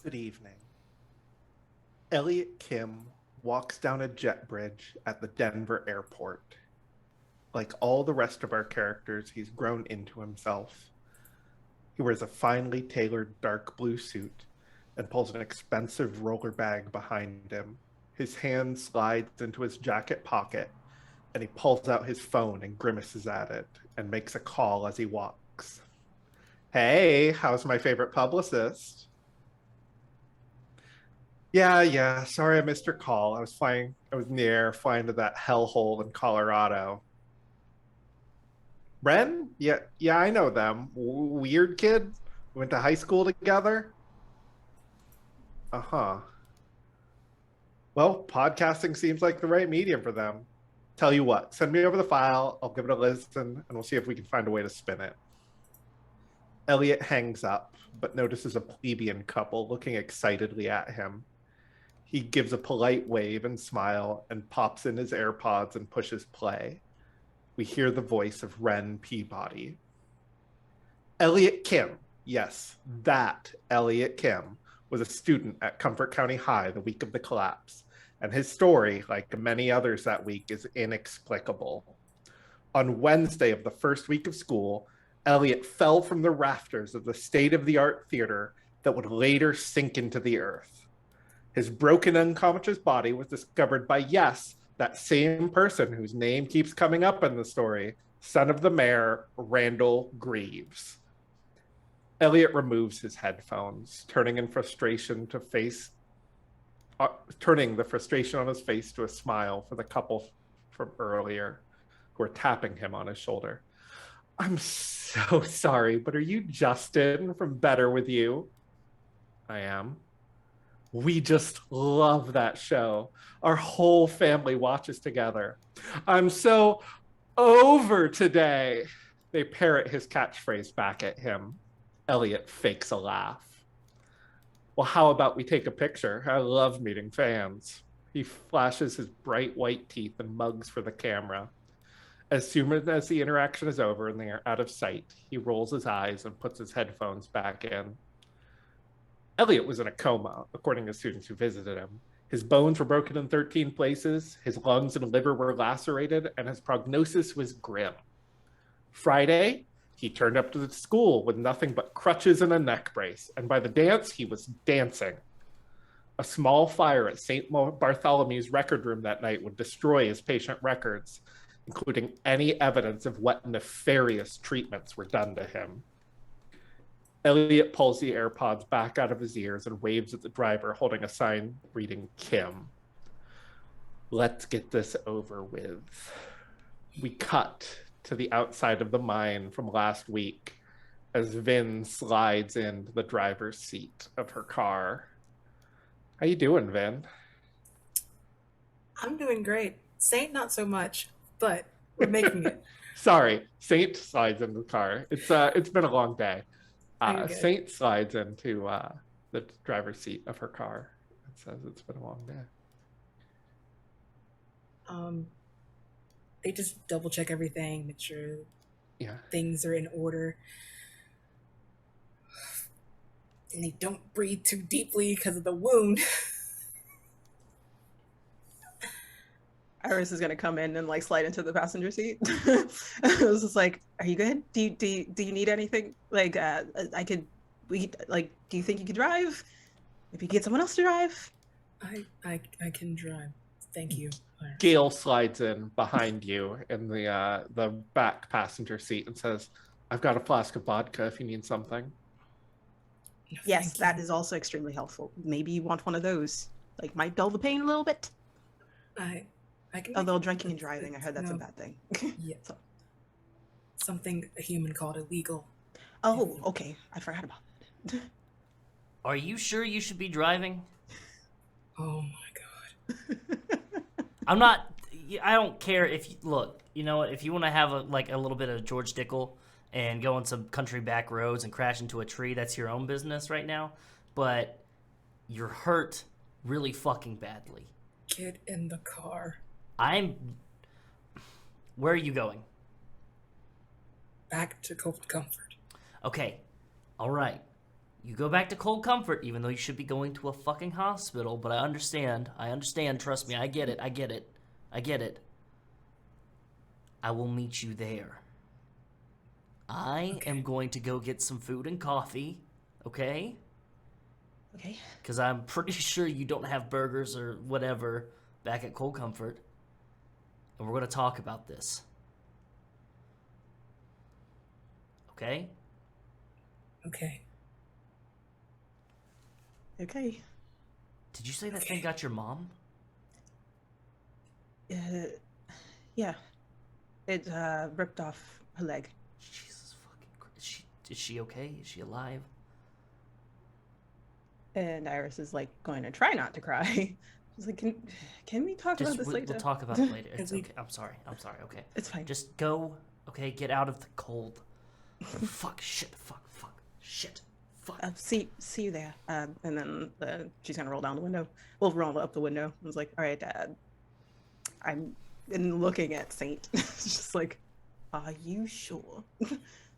Good evening. Elliot Kim walks down a jet bridge at the Denver airport. Like all the rest of our characters, he's grown into himself. He wears a finely tailored dark blue suit and pulls an expensive roller bag behind him. His hand slides into his jacket pocket and he pulls out his phone and grimaces at it and makes a call as he walks. Hey, how's my favorite publicist? Yeah. Sorry I missed your call. I was in the air flying to that hellhole in Colorado. Ren? Yeah, I know them. Weird kid. We went to high school together. Uh-huh. Well, podcasting seems like the right medium for them. Tell you what, send me over the file. I'll give it a listen, and we'll see if we can find a way to spin it. Elliot hangs up, but notices a plebeian couple looking excitedly at him. He gives a polite wave and smile and pops in his AirPods and pushes play. We hear the voice of Ren Peabody. Elliot Kim, yes, that Elliot Kim, was a student at Comfort County High the week of the collapse, and his story, like many others that week, is inexplicable. On Wednesday of the first week of school, Elliot fell from the rafters of the state-of-the-art theater that would later sink into the earth. His broken, unconscious body was discovered by, yes, that same person whose name keeps coming up in the story, son of the mayor, Randall Greaves. Elliot removes his headphones, turning the frustration on his face to a smile for the couple from earlier who are tapping him on his shoulder. I'm so sorry, but are you Justin from Better With You? I am. We just love that show. Our whole family watches together. I'm so over today. They parrot his catchphrase back at him. Elliot fakes a laugh. Well, how about we take a picture? I love meeting fans. He flashes his bright white teeth and mugs for the camera. As soon as the interaction is over and they are out of sight, he rolls his eyes and puts his headphones back in. Elliot was in a coma, according to students who visited him. His bones were broken in 13 places, his lungs and liver were lacerated, and his prognosis was grim. Friday, he turned up to the school with nothing but crutches and a neck brace, and by the dance, he was dancing. A small fire at St. Bartholomew's record room that night would destroy his patient records, including any evidence of what nefarious treatments were done to him. Elliot pulls the AirPods back out of his ears and waves at the driver holding a sign reading Kim. Let's get this over with. We cut to the outside of the mine from last week as Vin slides into the driver's seat of her car. How you doing, Vin? I'm doing great. Saint, not so much, but we're making it. Sorry, Saint slides into the car. It's been a long day. You're good. Saint slides into the driver's seat of her car and says it's been a long day. They just double check everything, make sure Yeah. things are in order. And they don't breathe too deeply because of the wound. Iris is gonna come in and like slide into the passenger seat. I was just like, "Are you good? Do you need anything? Like, do you think you could drive? Maybe get someone else to drive." I can drive. Thank you. Gail slides in behind you in the back passenger seat and says, "I've got a flask of vodka if you need something." No, Yes, thank that you. is also extremely helpful. Maybe you want one of those. Like, might dull the pain a little bit. I can. Although drinking and driving, I heard that's a bad thing. Yeah. So. Something a human called illegal. Oh, okay. I forgot about that. Are you sure you should be driving? Oh my god. I'm not. I don't care if you look. You know, if you want to have a little bit of George Dickel and go on some country back roads and crash into a tree, that's your own business right now. But you're hurt really fucking badly. Get in the car. Where are you going? Back to Comfort. Okay, all right. You go back to Cold Comfort, even though you should be going to a fucking hospital, but I understand. I understand, trust me, I get it, I get it. I get it. I will meet you there. I am going to go get some food and coffee, okay? Okay. Because I'm pretty sure you don't have burgers or whatever back at Cold Comfort. And we're going to talk about this. Okay? Okay. Okay. Did you say that thing got your mom? Yeah. It ripped off her leg. Jesus fucking Christ. Is she okay? Is she alive? And Iris is like going to try not to cry. She's like, can we talk about this later? We'll talk about it later. It's okay. I'm sorry. Okay. It's fine. Just go. Okay, get out of the cold. Fuck. Shit. Fuck. Shit. Fuck. See you there. And then she's gonna roll down the window. We'll roll up the window. I was like, all right, Dad. I'm looking at Saint. It's just like, are you sure?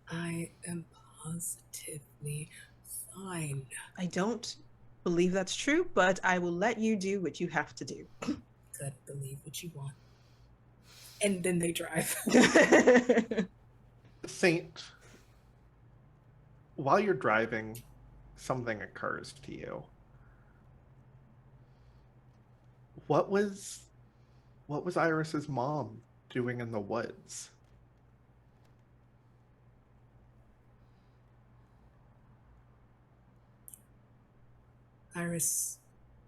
I am positively fine. I don't believe that's true, but I will let you do what you have to do. Good, believe what you want. And then they drive. Saint, while you're driving, something occurs to you. What was Iris's mom doing in the woods? Iris,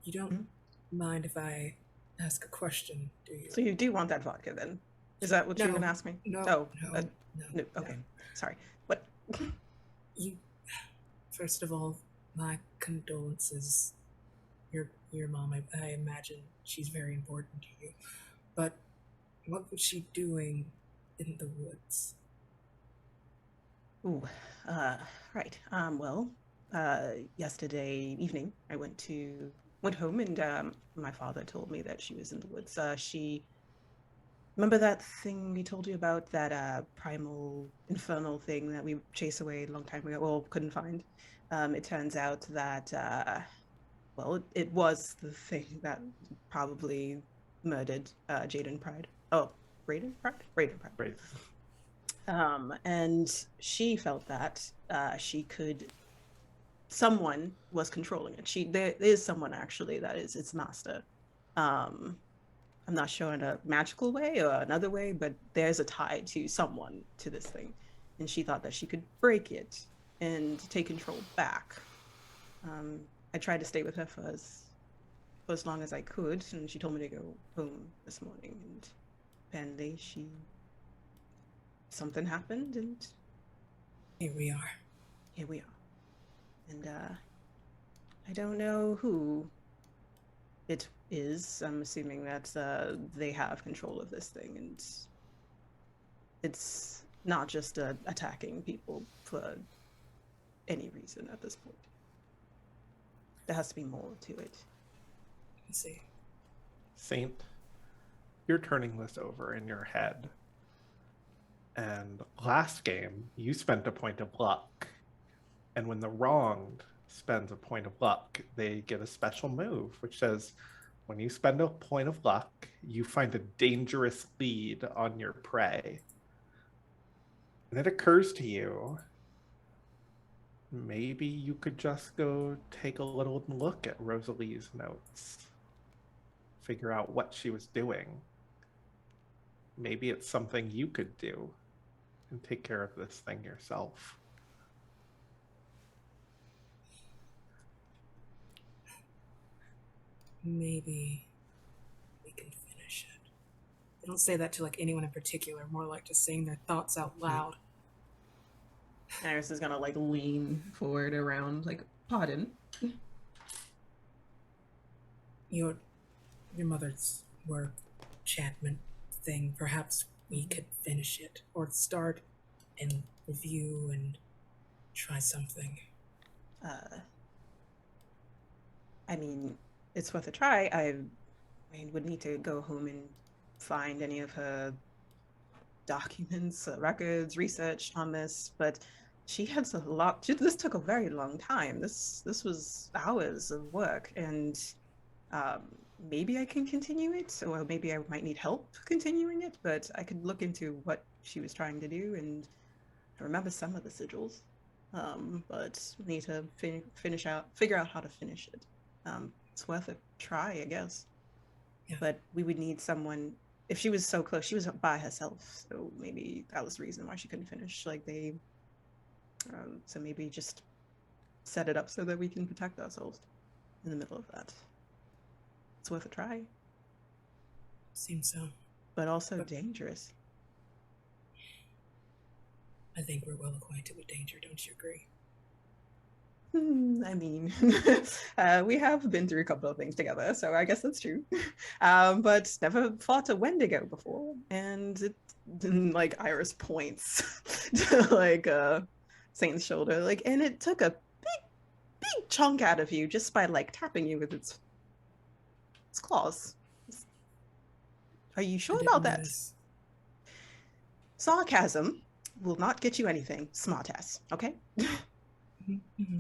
you don't mind if I ask a question, do you? So you do want that vodka then? Is that what you were gonna ask me? No. Oh, No. okay. Sorry. What? You, first of all, my condolences. Your mom, I imagine she's very important to you. But what was she doing in the woods? Ooh, right. Well, yesterday evening I went home and my father told me that she was in the woods. Remember that thing we told you about, that primal infernal thing that we chased away a long time ago? Well, couldn't find. It turns out that it was the thing that probably murdered Jaden Pride. Oh, Raiden Pride? Raiden Pride. Right. And she felt that someone was controlling it. There is someone actually that is its master. I'm not sure in a magical way or another way, but there's a tie to someone to this thing. And she thought that she could break it and take control back. I tried to stay with her for as long as I could, and she told me to go home this morning, and apparently something happened, and Here we are. And I don't know who it is. I'm assuming that they have control of this thing, and it's not just attacking people for any reason at this point. There has to be more to it. Let's see. Saint, you're turning this over in your head. And last game, you spent a point of luck. And when the wronged spends a point of luck, they get a special move, which says, when you spend a point of luck, you find a dangerous lead on your prey. And it occurs to you, maybe you could just go take a little look at Rosalie's notes. Figure out what she was doing. Maybe it's something you could do and take care of this thing yourself. Maybe we can finish it. They don't say that to like anyone in particular, more like just saying their thoughts out loud. Iris is gonna like lean forward around, like, pardon? Your mother's work enchantment thing, perhaps we could finish it or start and review and try something. I mean, it's worth a try. I would need to go home and find any of her documents, records, research on this, but she has a lot. This took a very long time. This was hours of work, and um, maybe I can continue it, or maybe I might need help continuing it. But I could look into what she was trying to do, and I remember some of the sigils. But we need to figure out how to finish it. It's worth a try, I guess. Yeah. But we would need someone. If she was so close, she was by herself, so maybe that was the reason why she couldn't finish. Like they, so maybe just set it up so that we can protect ourselves in the middle of that. It's worth a try, Seems so. but also dangerous. I think we're well acquainted with danger, don't you agree? I mean, we have been through a couple of things together, so I guess that's true. But never fought a Wendigo before, and it, like Iris points to like Saint's shoulder, like, and it took a big chunk out of you just by like tapping you with its claws. Are you sure about that? Notice. Sarcasm will not get you anything, smartass. Okay. Mm-hmm.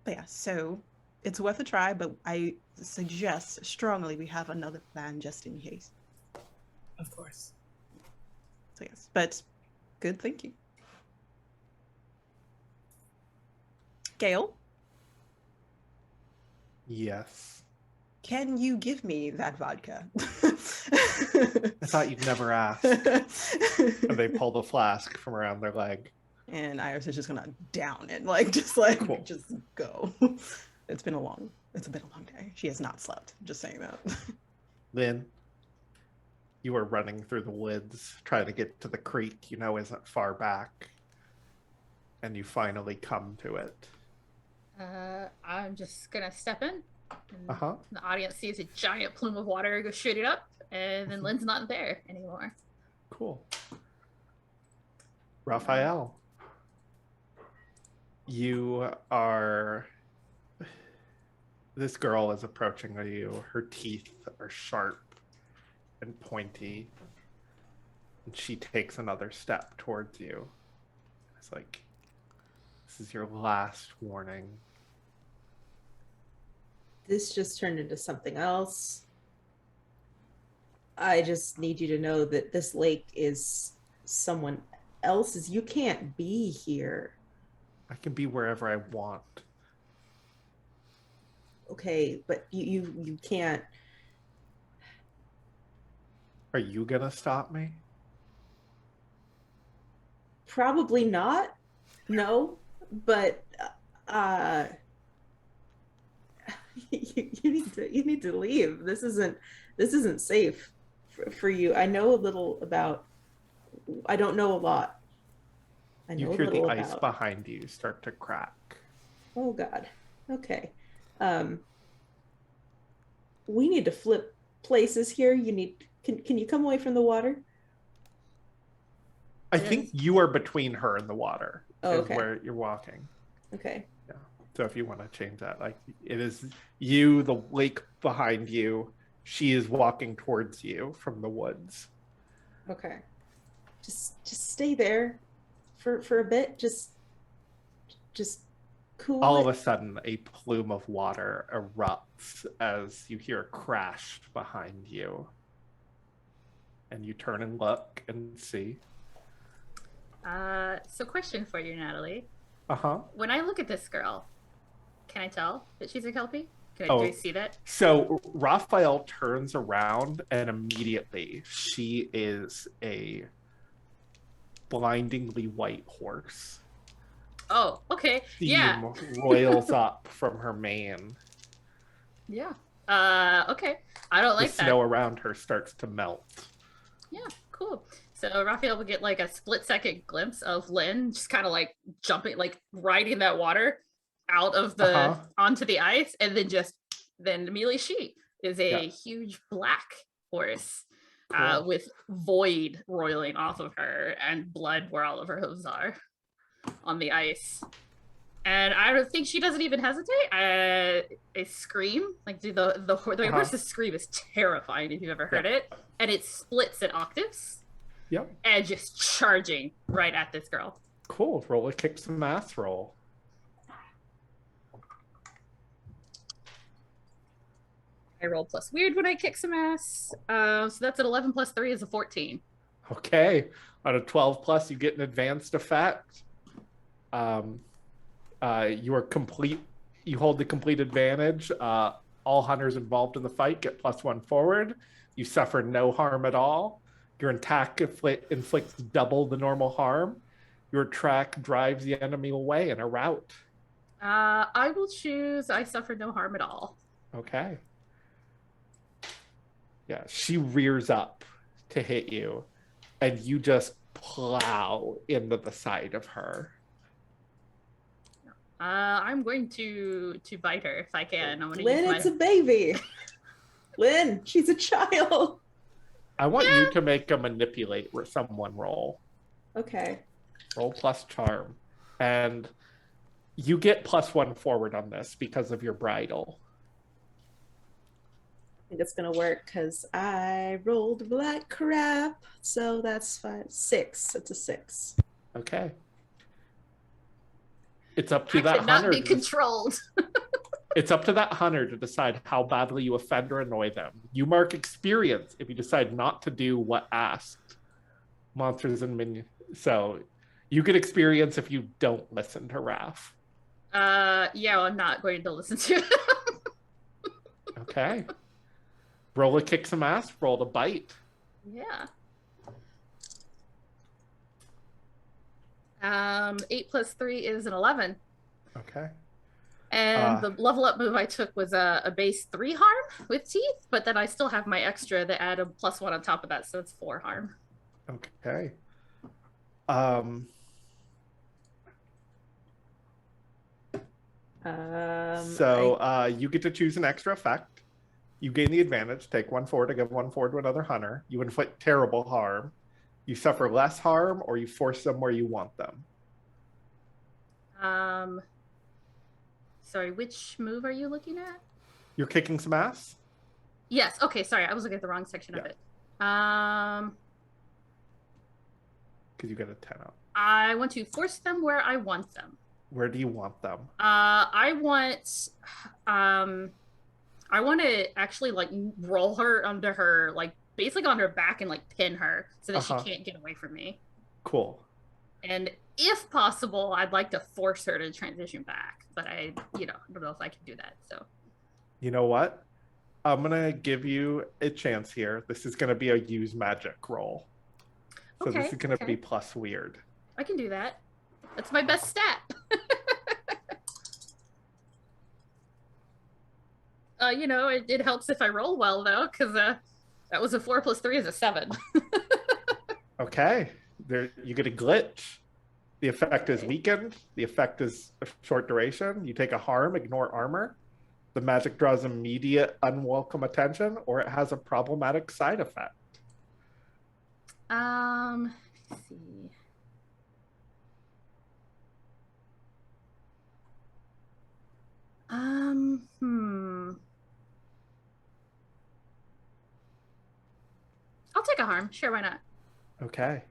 But yeah, so it's worth a try, but I suggest strongly we have another plan just in case. Of course. So yes, but good thinking. Gail, Yes. can you give me that vodka? I thought you'd never ask. And they pull the flask from around their leg. And Iris is just gonna down it, like just go. It's been a long day. She has not slept. Just saying that. Lynn, you are running through the woods, trying to get to the creek you know isn't far back. And you finally come to it. I'm just gonna step in. And Uh-huh. the audience sees a giant plume of water go shooting up, and then Lynn's not there anymore. Cool. Raphael, you are. This girl is approaching you. Her teeth are sharp and pointy. And she takes another step towards you. It's like, this is your last warning. This just turned into something else. I just need you to know that this lake is someone else's. You can't be here. I can be wherever I want. Okay, but you can't. Are you gonna stop me? Probably not. No, but you need to leave. This isn't safe for you. I know a little about. I don't know a lot. I know You a hear the little ice about. behind you start to crack. Oh God. Okay. We need to flip places here. Can you come away from the water? I think you are between her and the water. Oh, is okay. where you're walking. Okay. Yeah. So if you want to change that, like it is you, the lake behind you. She is walking towards you from the woods. Okay. Just stay there for a bit. Just cool. All of it. a sudden, a plume of water erupts as you hear a crash behind you. And you turn and look and see. So question for you, Natalie. Uh-huh. When I look at this girl, can I tell that she's a Kelpie? Do I see that? So Raphael turns around and immediately she is a blindingly white horse. Oh, okay. Steam Yeah. roils up from her mane. Yeah. Okay. I don't like The that. snow around her starts to melt. Yeah, cool. So Raphael will get like a split-second glimpse of Lynn just kind of like jumping, like riding that water out of the onto the ice, and then immediately she is a huge black horse Cool. with void roiling off of her and blood where all of her hooves are on the ice. And I don't think she doesn't even hesitate. A scream, like the horse's scream is terrifying if you've ever heard it, and it splits in octaves. Yep. And just charging right at this girl. Cool. Roll a kick some ass roll. I roll plus weird when I kick some ass. So that's an 11 plus 3 is a 14. Okay. On a 12 plus, you get an advanced effect. You are complete. You hold the complete advantage. All hunters involved in the fight get +1 forward. You suffer no harm at all. Your attack inflicts double the normal harm. Your track drives the enemy away in a rout. I will choose I suffer no harm at all. Okay. Yeah, she rears up to hit you, and you just plow into the side of her. I'm going to bite her if I can. I'm gonna Lynn, use it's a baby. Lynn, she's a child. I want you to make a manipulate someone roll. Okay. Roll plus charm. And you get +1 forward on this because of your bridle. I think it's gonna work because I rolled black crap. So that's 5, 6. It's a 6. Okay. It's up to I that cannot hunter. be controlled. It's up to that hunter to decide how badly you offend or annoy them. You mark experience if you decide not to do what asked. Monsters and minions. So you get experience if you don't listen to Raph. Yeah, I'm not going to listen to it. Okay. Roll a kick some ass, roll a bite. Yeah. 8 plus 3 is an 11. Okay. And the level up move I took was a base 3 harm with teeth, but then I still have my extra that add a +1 on top of that, so it's 4 harm. Okay. You get to choose an extra effect. You gain the advantage, take 1 forward to give 1 forward to another hunter. You inflict terrible harm. You suffer less harm, or you force them where you want them. Sorry, which move are you looking at? You're kicking some ass? Yes. Okay, sorry, I was looking at the wrong section of it. Because you got a 10 out. I want to force them where I want them. Where do you want them? I want to actually like roll her under her, like basically on her back and like pin her so that she can't get away from me. Cool. And if possible, I'd like to force her to transition back, but I don't know if I can do that. So, you know what? I'm gonna give you a chance here. This is gonna be a use magic roll. So this is gonna be plus weird. I can do that. That's my best stat. It helps if I roll well though, because that was a 4 plus 3 is a 7. Okay. There you get a glitch. The effect is weakened. The effect is a short duration. You take a harm, ignore armor. The magic draws immediate unwelcome attention, or it has a problematic side effect. Let's see. I'll take a harm. Sure, why not? Okay.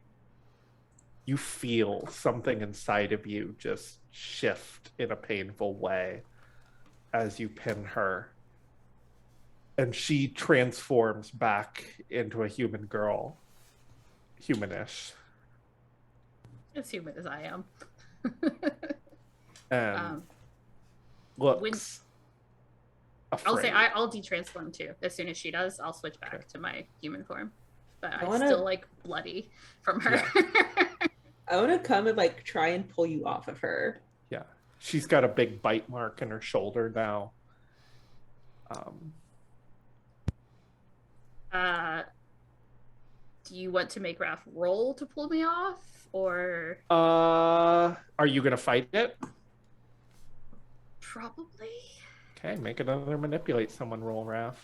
You feel something inside of you just shift in a painful way as you pin her. And she transforms back into a human girl. Humanish. As human as I am. And looks afraid. I'll say I'll de-transform too. As soon as she does, I'll switch back to my human form. But I'm still like bloody from her. Yeah. I want to come and like try and pull you off of her. Yeah. She's got a big bite mark in her shoulder now. Do you want to make Raph roll to pull me off, or? Are you gonna fight it? Probably. Okay, make another manipulate someone roll, Raph.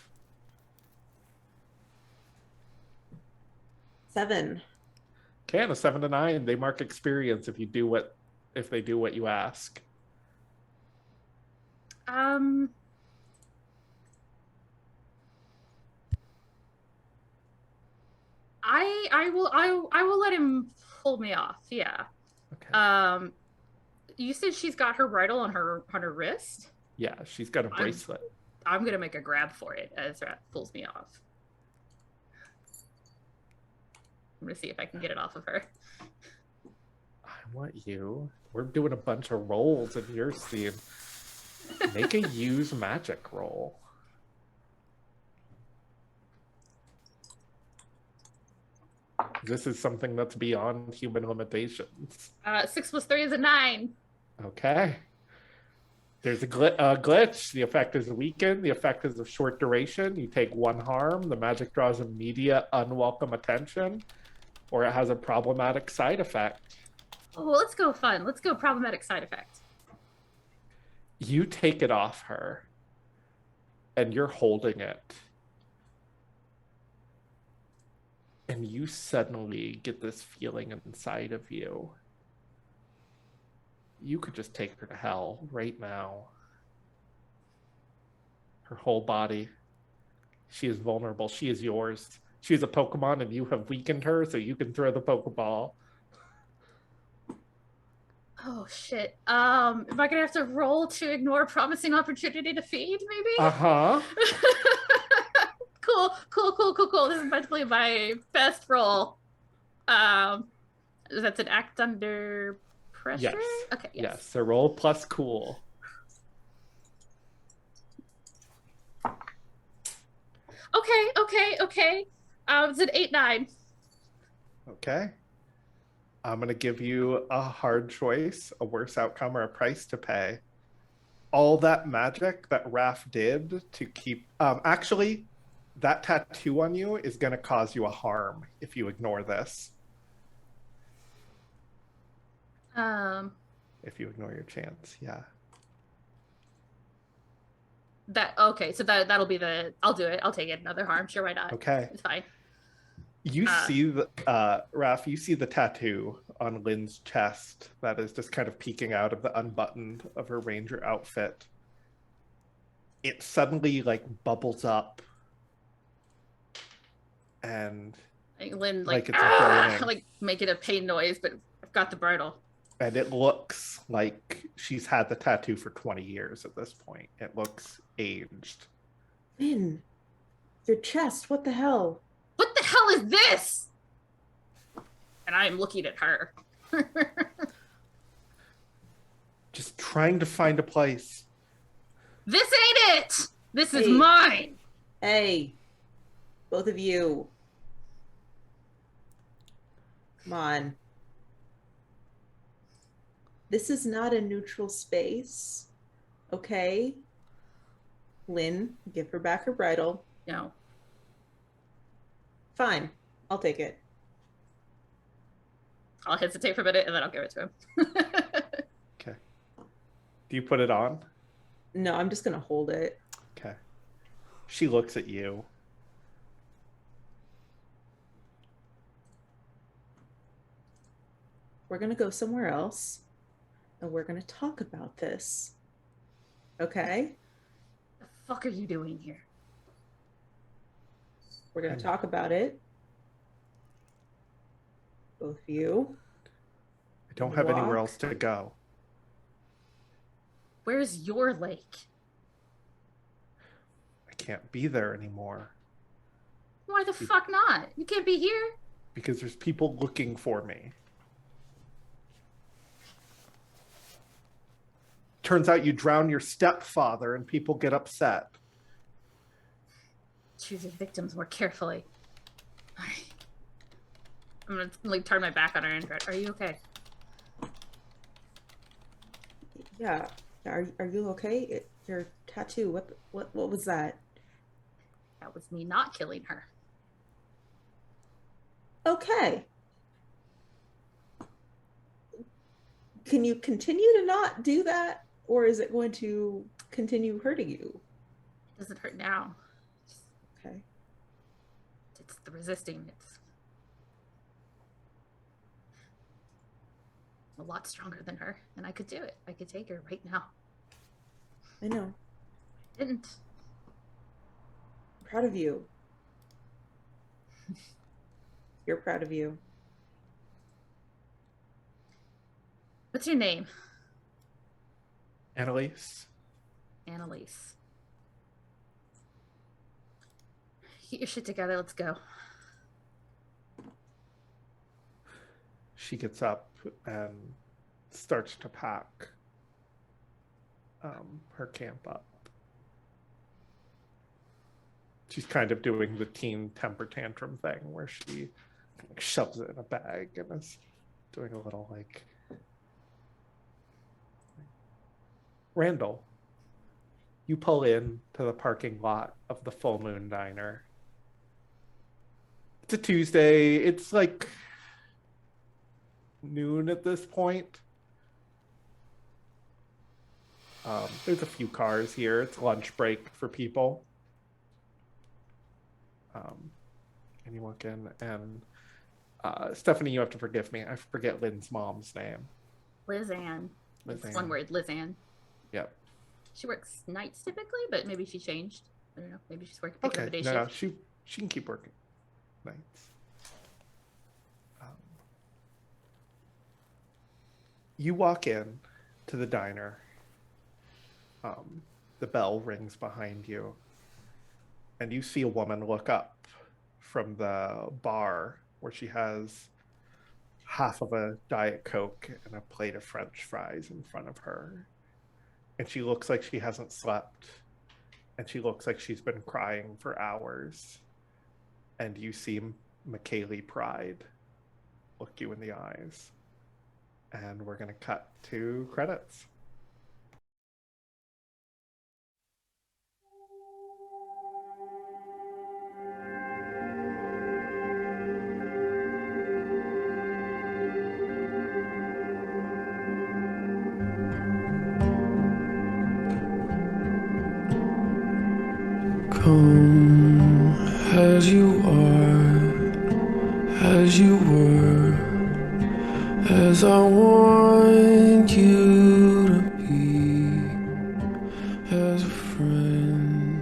7. Okay, and a 7 to 9, they mark experience if they do what you ask. I will let him pull me off. Yeah. Okay. You said she's got her bridle on her wrist. Yeah, she's got a bracelet. I'm gonna make a grab for it as that pulls me off. I'm gonna see if I can get it off of her. I want you. We're doing a bunch of rolls in your scene. Make a use magic roll. This is something that's beyond human limitations. 6 + 3 is a 9. Okay. There's a glitch. The effect is weakened. The effect is of short duration. You take 1 harm. The magic draws immediate unwelcome attention, or it has a problematic side effect. Oh, let's go fun. Let's go problematic side effect. You take it off her, and you're holding it. And you suddenly get this feeling inside of you. You could just take her to hell right now. Her whole body. She is vulnerable. She is yours. She is a Pokemon, and you have weakened her, so you can throw the Pokeball. Oh shit. Am I gonna have to roll to ignore promising opportunity to feed, maybe? Uh-huh. Cool. This is basically my best roll. That's an act under pressure? Yes. Okay, yes. So roll plus cool. Okay. It's an 8-9. Okay. I'm going to give you a hard choice, a worse outcome, or a price to pay. All that magic that Raph did to keep... actually, that tattoo on you is going to cause you a harm if you ignore this. If you ignore your chance, yeah. So that'll be the... I'll do it. I'll take it. Another harm. Sure, why not? Okay. It's fine. You see the Raph, you see the tattoo on Lynn's chest that is just kind of peeking out of the unbuttoned of her ranger outfit. It suddenly like bubbles up, and Lynn like it's burning. like making a pain noise, but I've got the bridle. And it looks like she's had the tattoo for 20 years at this point. It looks aged. Lynn, your chest, what the hell? What the hell is this? And I am looking at her. Just trying to find a place. This ain't it! This is Hey. mine! Hey, both of you. Come on. This is not a neutral space, okay? Lynn, give her back her bridle. No. Fine, I'll take it. I'll hesitate for a minute and then I'll give it to him. Okay. Do you put it on? No, I'm just gonna hold it. Okay. She looks at you. We're gonna go somewhere else and we're gonna talk about this. Okay? The fuck are you doing here? We're gonna talk about it. Both of you. I don't have anywhere Walk. else to go. Where's your lake? I can't be there anymore Why the fuck not? You can't be here? because there's people looking for me. Turns out you drown your stepfather and people get upset. Choose your victims more carefully. I'm gonna like turn my back on her and are you okay? Yeah. Are you okay? Your tattoo. What was that? That was me not killing her. Okay. Can you continue to not do that, or is it going to continue hurting you? It doesn't hurt now. Okay. It's the resisting. It's a lot stronger than her, and I could do it. I could take her right now. I know. I didn't. I'm proud of you. You're proud of you. What's your name? Annalise. Annalise. Get your shit together. Let's go. She gets up and starts to pack her camp up. She's kind of doing the teen temper tantrum thing where she shoves it in a bag and is doing a little like, Randall, you pull in to the parking lot of the Full Moon Diner. It's a Tuesday. It's like noon at this point. There's a few cars here. It's lunch break for people. And you walk in, and Stephanie, you have to forgive me. I forget Lynn's mom's name. Lizanne. It's one word, Lizanne. Yep. She works nights typically, but maybe she changed. I don't know. Maybe she's working picking up a day no, shift. she can keep working nights. You walk in to the diner. The bell rings behind you, and you see a woman look up from the bar where she has half of a Diet Coke and a plate of French fries in front of her. And she looks like she hasn't slept, and she looks like she's been crying for hours. And you see McKaylee Pride look you in the eyes. And we're going to cut to credits. Come as you are, as you were, as I want you to be, as a friend,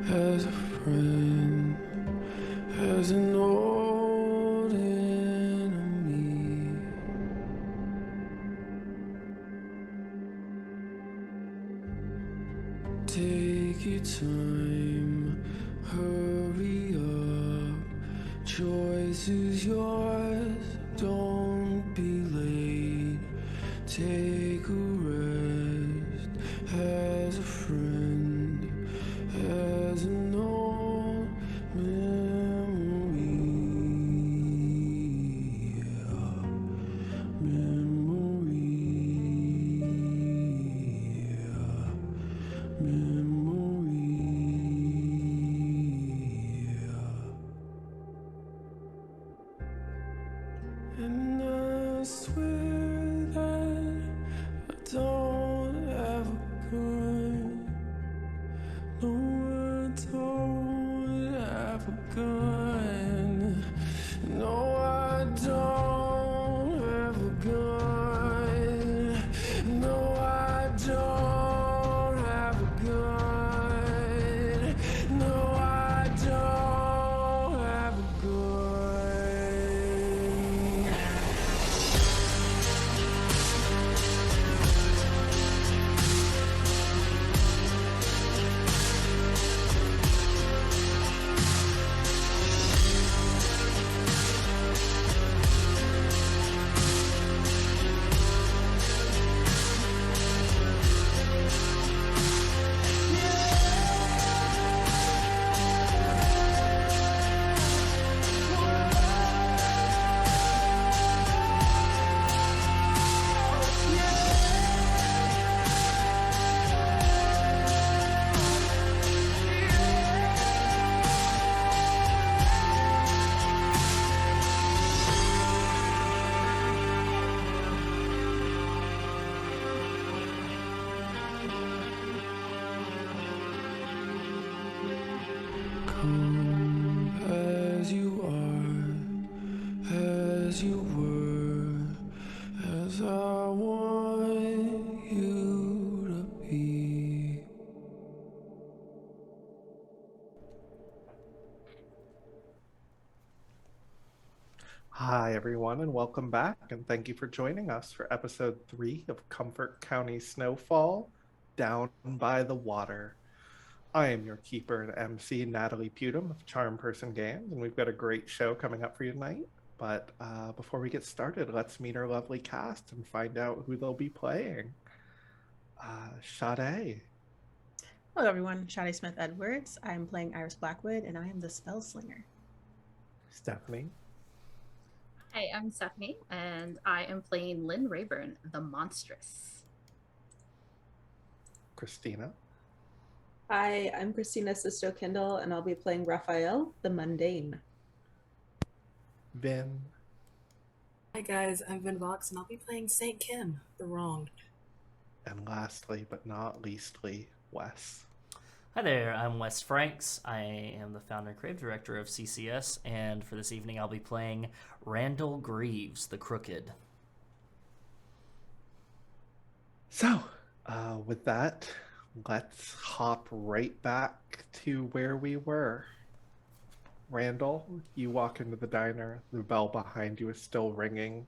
as a friend, as an old enemy. Take your time, hurry up, choice is yours, don't be late, take a rest, as a friend, as an old memory, and I swear that I don't have a gun. No, I don't have a gun. No, I don't have a gun. No, I don't have a gun. everyone, and welcome back, and thank you for joining us for episode 3 of Comfort County Snowfall, Down by the Water. I am your keeper and MC, Natalie Putum of Charm Person Games, and we've got a great show coming up for you tonight. But before we get started, let's meet our lovely cast and find out who they'll be playing. Sade. Hello, everyone. Sade Smith-Edwards. I'm playing Iris Blackwood, and I am the Spell Slinger. Stephanie. Hi, I'm Stephanie, and I am playing Lynn Rayburn, the Monstrous. Christina. Hi, I'm Christina Sisto Kindle, and I'll be playing Raphael, the Mundane. Vin. Hi guys, I'm Vin Vox, and I'll be playing Saint Kim, the Wronged. And lastly, but not leastly, Wes. Hi there, I'm Wes Franks. I am the founder and creative director of CCS, and for this evening I'll be playing Randall Greaves, the Crooked. So, with that, let's hop right back to where we were. Randall, you walk into the diner, the bell behind you is still ringing,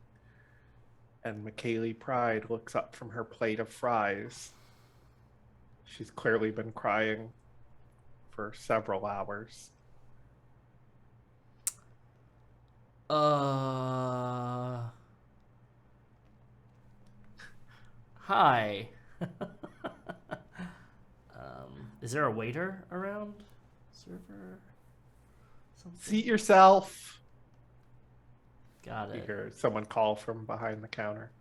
and McKaylee Pride looks up from her plate of fries. She's clearly been crying for several hours. Hi. Is there a waiter around? Server? Something? Seat yourself. Got You it. hear someone call from behind the counter.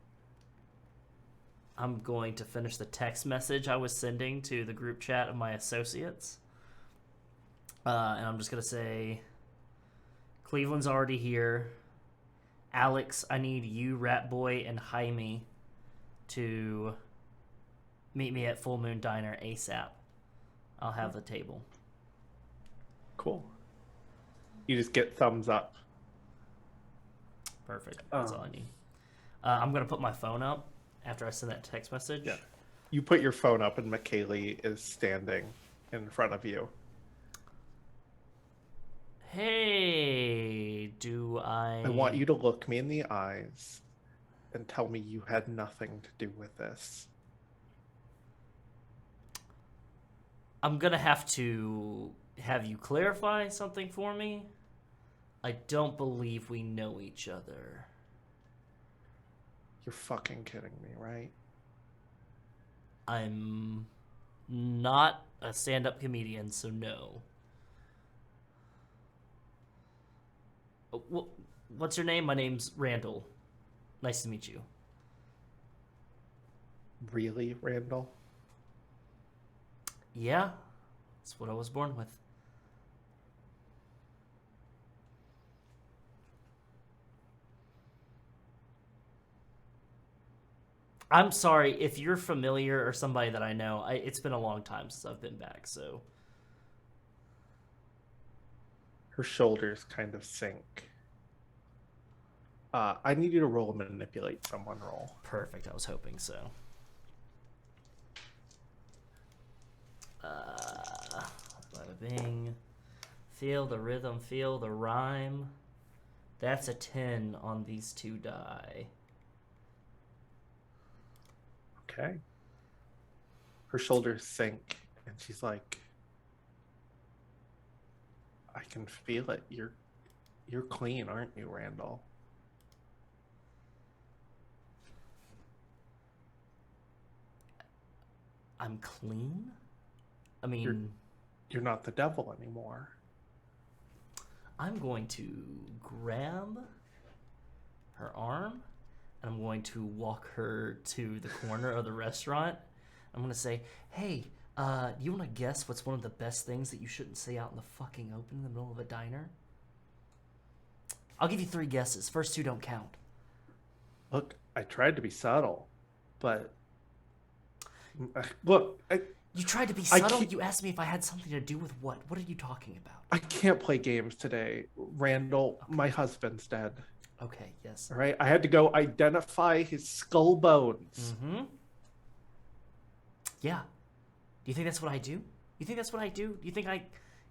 I'm going to finish the text message I was sending to the group chat of my associates. And I'm just going to say, Cleveland's already here. Alex, I need you, Rat Boy, and Jaime to meet me at Full Moon Diner ASAP. I'll have the table. Cool. You just get thumbs up. Perfect. That's all I need. I'm going to put my phone up after I send that text message. Yeah. You put your phone up and McKaylee is standing in front of you. Hey, do I... I want you to look me in the eyes and tell me you had nothing to do with this. I'm going to have you clarify something for me. I don't believe we know each other. You're fucking kidding me, right? I'm not a stand-up comedian, so no. What's your name? My name's Randall. Nice to meet you. Really, Randall? Yeah, that's what I was born with. I'm sorry if you're familiar or somebody that I know. It's been a long time since I've been back, so. Her shoulders kind of sink. I need you to roll a manipulate someone roll. Perfect, I was hoping so. Bada bing. Feel the rhythm, feel the rhyme. That's a 10 on these two die. Okay. Her shoulders sink, and she's like, I can feel it. You're clean, aren't you, Randall? I'm clean? I mean... You're not the devil anymore. I'm going to grab her arm, and I'm going to walk her to the corner of the restaurant. I'm going to say, hey, you want to guess what's one of the best things that you shouldn't say out in the fucking open in the middle of a diner? I'll give you 3 guesses. First 2 don't count. Look, I tried to be subtle, but... Look, You tried to be subtle? You asked me if I had something to do with what? What are you talking about? I can't play games today. Randall, Okay. My husband's dead. Okay, yes. All right? I had to go identify his skull bones. Mm-hmm. Yeah. Do you think that's what I do? You think that's what I do? Do you think I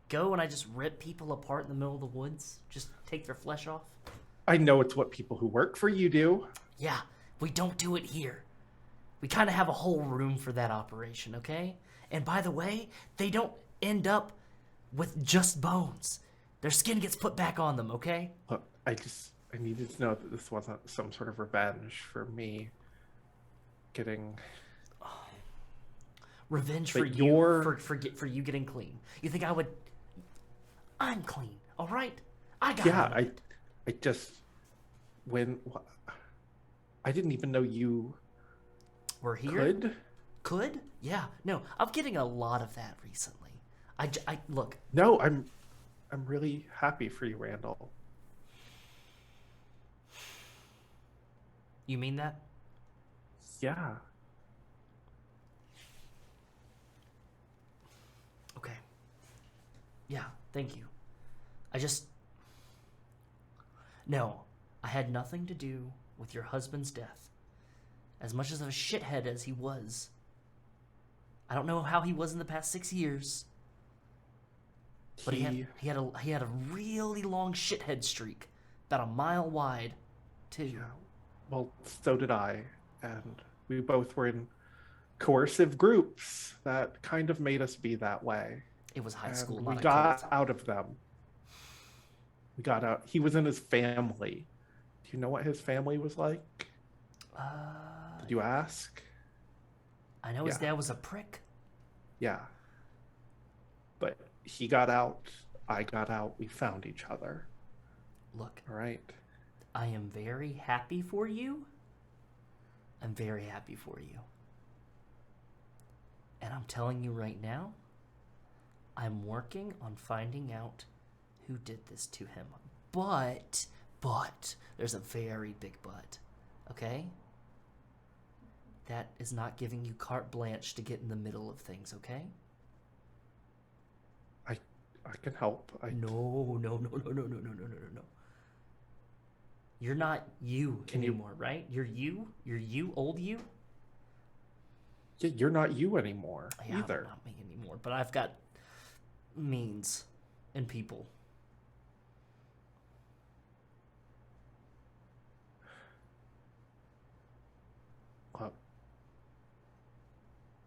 go and I just rip people apart in the middle of the woods? Just take their flesh off? I know it's what people who work for you do. Yeah, we don't do it here. We kind of have a whole room for that operation, okay? And by the way, they don't end up with just bones. Their skin gets put back on them, okay? Look, I needed to know that this wasn't some sort of revenge for me getting... Revenge But for you for you getting clean. You think I would... I'm clean, all right? I got Yeah, I just... I didn't even know you We're here? could. Yeah, no, I'm getting a lot of that recently. I look. No, I'm really happy for you, Randall. You mean that? Yeah. Okay. Yeah, thank you. No, I had nothing to do with your husband's death. As much as of a shithead as he was. I don't know how he was in the past 6 years. But he had a really long shithead streak. About a mile wide, too. Yeah. Well, so did I. And we both were in coercive groups that kind of made us be that way. It was high And school, we not a got cult. out of them. We got out. He was in his family. Do you know what his family was like? Did you ask? I know his dad was a prick. Yeah. But he got out. I got out. We found each other. Look, All right. I am very happy for you. I'm very happy for you. And I'm telling you right now, I'm working on finding out who did this to him. But, there's a very big but, okay? That is not giving you carte blanche to get in the middle of things, okay? I can help. No. You're not you anymore, right? You're you, old you? Yeah, you're not you anymore Yeah, either. I'm not me anymore, but I've got means and people.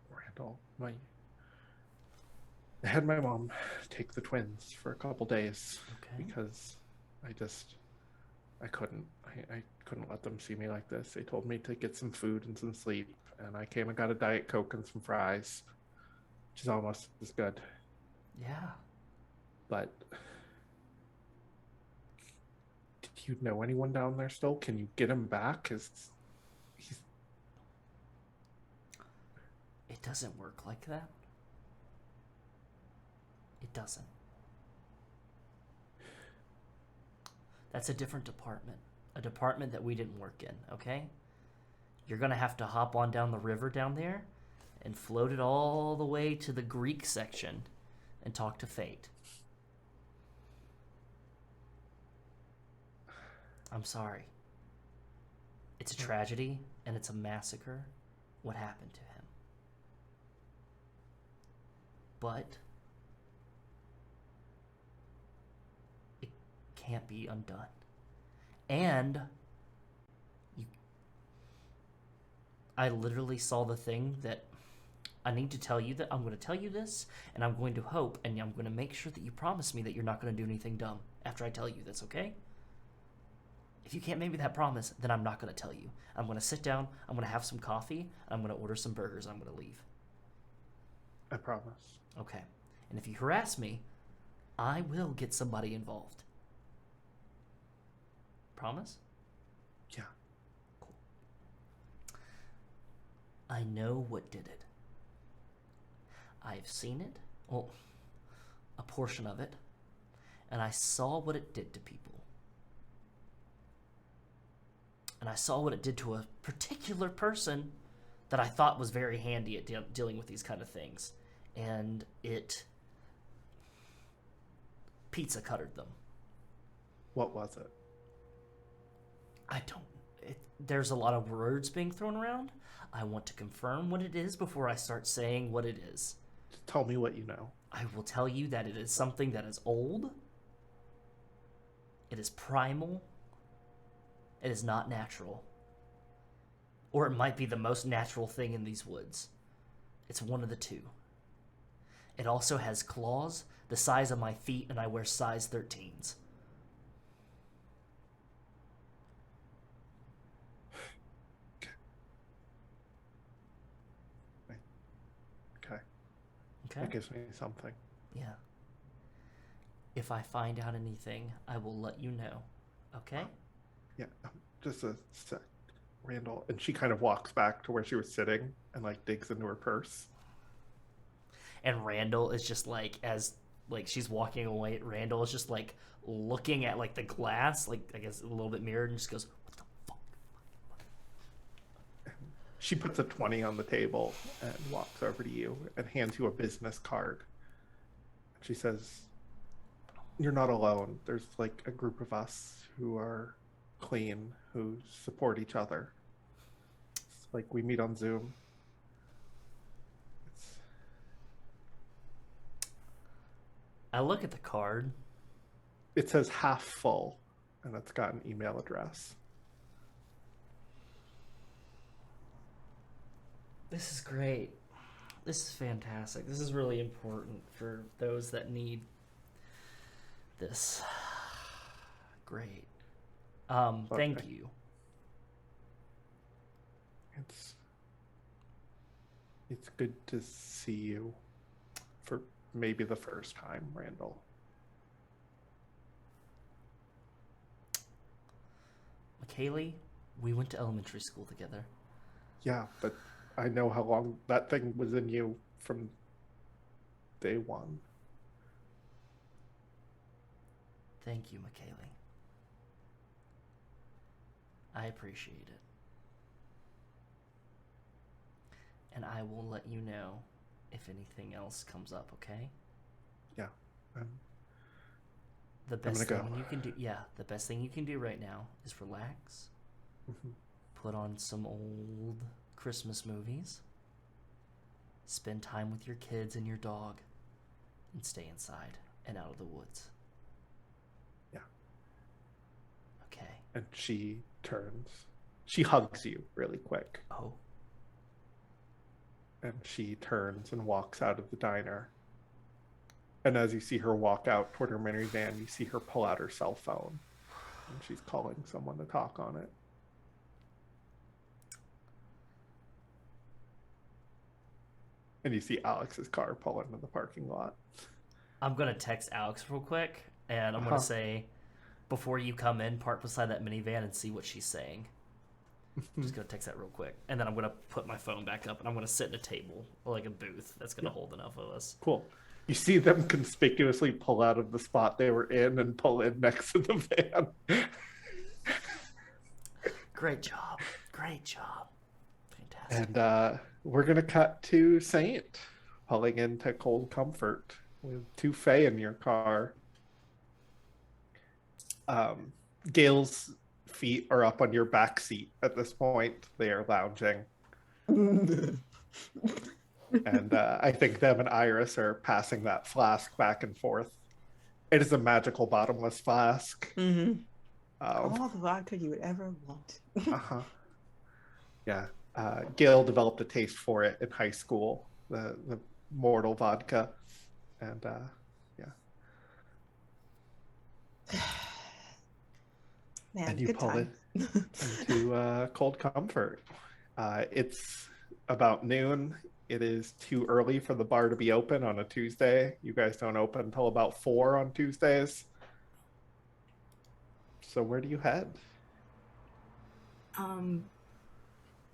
Randall, I had my mom take the twins for a couple days Okay. because I couldn't. I couldn't let them see me like this. They told me to get some food and some sleep, and I came and got a Diet Coke and some fries, which is almost as good. Yeah. But do you know anyone down there still? Can you get him back? It doesn't work like that. It doesn't. That's a different department. A department that we didn't work in, okay? You're gonna have to hop on down the river down there and float it all the way to the Greek section and talk to Fate. I'm sorry. It's a tragedy and it's a massacre. What happened to him? But it can't be undone. And I literally saw the thing that I need to tell you, that I'm going to tell you this, and I'm going to hope, and I'm going to make sure that you promise me that you're not going to do anything dumb after I tell you this, okay? If you can't make me that promise, then I'm not going to tell you. I'm going to sit down, I'm going to have some coffee, and I'm going to order some burgers, and I'm going to leave. I promise. Okay. And if you harass me, I will get somebody involved. Promise? Yeah. Cool. I know what did it. I've seen it. Well, a portion of it. And I saw what it did to people. And I saw what it did to a particular person that I thought was very handy at dealing with these kind of things. And it pizza cuttered them. What was it? There's a lot of words being thrown around. I want to confirm what it is before I start saying what it is. Just tell me what you know. I will tell you that it is something that is old. It is primal. It is not natural. Or it might be the most natural thing in these woods. It's one of the two. It also has claws the size of my feet, and I wear size 13s. Okay. Okay? That gives me something. Yeah. If I find out anything, I will let you know. Okay? Yeah, just a sec. Randall. And she kind of walks back to where she was sitting and like digs into her purse. And Randall is just like, as like she's walking away, Randall is just like looking at like the glass, like I guess a little bit mirrored, and just goes, "What the fuck?" She puts a 20 on the table and walks over to you and hands you a business card. She says, "You're not alone. There's like a group of us who are clean, who support each other. It's like we meet on Zoom." I look at the card. It says half full, and it's got an email address. This is great. This is fantastic. This is really important for those that need this. Great. Thank you. It's good to see you for maybe the first time, Randall. McKaylee, we went to elementary school together. Yeah, but I know how long that thing was in you from day one. Thank you, McKaylee. I appreciate it. And I will let you know if anything else comes up, okay? Yeah. The best I'm gonna thing go. you can do, the best thing you can do right now is relax. Mm-hmm. Put on some old Christmas movies. Spend time with your kids and your dog. And stay inside and out of the woods. Yeah. Okay. And she turns. She hugs you really quick. Oh. And she turns and walks out of the diner. And as you see her walk out toward her minivan, you see her pull out her cell phone. And she's calling someone to talk on it. And you see Alex's car pull into the parking lot. I'm going to text Alex real quick, and I'm going to say, before you come in, park beside that minivan and see what she's saying. I'm just going to text that real quick. And then I'm going to put my phone back up, and I'm going to sit at a table, like a booth, that's going to hold enough of us. Cool. You see them conspicuously pull out of the spot they were in and pull in next to the van. Great job. Great job. Fantastic. And we're going to cut to Saint pulling into Cold Comfort with two Fae in your car. Gail's feet are up on your back seat at this point. They are lounging. And I think them and Iris are passing that flask back and forth. It is a magical bottomless flask. Mm-hmm. All the vodka you would ever want. Uh-huh. Yeah. Gail developed a taste for it in high school, the mortal vodka. And yeah. Man, and you good pull time. it into Cold Comfort. It's about noon. It is too early for the bar to be open on a Tuesday. You guys don't open until about 4 on Tuesdays. So where do you head?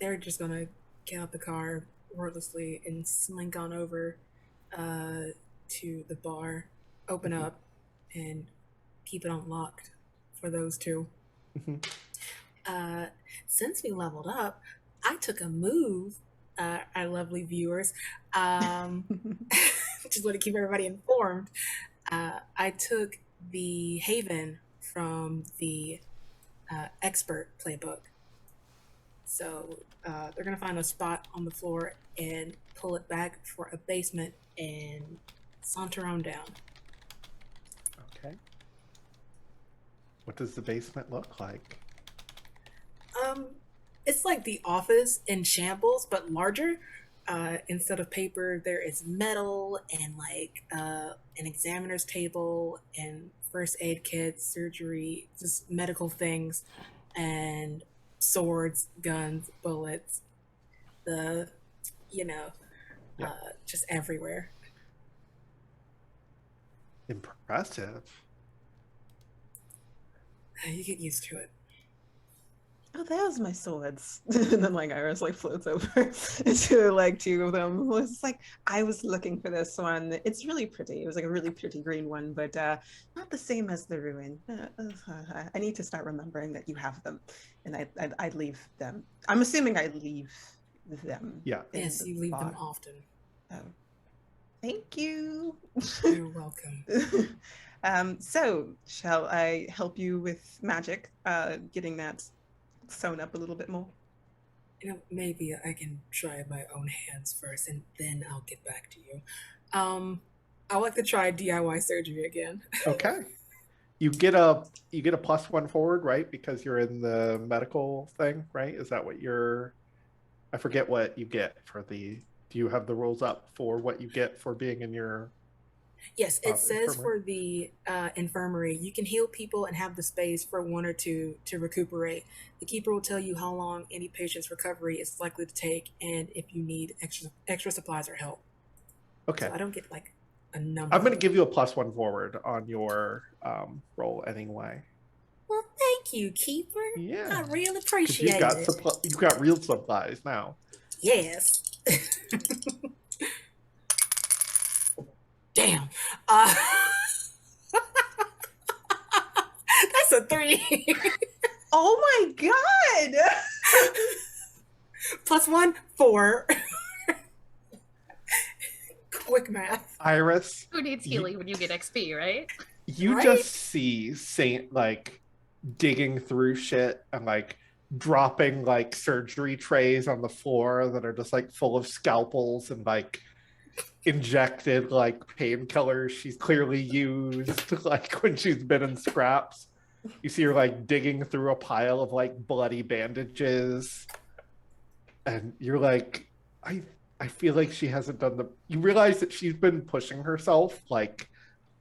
They're just gonna get out the car wordlessly and slink on over to the bar, open up, and keep it unlocked for those two. Since we leveled up, I took a move, our lovely viewers. Just want to keep everybody informed. I took the Haven from the Expert playbook. So they're going to find a spot on the floor and pull it back for a basement and saunter on down. Okay. What does the basement look like? It's like the office in shambles, but larger. Instead of paper, there is metal and like an examiner's table and first aid kits, surgery, just medical things, and swords, guns, bullets. The you know, Yeah. just everywhere. Impressive. You get used to it. Oh, there's my swords. And then like Iris like floats over into like two of them. It's like I was looking for this one. It's really pretty. It was like a really pretty green one, but not the same as the ruin. I need to start remembering that you have them, and I'd leave them. I'm assuming I leave them. Yeah. Yes, you leave them often. Oh, thank you. You're welcome. So shall I help you with magic? Getting that sewn up a little bit more. Maybe I can try my own hands first, and then I'll get back to you. I like to try DIY surgery again. Okay. You get a +1 forward, right? Because you're in the medical thing, right? Is that what you're? I forget what you get for the. Do you have the rules up for what you get for being in your? Yes, it says infirmary? for the infirmary, you can heal people and have the space for 1 or 2 to recuperate. The keeper will tell you how long any patient's recovery is likely to take, and if you need extra supplies or help. Okay. So I don't get like a number. I'm going to give you a +1 forward on your roll anyway. Well, thank you, keeper. Yeah. I really 'Cause appreciate it. You've got real supplies now. Yes. Damn. That's a 3. Oh my god! +1, 4. Quick math. Iris, Who needs healing when you get XP, right? you Right? just see Saint like digging through shit and like dropping like surgery trays on the floor that are just like full of scalpels and like injected like painkillers she's clearly used like when she's been in scraps. You see her like digging through a pile of like bloody bandages, and you're like, I feel like she hasn't done the. You realize that she's been pushing herself like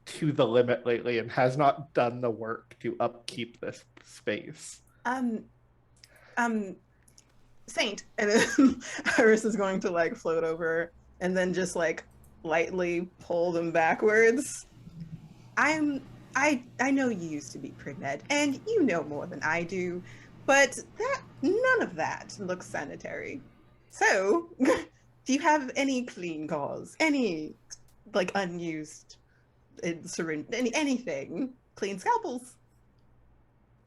to the limit lately and has not done the work to upkeep this space. Saint, and then Iris is going to like float over and then just like lightly pull them backwards. I know you used to be pre-med, and you know more than I do, but none of that looks sanitary. So, do you have any clean gauze? Any like unused syringe? Anything? Clean scalpels?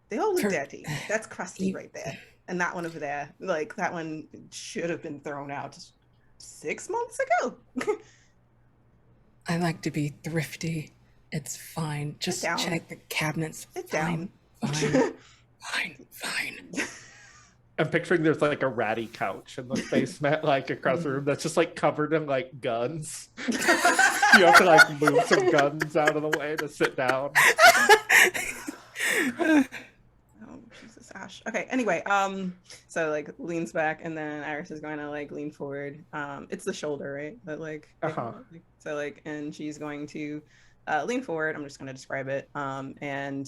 They all look dirty. That's crusty right there. And that one over there, like that one should have been thrown out 6 months ago. I like to be thrifty. It's fine. Just check the cabinets. Sit fine. down. Fine. I'm picturing there's like a ratty couch in the basement, like across the room that's just like covered in like guns. You have to like move some guns out of the way to sit down. Oh, Jesus, Ash. Okay, anyway, so like leans back and then Iris is going to like lean forward. It's the shoulder, right? But like, so like, and she's going to lean forward. I'm just going to describe it. And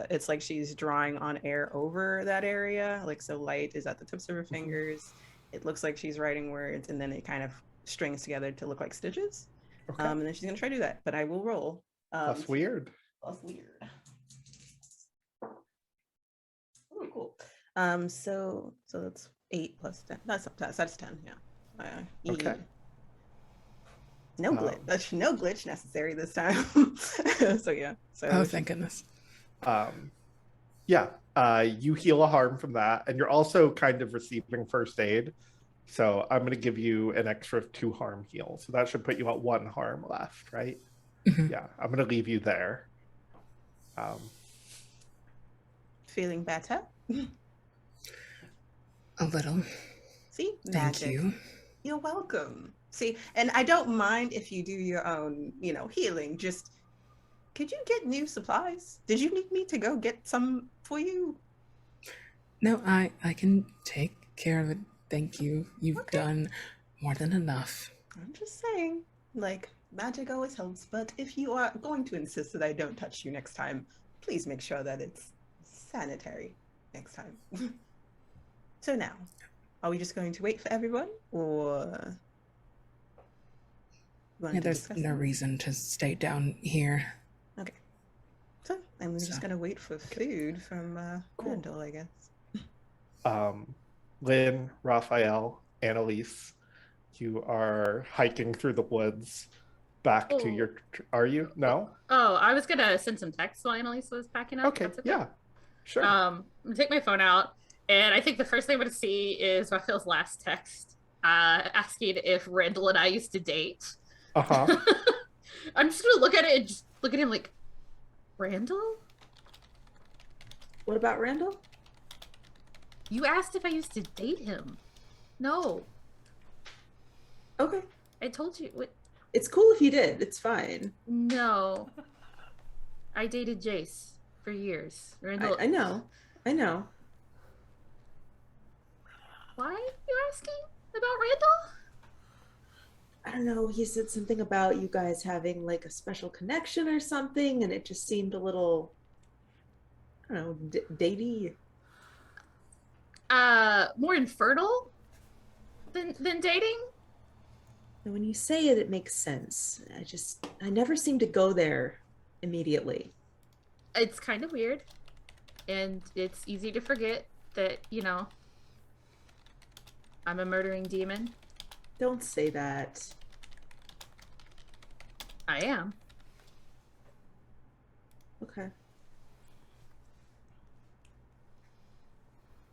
it's like she's drawing on air over that area. Like, so light is at the tips of her fingers. It looks like she's writing words, and then it kind of strings together to look like stitches. Okay. And then she's going to try to do that, but I will roll. Plus weird. Plus weird. Oh, cool. So that's 8 plus 10. That's 10. Yeah. Okay. No glitch. No glitch necessary this time. So yeah. So. Oh, thank goodness. Yeah. You heal a harm from that, and you're also kind of receiving first aid. So I'm going to give you an extra 2 harm heal. So that should put you at 1 harm left, right? Mm-hmm. Yeah. I'm going to leave you there. Feeling better? A little. See? Thank you. You're welcome. See, and I don't mind if you do your own, healing. Just, could you get new supplies? Did you need me to go get some for you? No, I can take care of it. Thank you. You've Okay. done more than enough. I'm just saying, like, magic always helps, but if you are going to insist that I don't touch you next time, please make sure that it's sanitary next time. So now, are we just going to wait for everyone, or you want Yeah, to there's discuss no something? reason to stay down here. Okay. So, and we're just So- gonna wait for food from Cool. Randall, I guess. Lynn, Raphael, Annalise, you are hiking through the woods back to Oh. your. Are you? No? Oh, I was gonna send some text while Annalise was packing up. Okay, That's okay. yeah, sure. I'm gonna take my phone out, and I think the first thing I'm gonna see is Raphael's last text, asking if Randall and I used to date. Uh-huh. I'm just gonna look at it and just look at him like, Randall? What about Randall? You asked if I used to date him. No, Okay. I told you. What? It's cool if you did. It's fine. No, I dated Jace for years. Randall. I know. I know. Why are you asking about Randall? I don't know. He said something about you guys having like a special connection or something, and it just seemed a little, I don't know, datey. More infertile than dating. And when you say it, it makes sense. I never seem to go there immediately. It's kind of weird, and it's easy to forget that, I'm a murdering demon. Don't say that. I am. Okay.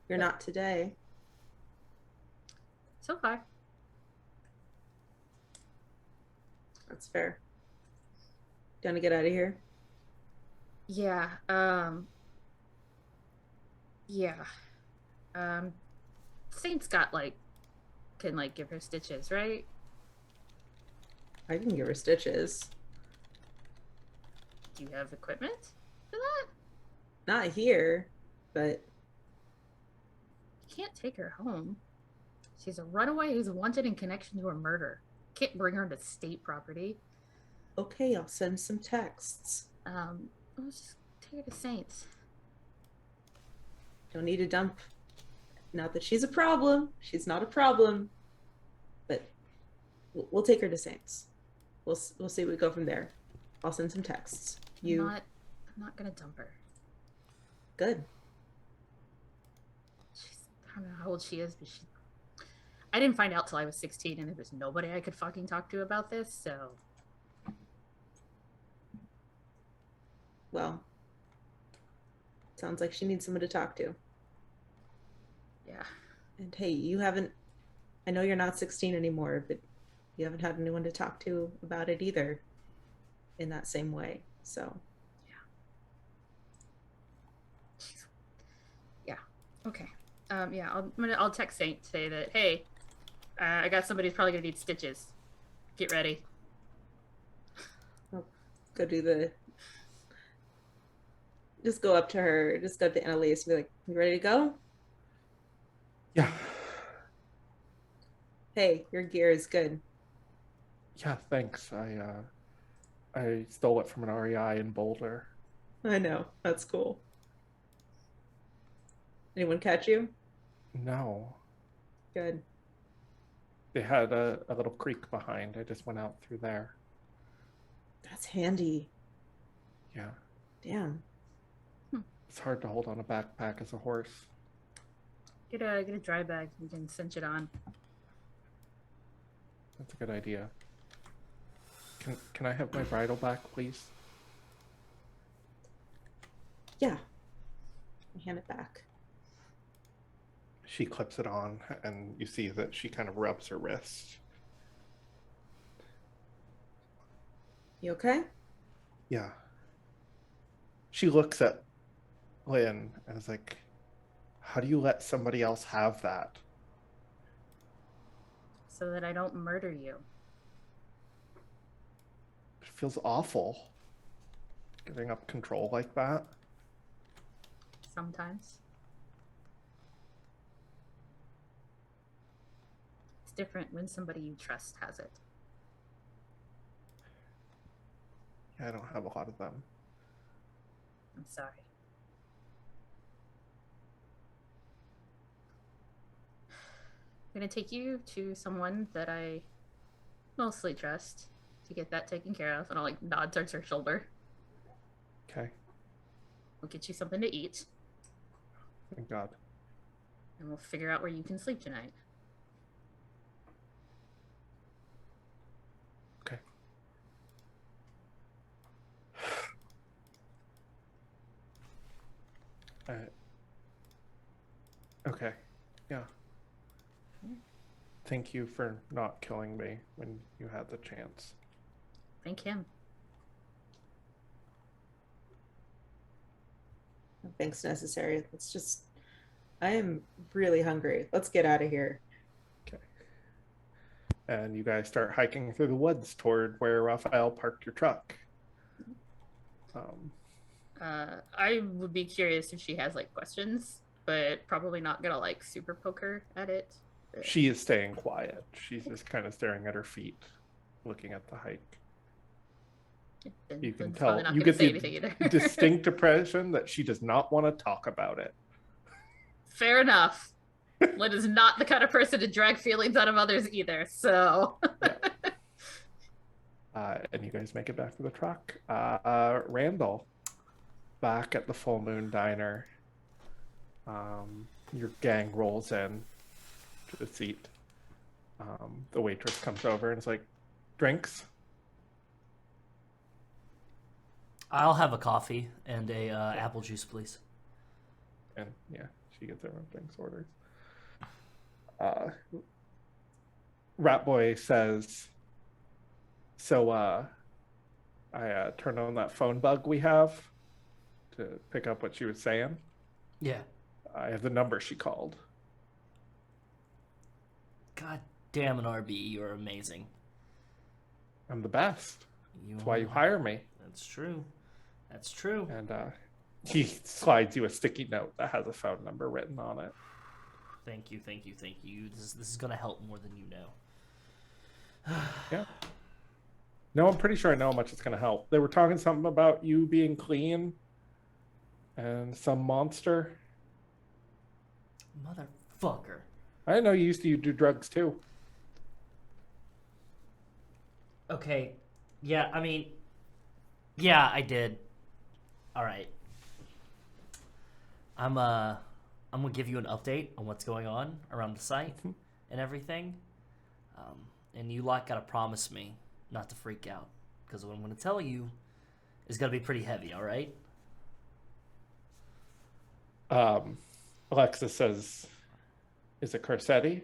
You're not today. So far. That's fair. Do you want to get out of here? Yeah. Yeah. Saint's got can give her stitches, right? I can give her stitches. Do you have equipment for that? Not here, but You can't take her home. She's a runaway who's wanted in connection to a murder. Can't bring her to state property. okay, I'll send some texts. Let's just take her to Saints. Don't need a dump. Not that she's a problem. She's not a problem. But we'll take her to Saints. We'll see we go from there. I'll send some texts. I'm not gonna dump her. Good. I don't know how old she is, but I didn't find out till I was 16, and there was nobody I could fucking talk to about this, so. Well, sounds like she needs someone to talk to. Yeah. And hey, I know you're not 16 anymore, but you haven't had anyone to talk to about it either in that same way. So, Yeah. Okay. Yeah, I'll text Saint, say that, hey, I got somebody who's probably gonna need stitches. Get ready. I'll go just go up to her, just go up to Annalise and be like, you ready to go? Yeah. Hey, your gear is good. Yeah, thanks. I stole it from an REI in Boulder. I know. That's cool. Anyone catch you? No. Good. They had a little creek behind. I just went out through there. That's handy. Yeah. Damn. It's hard to hold on a backpack as a horse. Get a dry bag. You can cinch it on. That's a good idea. Can I have my bridle back, please? Yeah. I hand it back. She clips it on, and you see that she kind of rubs her wrist. You okay? Yeah. She looks at Lynn and is like, how do you let somebody else have that? So that I don't murder you. It feels awful. Giving up control like that. Sometimes. different when somebody you trust has it. I don't have a lot of them. I'm sorry. I'm gonna take you to someone that I mostly trust to get that taken care of, and I'll like nod towards her shoulder. Okay. We'll get you something to eat, Thank God. and we'll figure out where you can sleep tonight. Okay. Okay. Yeah. Thank you for not killing me when you had the chance. Thank him. Thanks necessary. Let's just. I am really hungry. Let's get out of here. Okay. And you guys start hiking through the woods toward where Raphael parked your truck. I would be curious if she has like questions, but probably not gonna like super poke her at it. But... She is staying quiet. She's just kind of staring at her feet, looking at the hike. You can tell, you get the distinct impression that she does not want to talk about it. Fair enough. Lynn is not the kind of person to drag feelings out of others either, so. And you guys make it back to the truck. Randall, back at the Full Moon Diner. Your gang rolls in to the seat. The waitress comes over and is like, drinks? I'll have a coffee and a apple juice, please. And yeah, she gets everyone drinks orders. Rat Boy says, so I turned on that phone bug we have to pick up what she was saying. Yeah. I have the number she called. God damn it, RB, you're amazing. I'm the best. That's why you hire me. That's true. That's true. And he slides you a sticky note that has a phone number written on it. Thank you, thank you, thank you. This is going to help more than you know. Yeah. No, I'm pretty sure I know how much it's going to help. They were talking something about you being clean and some monster. Motherfucker. I didn't know you used to do drugs too. Okay. Yeah, I mean, yeah, I did. All right. I'm gonna give you an update on what's going on around the site and everything. And you gotta promise me not to freak out, because what I'm gonna tell you is gonna be pretty heavy. All right. Alexa says, "Is it Corsetti?"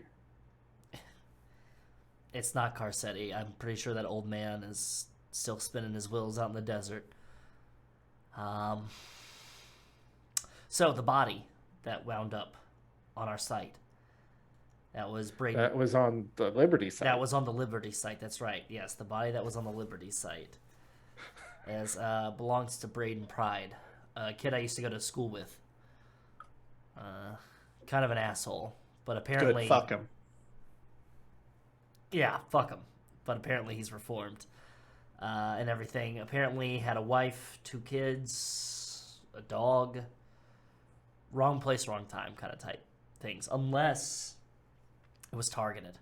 It's not Carcetti. I'm pretty sure that old man is still spinning his wheels out in the desert. So the body that wound up on our site, that was Brady. That was on the Liberty site. That was on the Liberty site. That's right. Yes, the body that was on the Liberty site belongs to Braden Pride, a kid I used to go to school with. Kind of an asshole, but apparently... Good, fuck him. Yeah, fuck him. But apparently he's reformed and everything. Apparently had a wife, 2 kids, a dog. Wrong place, wrong time kind of type things. Unless it was targeted.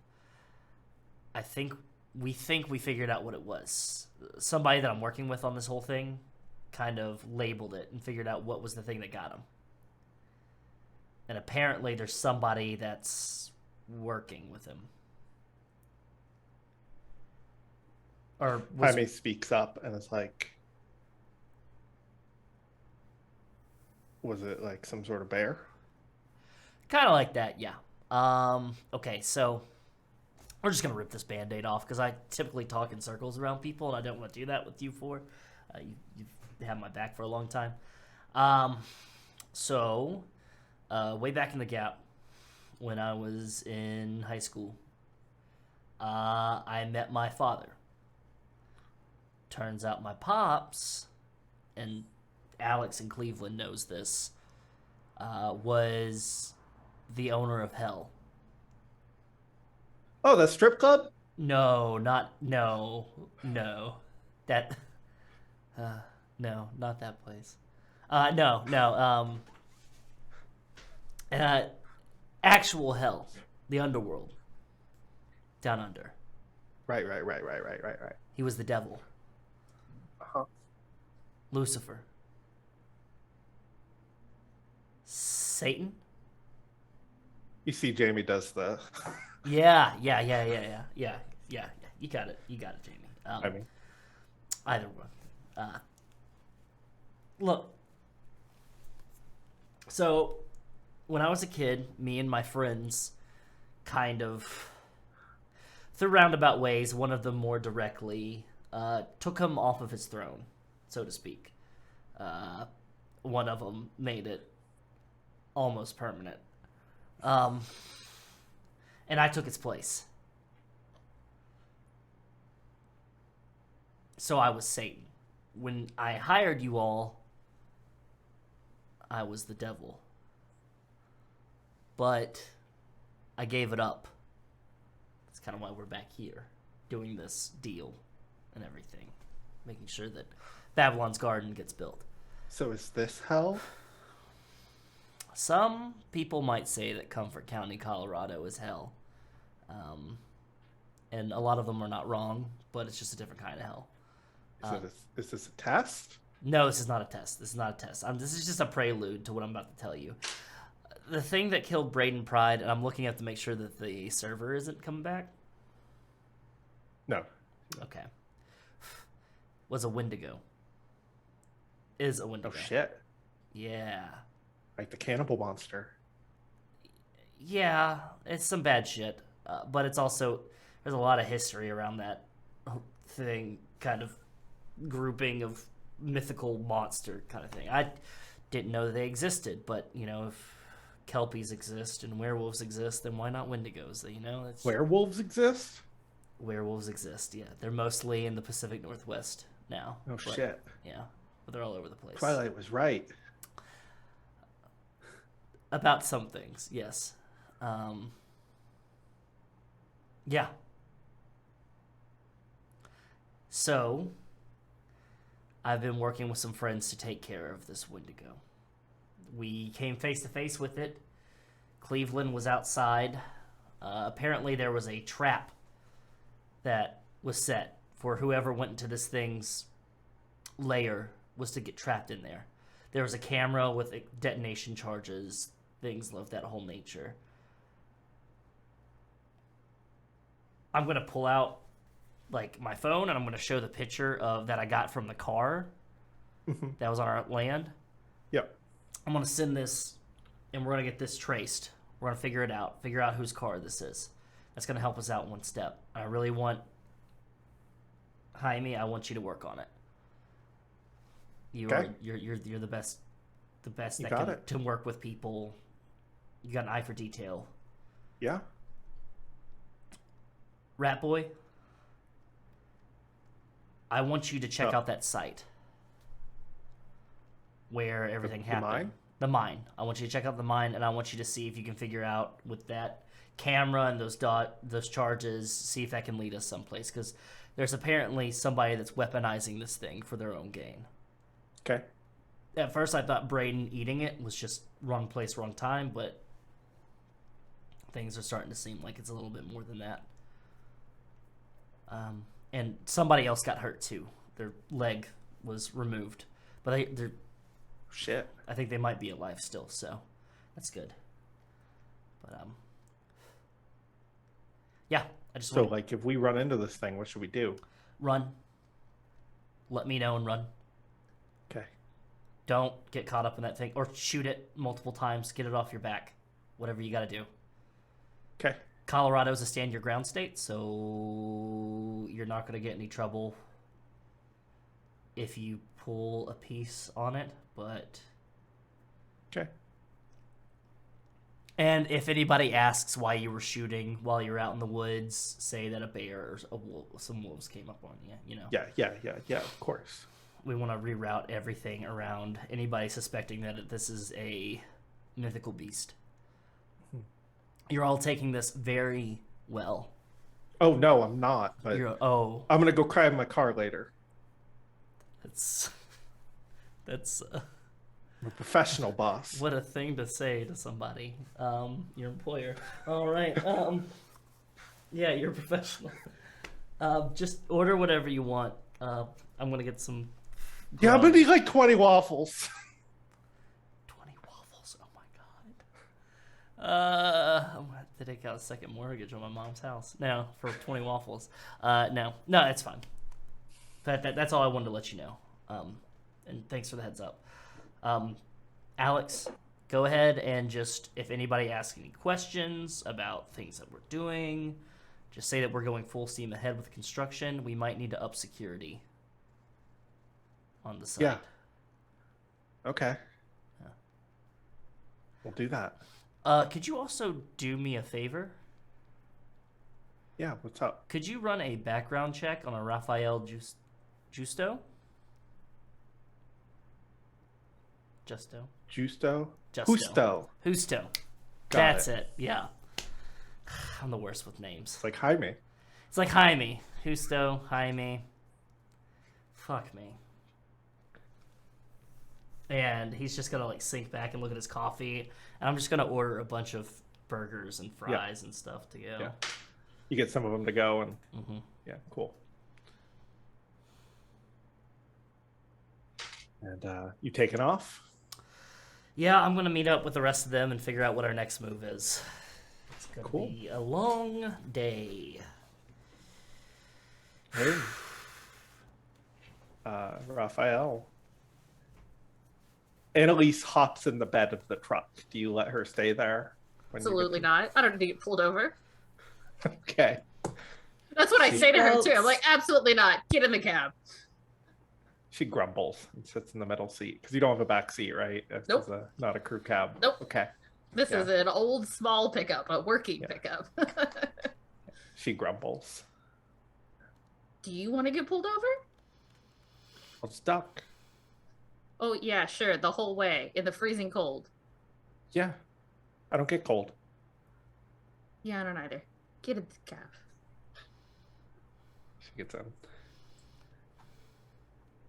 We think we figured out what it was. Somebody that I'm working with on this whole thing kind of labeled it and figured out what was the thing that got him. And apparently there's somebody that's working with him. Jaime speaks up and is like, was it like some sort of bear? Kind of like that, yeah. Okay, so we're just going to rip this Band-Aid off, because I typically talk in circles around people, and I don't want to do that with you four. You've had my back for a long time. So, way back in the Gap, when I was in high school, I met my father. Turns out my pops, and Alex in Cleveland knows this, was the owner of Hell. Oh, the strip club? No, that no, not that place. No. Uh, actual hell, the underworld, down under. Right. He was the devil, Uh-huh. Lucifer, Satan. You see, Jamie does the. Yeah. You got it, Jamie. I mean, Either one. Look. So, when I was a kid, me and my friends kind of, through roundabout ways, one of them more directly, took him off of his throne, so to speak. One of them made it almost permanent. And I took its place. So I was Satan. When I hired you all, I was the devil. But I gave it up. That's kind of why we're back here, doing this deal and everything, making sure that Babylon's Garden gets built. so is this hell? Some people might say that Comfort County, Colorado is hell. And a lot of them are not wrong, but it's just a different kind of hell. Is this a test? No, this is not a test. This is just a prelude to what I'm about to tell you. The thing that killed Braden Pride, and I'm looking up to make sure that the server isn't coming back. No. Okay. Was a Wendigo. Is a Wendigo. Oh shit! Yeah. Like the cannibal monster. Yeah, it's some bad shit. But it's also, there's a lot of history around that thing, kind of grouping of mythical monster kind of thing. I didn't know that they existed, but, you know, if Kelpies exist and werewolves exist, then why not Wendigos? You know, it's Werewolves exist? werewolves exist. Yeah, they're mostly in the Pacific Northwest now. Oh but, shit! Yeah, but they're all over the place. Twilight was right. About some things, yes. Yeah. So, I've been working with some friends to take care of this Wendigo. We came face to face with it. Cleveland was outside. Apparently there was a trap that was set for whoever went into this thing's lair was to get trapped in there. There was a camera with detonation charges, things of that whole nature. I'm going to pull out like my phone and I'm going to show the picture of that I got from the car that was on our land. Yep. I'm going to send this and we're going to get this traced. We're going to figure out whose car this is. That's going to help us out one step. I really want Jaime, I want you to work on it. Okay. You're the best You that got can it. to work with people. You got an eye for detail. Yeah. Rat Boy, I want you to check out that site where everything The happened. mine? The mine. I want you to check out the mine, and I want you to see if you can figure out with that camera and those charges, see if that can lead us someplace. Because there's apparently somebody that's weaponizing this thing for their own gain. Okay. At first, I thought Braden eating it was just wrong place, wrong time, but things are starting to seem like it's a little bit more than that. And somebody else got hurt too. Their leg was removed, but they're Shit. I think they might be alive still, so that's good. But yeah, I just So, want like, if we run into this thing, what should we do? run. Let me know and run. Okay. Don't get caught up in that thing, or shoot it multiple times. Get it off your back. Whatever you got to do. Okay. Colorado's a stand your ground state, so you're not going to get any trouble if you pull a piece on it, but... Okay. And if anybody asks why you were shooting while you're out in the woods, say that a bear or some wolves came up on you, you know. Yeah, of course. We want to reroute everything around anybody suspecting that this is a mythical beast. You're all taking this very well. Oh no, I'm not. But Oh, I'm gonna go cry in my car later. that's I'm a professional boss. what a thing to say to somebody. Your employer. All right. Yeah, you're a professional. Just order whatever you want. I'm gonna get some. Yeah, I'm gonna grog. need like 20 waffles. 20 waffles. Oh my god. I'm gonna have to take out a second mortgage on my mom's house now for 20 waffles. No, it's fine. That's all I wanted to let you know. And thanks for the heads up. Alex, go ahead and just, if anybody asks any questions about things that we're doing, just say that we're going full steam ahead with construction. We might need to up security on the site. Yeah. Okay. Yeah. We'll do that. Could you also do me a favor? Yeah, what's up? Could you run a background check on a Raphael Justo? Justo? Justo? Justo. Justo. Justo. Got That's it. Yeah. I'm the worst with names. It's like Jaime. It's like Jaime. Justo, Jaime. Fuck me. And he's just gonna like sink back and look at his coffee, and I'm just gonna order a bunch of burgers and fries and stuff to go. Yeah. You get some of them to go, and yeah, cool. And you taking off? Yeah, I'm gonna meet up with the rest of them and figure out what our next move is. It's gonna Cool. be a long day. Hey. Raphael. Annalise hops in the bed of the truck. Do you let her stay there? when you get Absolutely to- not. I don't need to get pulled over. Okay. That's what I She- say to her Well- too. I'm like, absolutely not. Get in the cab. She grumbles and sits in the middle seat because you don't have a back seat, right? This Nope. is not a crew cab. Nope. Okay. This Yeah. is an old small pickup, a working Yeah. pickup. She grumbles. Do you want to get pulled over? Well, stuck. Oh yeah, sure. The whole way in the freezing cold. Yeah. I don't get cold. Yeah, I don't either. Get in the cab. She gets in.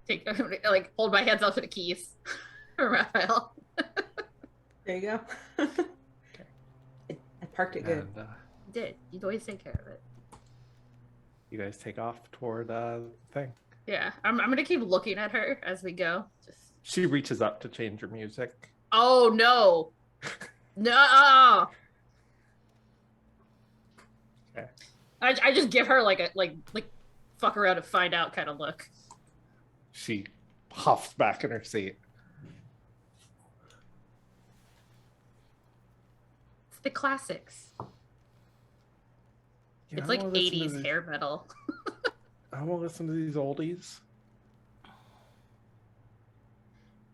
Take like hold my hands up to the keys, Raphael. There you go. I parked it good. And You did. You'd always take care of it. you guys take off toward the thing. Yeah, I'm gonna keep looking at her as we go. Just. She reaches up to change her music. Oh no. No. Okay. I just give her like a like fuck around and find out kind of look. She huffs back in her seat. It's the classics. Yeah, It's I like don't wanna listen to 80s these- hair metal. I won't listen to these oldies.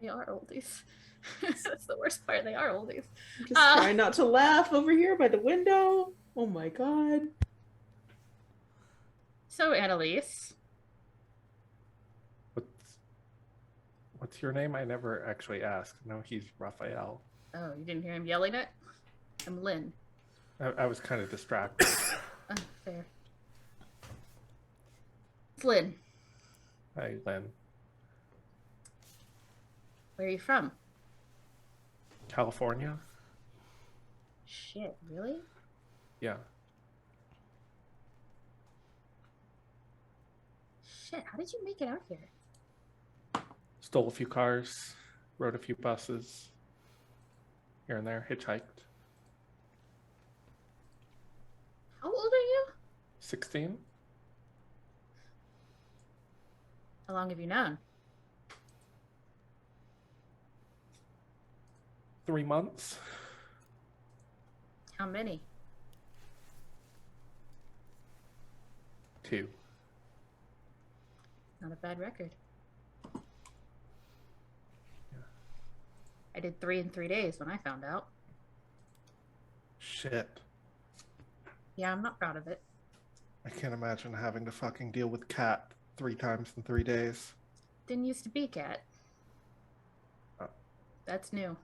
They are oldies. That's the worst part. They are oldies. I'm just trying not to laugh over here by the window. Oh my god. So Annalise, What's your name? I never actually asked. No, he's Raphael. oh, you didn't hear him yelling it? I'm Lynn. I was kind of distracted. Oh, fair. It's Lynn. Hi, Lynn. Where are you from? California? Shit, really? Yeah. Shit, how did you make it out here? Stole a few cars, rode a few buses, here and there, hitchhiked. How old are you? 16? How long have you known? 3 months? How many? 2. Not a bad record. I did 3 in 3 days when I found out. Shit. Yeah, I'm not proud of it. I can't imagine having to fucking deal with Cat 3 times in 3 days. Didn't used to be Cat. Oh. That's new.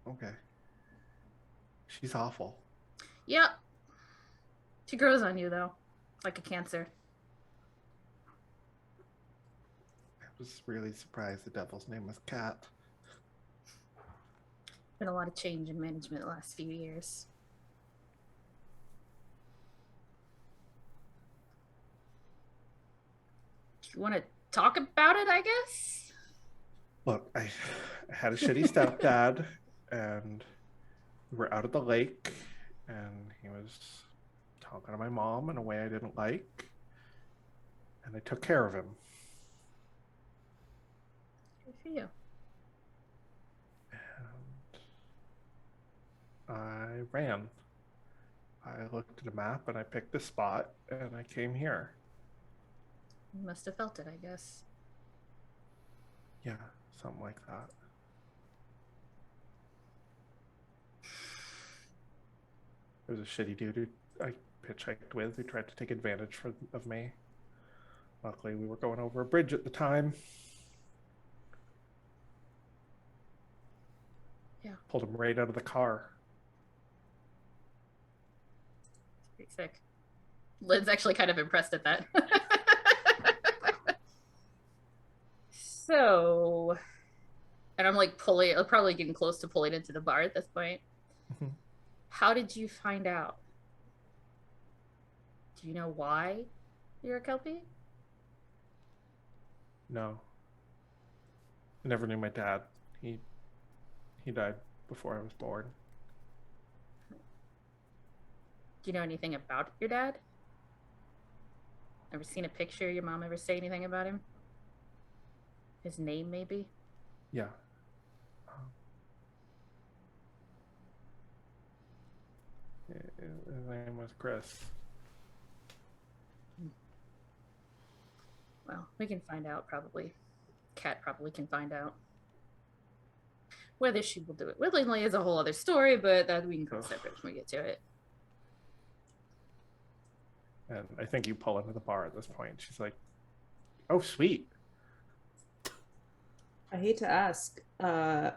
Okay. She's awful. Yep. She grows on you, though, like a cancer. I was really surprised the devil's name was Cat. Been a lot of change in management the last few years. You want to talk about it, I guess? Look, I had a shitty stepdad, and we were out at the lake, and he was talking to my mom in a way I didn't like, and I took care of him. Good for you. And I ran. I looked at a map, and I picked a spot, and I came here. You must have felt it, I guess. Yeah, something like that. There was a shitty dude who I hitchhiked with who tried to take advantage of me. Luckily, we were going over a bridge at the time. Yeah. Pulled him right out of the car. Pretty sick. Lynn's actually kind of impressed at that. So, and I'm like I'm probably getting close to pulling into the bar at this point. Mhm. How did you find out? Do you know why you're a Kelpie? No. I never knew my dad. He died before I was born. Do you know anything about your dad? Ever seen a picture? Your mom ever say anything about him? His name, maybe? Yeah. His name was Chris. Well, we can find out, probably. Kat probably can find out. Whether she will do it willingly is a whole other story, but that we can cross that bridge when we get to it. And I think you pull into the bar at this point. She's like, "Oh, sweet." I hate to ask, the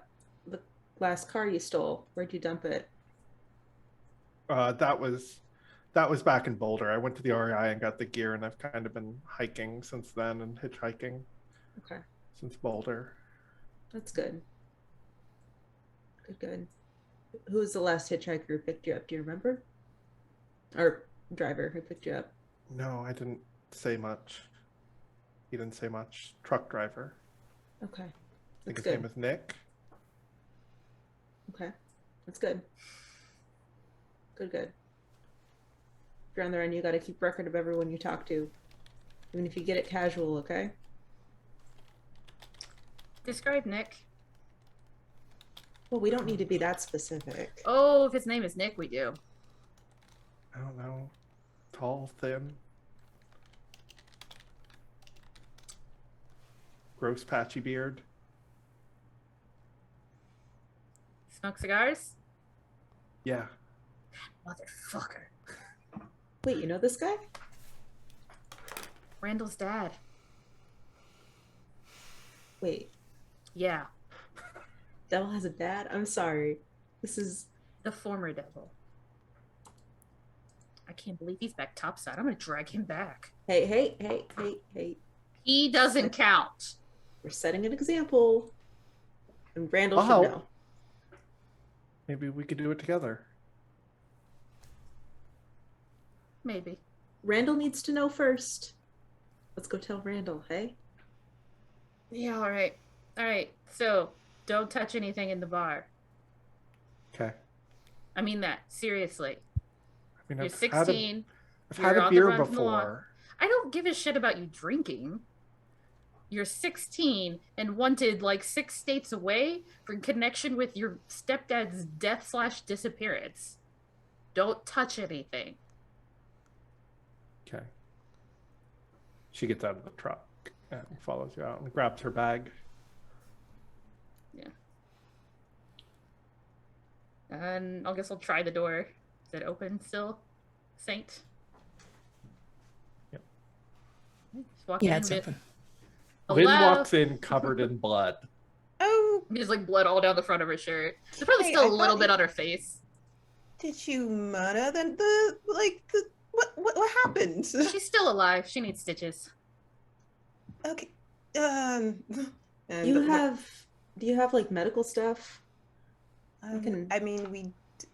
last car you stole, where'd you dump it? That was back in Boulder. I went to the REI and got the gear, and I've kind of been hiking since then and hitchhiking. Okay. Since Boulder. That's good. Good. Who was the last hitchhiker who picked you up? Do you remember? Or driver who picked you up? No, I didn't say much. He didn't say much. Truck driver. Okay. I think That's his good. name is Nick. Okay. That's good. Good. If you're on the run, you got to keep record of everyone you talk to. Even if you get it casual, okay? Describe Nick. Well, we don't need to be that specific. Oh, if his name is Nick, we do. I don't know. Tall, thin. Gross patchy beard. Smoke cigars? Yeah. Motherfucker. Wait, you know this guy? Randall's dad. Wait, Yeah, Devil has a dad? I'm sorry. This is... the former devil. I can't believe he's back topside. I'm gonna drag him back. Hey. He doesn't count. We're setting an example. And Randall I'll should help. know. Maybe we could do it together. Maybe. Randall needs to know first. Let's go tell Randall, hey? Yeah, all right. So, don't touch anything in the bar. Okay. I mean that, seriously. I mean, You're I've 16. I've you're had a on the beer run from the law. before. I don't give a shit about you drinking. You're 16 and wanted like 6 states away for connection with your stepdad's death/disappearance. Don't touch anything. Okay. She gets out of the truck and follows you out and grabs her bag. Yeah. And I guess I'll try the door. Is it open still, Saint? Yep. Just walk Yeah, in. it's open. Lynn Hello? walks in covered in blood. Oh, There's like blood all down the front of her shirt. There's probably Hey, still I a little thought bit on her face. did you murder the What happened? She's still alive. She needs stitches. Okay. Do you have like medical stuff? I mean, we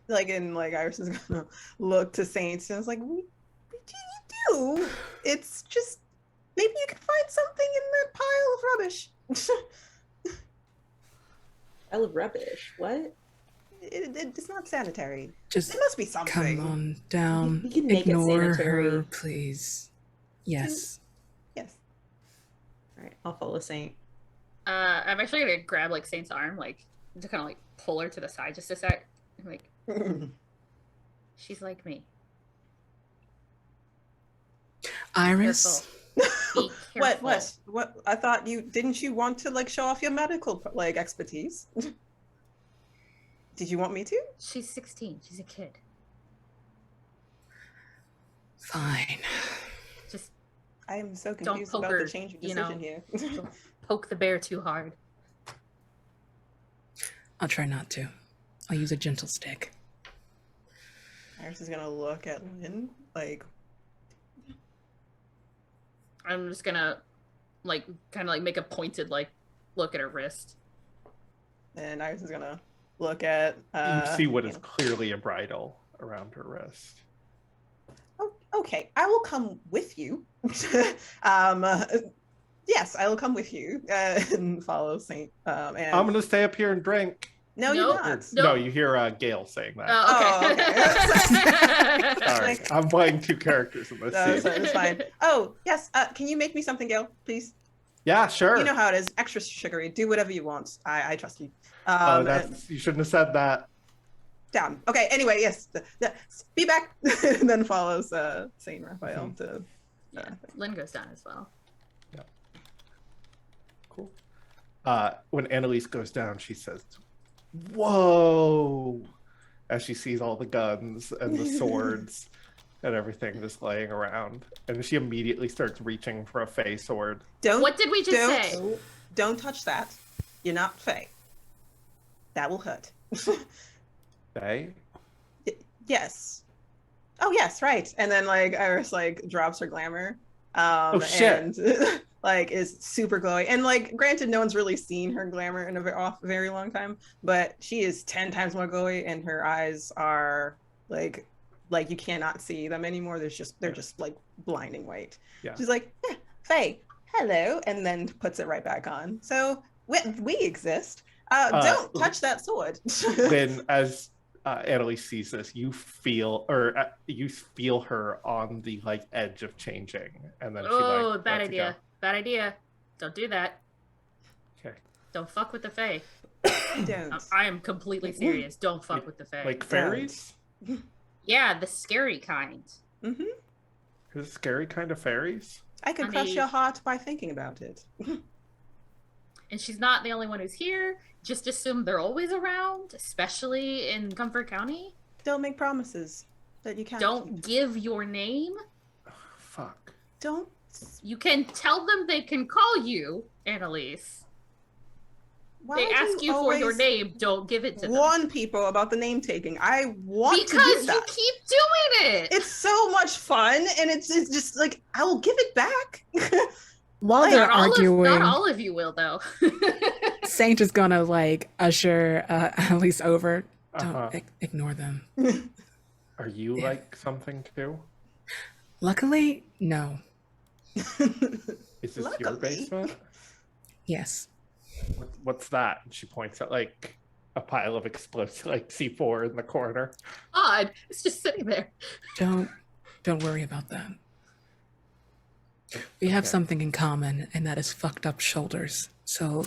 like, and like Iris is gonna look to Saints, and it's like, we do. It's just maybe you can find something in that pile of rubbish. Pile of rubbish. What? It's not sanitary. Just It must be something. come on down. We can make it Ignore sanitary. her, please. Yes. Yes. All right, I'll follow Saint. I'm actually gonna grab like Saint's arm, like to kind of like pull her to the side just a sec. I'm like, she's like me. Iris. Be careful. What? I thought didn't you want to like show off your medical like expertise? Did you want me to? She's 16. She's a kid. Fine. Just I am so Don't confused poke about her, the change of you decision know. here. don't poke the bear too hard. I'll try not to. I'll use a gentle stick. Iris is gonna look at Lynn like, I'm just gonna like kind of like make a pointed like look at her wrist. and Iris is gonna look at. You see what is clearly a bridle around her wrist. Oh, okay, I will come with you. Yes, I will come with you and follow Saint. And I'm gonna stay up here and drink. no, Nope. you're not. Nope. No, you hear Gail saying that. Oh, okay. Sorry, I'm playing two characters in this No, scene. it's fine. Oh, yes. Can you make me something, Gail, please? Yeah, sure. You know how it is. Extra sugary. Do whatever you want. I trust you. You shouldn't have said that. Down. Okay. Anyway, yes. Be back. And then follows Saint Raphael to. Yeah, Lynn goes down as well. Cool. When Annalise goes down, she says, "Whoa!" as she sees all the guns and the swords and everything just laying around, and she immediately starts reaching for a Fey sword. What did we just say? Don't touch that. You're not Fey. That will hurt. Fey? Yes. Oh yes, right. And then like Iris like drops her glamour. Oh shit. And like is super glowy. And like granted, no one's really seen her glamour in a very long time, but she is 10 times more glowy, and her eyes are like you cannot see them anymore. They're just like blinding white. Yeah. She's like, Faye, hello, and then puts it right back on. So we exist. Don't touch that sword. Then as Annalise sees this, you feel her on the like edge of changing, and then Oh, she bad lets it idea. Bad idea. Don't do that. Okay. Don't fuck with the Fae. Don't. I am completely serious. Don't fuck with the Fae. Like fairies? Yeah, the scary kind. Mm-hmm. Who's scary kind of fairies? I could crush your heart by thinking about it. And she's not the only one who's here. Just assume they're always around, especially in Comfort County. Don't make promises that you can't. Don't give your name. Fuck. Don't. You can tell them they can call you Annalise. Why They do ask you for your always name. Don't give it to them. warn people about the name taking. I want to do Because you that. keep doing it. It's so much fun, and it's just like I will give it back. While they're arguing, not all of you will, though. Saint is gonna like usher Annalise over. Uh-huh. Don't ignore them. Are you like something too? Luckily, no. Is this your Luckily. basement? Yes. What's that? And she points at like a pile of explosive, like C4 in the corner. Odd. It's just sitting there. Don't worry about that. We have something in common, and that is fucked up shoulders. So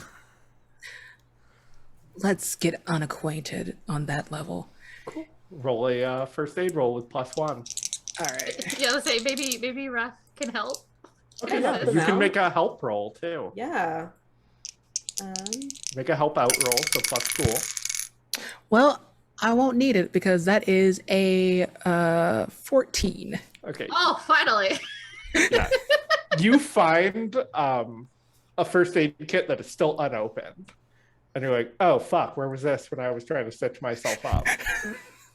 let's get unacquainted on that level. Cool. Roll a first aid roll with +1. All right. Yeah, let's say maybe Raph can help. Okay, Yeah, yeah. for You can now. make a help roll too. Yeah. Make a help out roll, so +2. Well, I won't need it because that is a 14. Okay. Oh, finally. Yeah. You find a first aid kit that is still unopened. And you're like, oh fuck, where was this when I was trying to stitch myself up?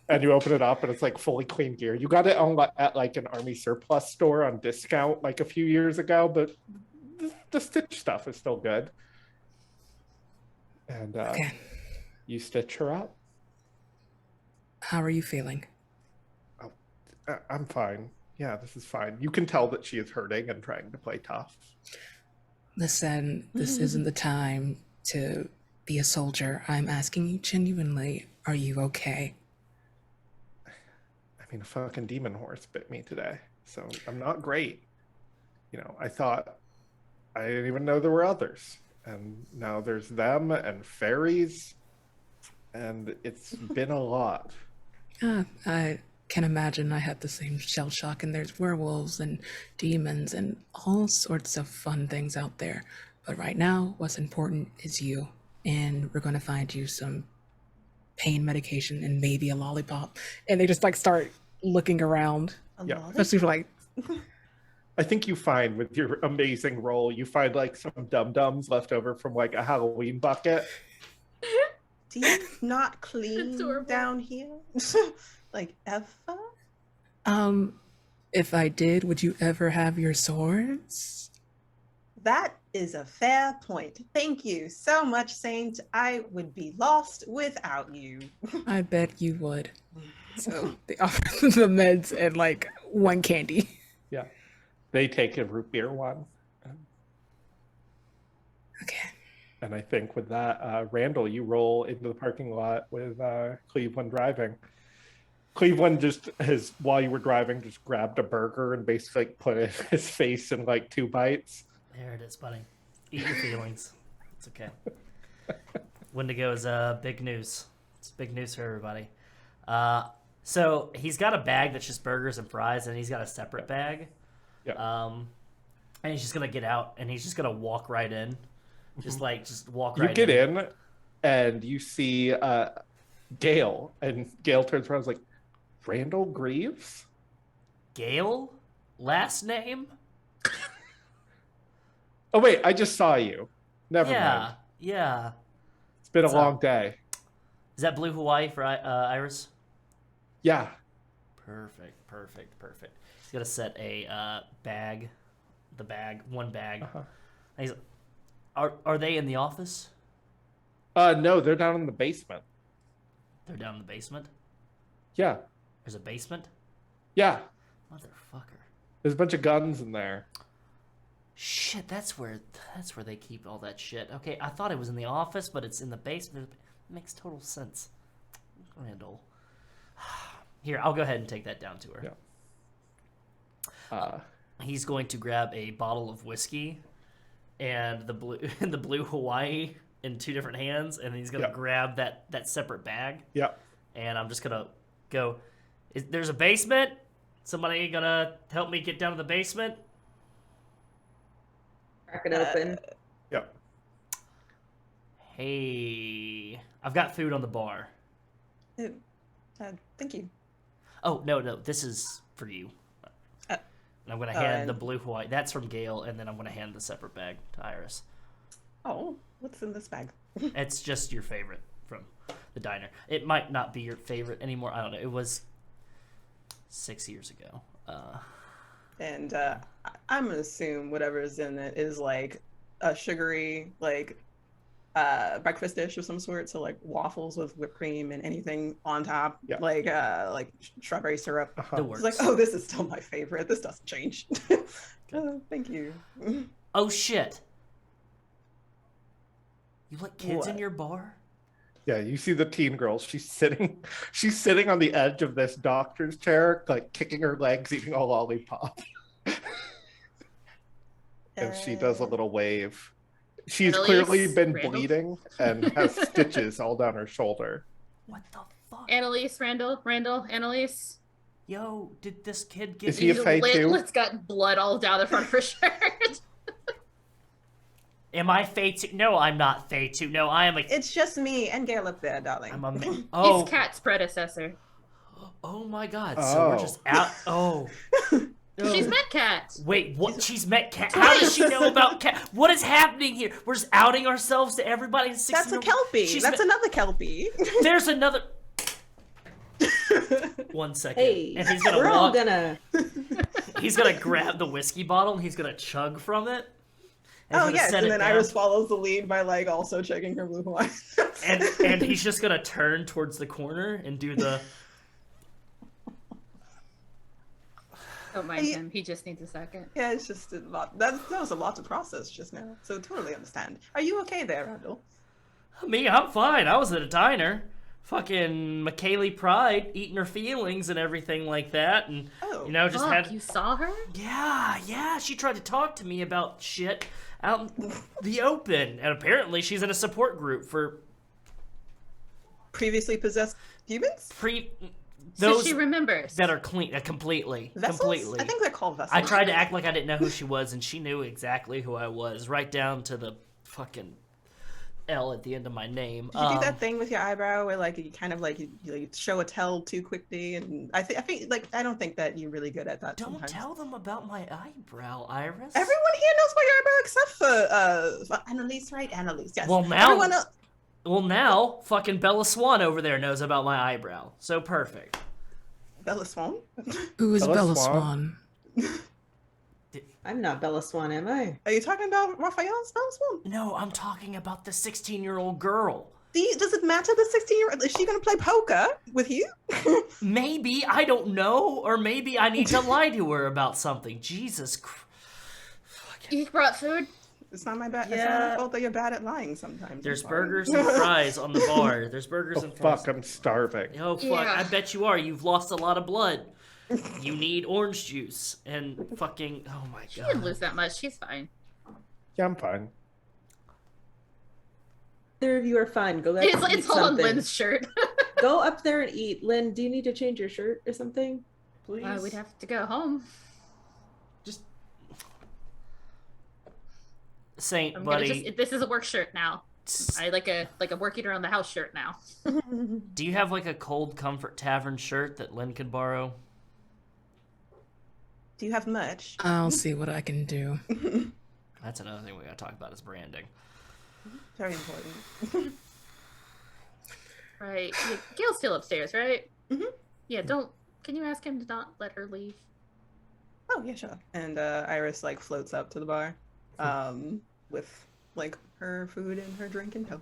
And you open it up and it's like fully clean gear. You got it at like an army surplus store on discount like a few years ago, but the stitch stuff is still good. And Okay. you stitch her up. How are you feeling? Oh, I'm fine. Yeah, this is fine. You can tell that she is hurting and trying to play tough. Listen, this isn't the time to be a soldier. I'm asking you genuinely, are you okay? I mean, a fucking demon horse bit me today, so I'm not great. You know, I thought I didn't even know there were others, and now there's them and fairies, and it's been a lot. I can imagine. I had the same shell shock, and there's werewolves and demons and all sorts of fun things out there. But right now, what's important is you, and we're going to find you some pain medication and maybe a lollipop. And they just like start looking around. Yeah. Especially for like, I think you find with your amazing roll, you find like some dum-dums left over from like a Halloween bucket. Do you not clean adorable. down here? Like ever? if I did, would you ever have your swords? That is a fair point. Thank you so much, Saint. I would be lost without you. I bet you would. So they offer the meds and like one candy. Yeah. They take a root beer one. Okay. And I think with that, Randall, you roll into the parking lot with Cleveland driving. Cleveland just has, while you were driving, just grabbed a burger and basically put his face in like 2 bites. There it is, buddy. Eat your feelings. It's okay. Wendigo's big news. It's big news for everybody. So he's got a bag that's just burgers and fries, and he's got a separate bag. Yeah. And he's just gonna get out, and he's just gonna walk right in. Just walk You right in. get in, and you see Gail, and Gail turns around and is like, Randall Greaves? Gale? Last name? Oh, wait, I just saw you. Never mind. Yeah. It's been What's a long up? day. Is that Blue Hawaii for Iris? Yeah. Perfect. He's gonna set a bag, one bag. Uh-huh. And he's, are they in the office? No, they're down in the basement. They're down in the basement. Yeah. There's a basement. Yeah. Motherfucker. There's a bunch of guns in there. Shit, that's where they keep all that shit. Okay, I thought it was in the office, but it's in the basement. It makes total sense. Randall. Here, I'll go ahead and take that down to her. Yeah. He's going to grab a bottle of whiskey and the blue Hawaii in 2 different hands, and he's gonna grab that separate bag. Yeah. And I'm just gonna go. There's a basement. Somebody gonna help me get down to the basement? Crack it open. Yeah. Hey, I've got food on the bar. Thank you. Oh, no, this is for you. And I'm going to hand the blue Hawaii. That's from Gail, and then I'm going to hand the separate bag to Iris. Oh, what's in this bag? It's just your favorite from the diner. It might not be your favorite anymore. I don't know. It was 6 years ago. And I'm gonna assume whatever is in it is like a sugary, like breakfast dish of some sort. So like waffles with whipped cream and anything on top, like strawberry syrup. Uh-huh. It's like, oh, this is still my favorite. This doesn't change. Thank you. Oh shit! You let kids in your bar? Yeah, you see the teen girl. She's sitting on the edge of this doctor's chair, like kicking her legs, eating a lollipop. And she does a little wave. She's Annalise, clearly been Randall? bleeding and has stitches all down her shoulder. What the fuck? Annalise, Randall, Annalise. Yo, did this kid get... Is he a Fae too? It's got blood all down the front of her shirt. Am I Fae too? No, I'm not Fae too. No, I am a... It's just me and Gail up there, darling. I'm a... He's Cat's predecessor. Oh my god, so we're just out... Oh. She's met Cat. Wait, what? She's met Cat? How does she know about Cat? What is happening here? We're just outing ourselves to everybody. That's a Kelpie. That's another Kelpie. There's another... 1 second. Hey, and he's gonna we're all walk. gonna. He's gonna grab the whiskey bottle and he's gonna chug from it. And he's Oh gonna yes, set and it then down. Iris follows the lead by like also checking her blue Hawaiian. and he's just gonna turn towards the corner and do the. Don't mind him. He just needs a second. Yeah, it's just a lot. That was a lot to process just now. So totally understand. Are you okay there, Randall? Me, I'm fine. I was at a diner. Fucking McKaylee Pride eating her feelings and everything like that, and Oh. you know, just Fuck, had. you saw her? Yeah. She tried to talk to me about shit out in the open, and apparently she's in a support group for Previously possessed humans? So those she remembers. that are clean, completely. Vessels? Completely. I think they're called vessels. I tried to act like I didn't know who she was, and she knew exactly who I was, right down to the fucking L at the end of my name. Did you do that thing with your eyebrow where like you kind of like you show a tell too quickly? And I think like I don't think that you're really good at that. Don't sometimes. tell them about my eyebrow, Iris. Everyone here knows about your eyebrow except for Annalise, right? Annalise, yes. Well, now- Everyone else... Well, now fucking Bella Swan over there knows about my eyebrow. So perfect. Bella Swan. Who is Bella Bella Swan? Swan? I'm not Bella Swan, am I? Are you talking about Raphael's Bella Swan? No, I'm talking about the 16-year-old girl. Does it matter the 16-year-old? Is she gonna play poker with you? Maybe, I don't know. Or maybe I need to lie to her about something. Jesus Christ. You brought food? It's not my bad. It's not my fault that you're bad at lying sometimes. There's I'm sorry. burgers and fries on the bar. There's burgers Oh, and fries. fuck, I'm starving. Oh, fuck. Yeah. I bet you are. You've lost a lot of blood. You need orange juice. And fucking... Oh, my She God. didn't lose that much. She's fine. Yeah, I'm fine. Either of you are fine. Go back It's, and eat it's all on something. Lynn's shirt. Go up there and eat. Lynn, do you need to change your shirt or something? Please. We'd have to go home. Just... Saint, I'm buddy, gonna just. This is a work shirt now. I like a working around the house shirt now. do you have like a Cold Comfort Tavern shirt that Lynn could borrow? Do you have merch? I'll see what I can do. That's another thing we gotta talk about is branding. Very important. Right. Yeah, Gail's still upstairs, right? Mhm. Yeah. Don't. Can you ask him to not let her leave? Oh yeah, sure. And Iris like floats up to the bar, with like her food and her drink and tow.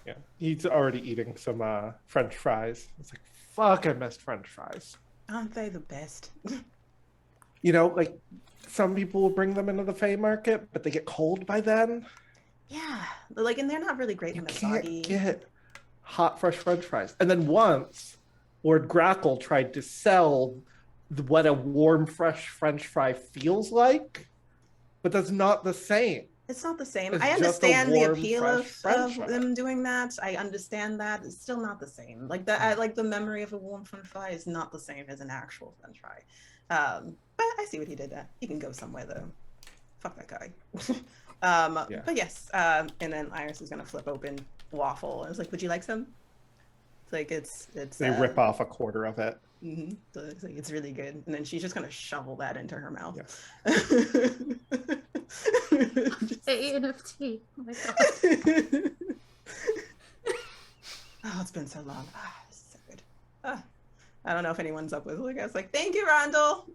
Yeah, he's already eating some French fries. It's like, fuck, I missed French fries. Aren't they the best? You know, like some people will bring them into the Fey market, but they get cold by then. Yeah, like and they're not really great You when they're can't soggy. get hot, fresh French fries. And then once, Lord Grackle tried to sell what a warm, fresh French fry feels like, but that's not the same. It's not the same. It's I just a understand the warm, appeal fresh of French fry. them doing that. I understand that. It's still not the same. Like the I like the memory of a warm French fry is not the same as an actual French fry. But I see what he did there. He can go somewhere though. Fuck that guy. Yeah. But yes. And then Iris is gonna flip open waffle and it's like, would you like some? It's like it's They rip off a quarter of it. Mm-hmm. So it's like it's really good. And then she's just gonna shovel that into her mouth. Just- NFT. Oh my god. Oh, it's been so long. This is so good. I don't know if anyone's up with it. I was like, thank you, Randall.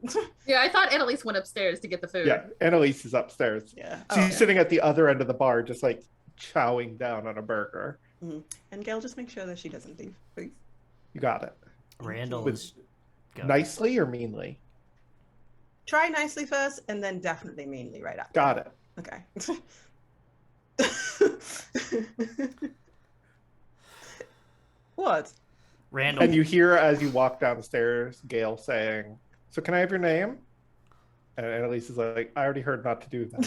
Yeah, I thought Annalise went upstairs to get the food. Yeah, Annalise is upstairs. Yeah. She's sitting at the other end of the bar, just like chowing down on a burger. And Gail, just make sure that she doesn't leave, please. You got it. Randall With- is... Go. Nicely or meanly? Try nicely first, and then definitely meanly right after. Got it. Okay. What? Randall... And you hear as you walk downstairs, Gail saying, "So can I have your name?" And Annalise is like, "I already heard not to do that."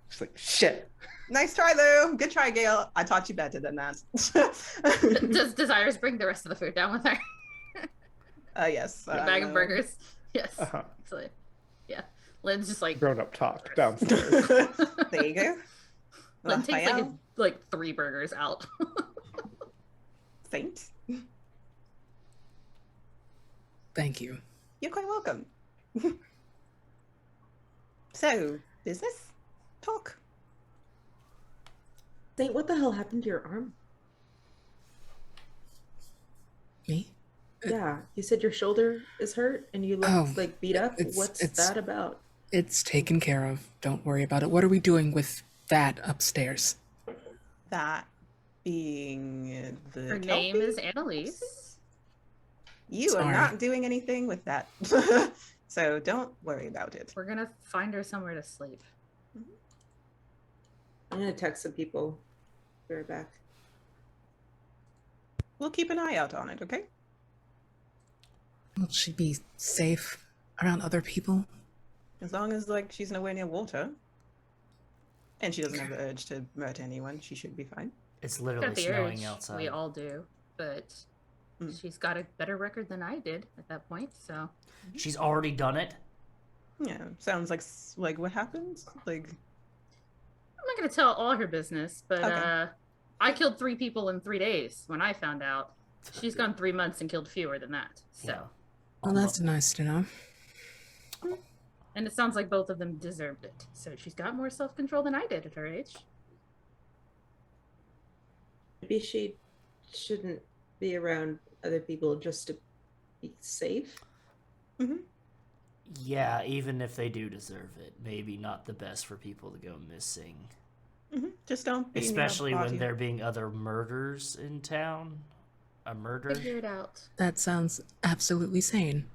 She's like, "Shit." Nice try, Lou. Good try, Gail. I taught you better than that. Does Iris bring the rest of the food down with her? Yes. A bag of burgers. Yes. Uh-huh. Excellent. Yeah. Lynn's just like Grown-up talk downstairs. There you go. Lynn takes Raphael. like 3 burgers out. Saint. Thank you. You're quite welcome. So, business? Talk. Saint, what the hell happened to your arm? Me? Yeah, you said your shoulder is hurt and you look like beat up. What's that about? It's taken care of. Don't worry about it. What are we doing with that upstairs? That being the Her Kelpie? name is Annalise. You are Sorry. not doing anything with that. So don't worry about it. We're gonna find her somewhere to sleep. I'm gonna text some people. Be right back. We'll keep an eye out on it, okay? Will she be safe around other people? As long as like she's nowhere near water. And she doesn't have the urge to murder anyone, she should be fine. It's Got literally the snowing urge. outside. We all do, but she's got a better record than I did at that point. So She's already done it. Yeah, sounds like what happens? Like I'm not gonna tell all her business, but Okay. I killed 3 people in 3 days when I found out. She's gone 3 months and killed fewer than that. So, Yeah. Well, that's nice to know. and it sounds like both of them deserved it. So she's got more self-control than I did at her age. Maybe she shouldn't be around other people just to be safe. Yeah, even if they do deserve it, maybe not the best for people to go missing. just don't be near a Especially when body. there being other murders in town. A murder? Figure it out. That sounds absolutely sane.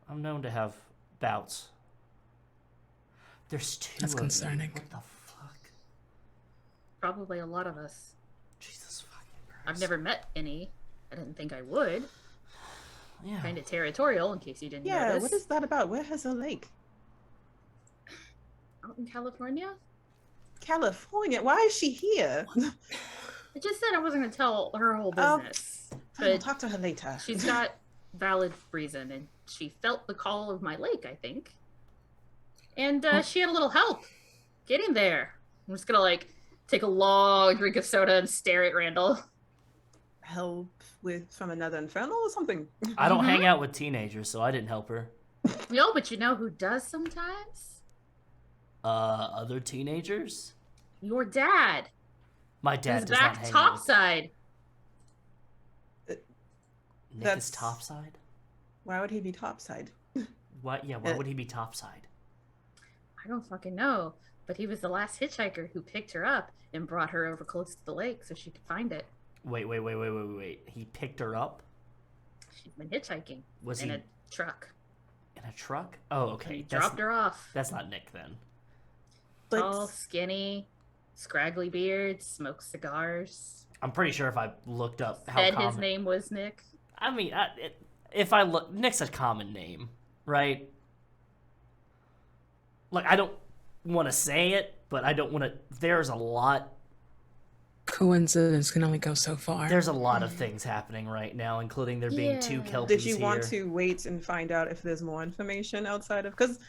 I'm known to have bouts. There's 2 That's of concerning. you. What the fuck? Probably a lot of us. Jesus fucking Christ. I've never met any. I didn't think I would. Yeah. Kind of territorial, in case you didn't Yeah, notice. what is that about? Where has a lake? Out in California? California. Why is she here? I just said I wasn't going to tell her whole Oh, business. I'll But talk to her later. she's got valid reason, and she felt the call of my lake, I think. And she had a little help getting there. I'm just gonna take a long drink of soda and stare at Randall. Help with from another infernal or something. I don't hang out with teenagers, so I didn't help her. No, but you know who does sometimes? Other teenagers? Your dad. My dad He's does not back hang out with... topside. Nick That's- is topside? Why would he be topside? Why? Yeah, why would he be topside? I don't fucking know. But he was the last hitchhiker who picked her up and brought her over close to the lake so she could find it. Wait. He picked her up? She's been hitchhiking Was in he a truck. in a truck? Oh, okay. He dropped her off. That's not Nick then. But Tall, skinny, scraggly beard, smokes cigars. I'm pretty sure if I looked up how Said common... his name was Nick. I mean, if I look... Nick's a common name, right? Like, I don't want to say it, but I don't want to... There's a lot... Coincidence can only go so far. There's a lot of things happening right now, including there being 2 Yeah. Kelpies did you here. want to wait and find out if there's more information outside of? Because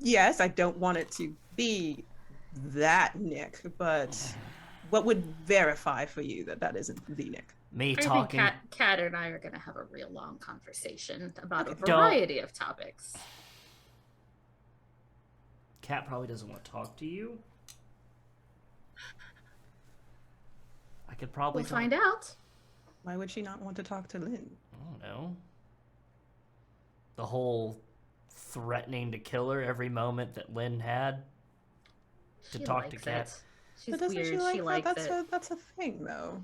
yes, I don't want it to be that Nick, but what would verify for you that that isn't the Nick? Me I think talking... Kat and I are going to have a real long conversation about a Okay. variety of topics. Kat probably doesn't want to talk to you. I could probably We'll find out. Why would she not want to talk to Lynn? I don't know. The whole threatening to kill her every moment that Lynn had to She talk to likes Kat. it. She's But doesn't weird. she like She that? likes That's it. that's a thing though.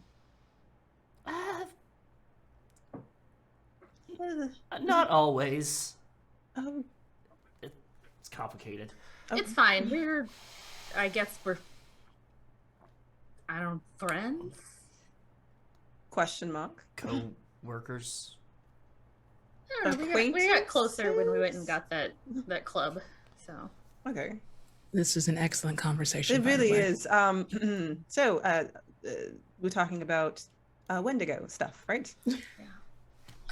Not always. Um, It's complicated. It's fine. I guess we're, friends? question mark. Co-workers. I don't know. We got closer when we went and got that club. So Okay. This is an excellent conversation. It by the really way. is. So we're talking about Wendigo stuff, right?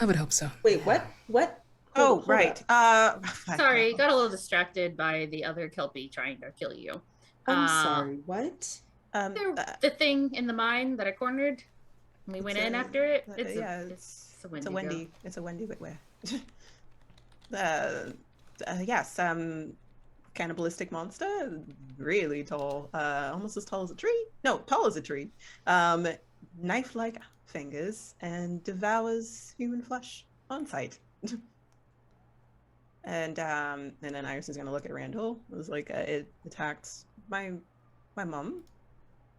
I would hope so. Wait, what? What? Oh, Hold right. up. sorry, got a little distracted by the other Kelpie trying to kill you. I'm sorry. What? The thing in the mine that I cornered. We went in after it. It's a it's a Wendy. It's a Wendy Whitware. Yes. Cannibalistic monster, really tall, almost as tall as a tree. No, tall as a tree. Knife-like fingers and devours human flesh on sight. And then Iris is gonna look at Randall. It was like it attacked my mom.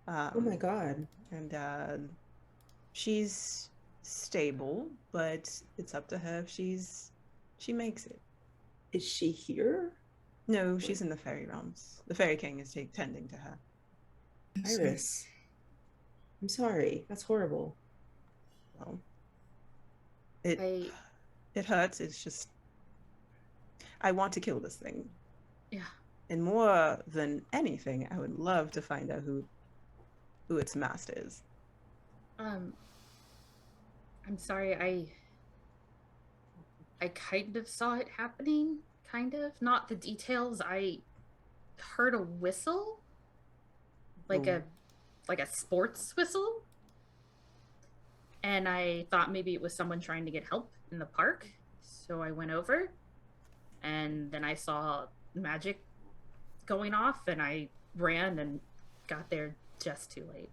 Oh my god. And she's stable, but it's up to her if she makes it. Is she here? No, she's in the fairy realms. The fairy king is tending to her. Iris. I'm sorry. That's horrible. Well, it hurts. It's just I want to kill this thing. Yeah. And more than anything, I would love to find out who its master is. I'm sorry, I kind of saw it happening, kind of. Not the details. I heard a whistle. Like Ooh. a sports whistle. And I thought maybe it was someone trying to get help in the park. So I went over and then I saw magic going off and I ran and got there just too late.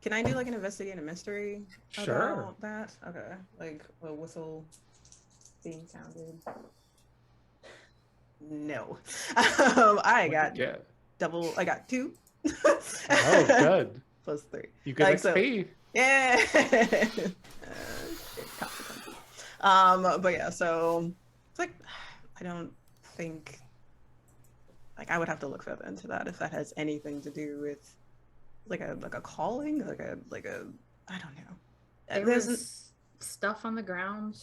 Can I do like an investigative mystery Sure. about that? Okay. Like a whistle being sounded. No. I got I got 2. Oh, good. Plus 3. You get Like, XP. Yeah. But yeah, so it's like I don't think like I would have to look further into that if that has anything to do with like a calling, like a I don't know. There was stuff on the ground,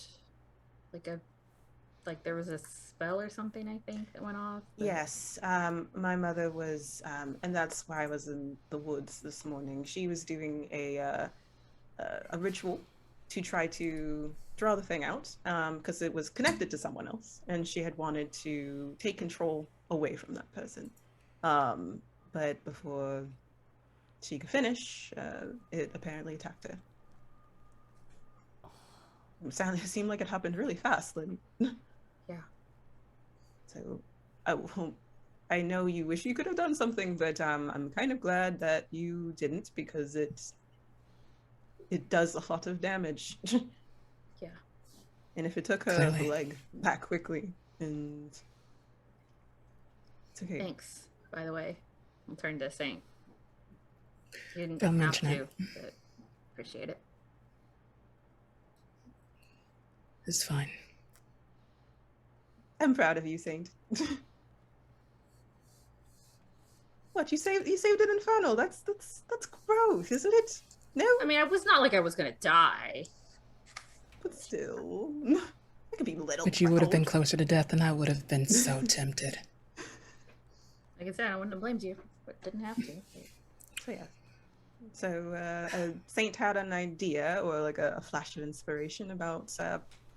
like there was a spell or something I think that went off. But... Yes, my mother was, and that's why I was in the woods this morning. She was doing a ritual to try to draw the thing out, because it was connected to someone else, and she had wanted to take control away from that person. But before she could finish, it apparently attacked her. It seemed like it happened really fast, Lynn. Yeah. So, I know you wish you could have done something, but I'm kind of glad that you didn't because it does a lot of damage. Yeah. And if it took her the leg that quickly, and it's okay. Thanks, by the way. I'll turn to Saint. You didn't Don't have mention to, it. but appreciate it. It's fine. I'm proud of you, Saint. What, you saved an Infernal? That's growth, isn't it? No? I mean, I was not like I was gonna die. But still, I could be little. But you would have been closer to death, and I would have been so tempted. Like I said, I wouldn't have blamed you, but didn't have to. So yeah. So Saint had an idea or like a flash of inspiration about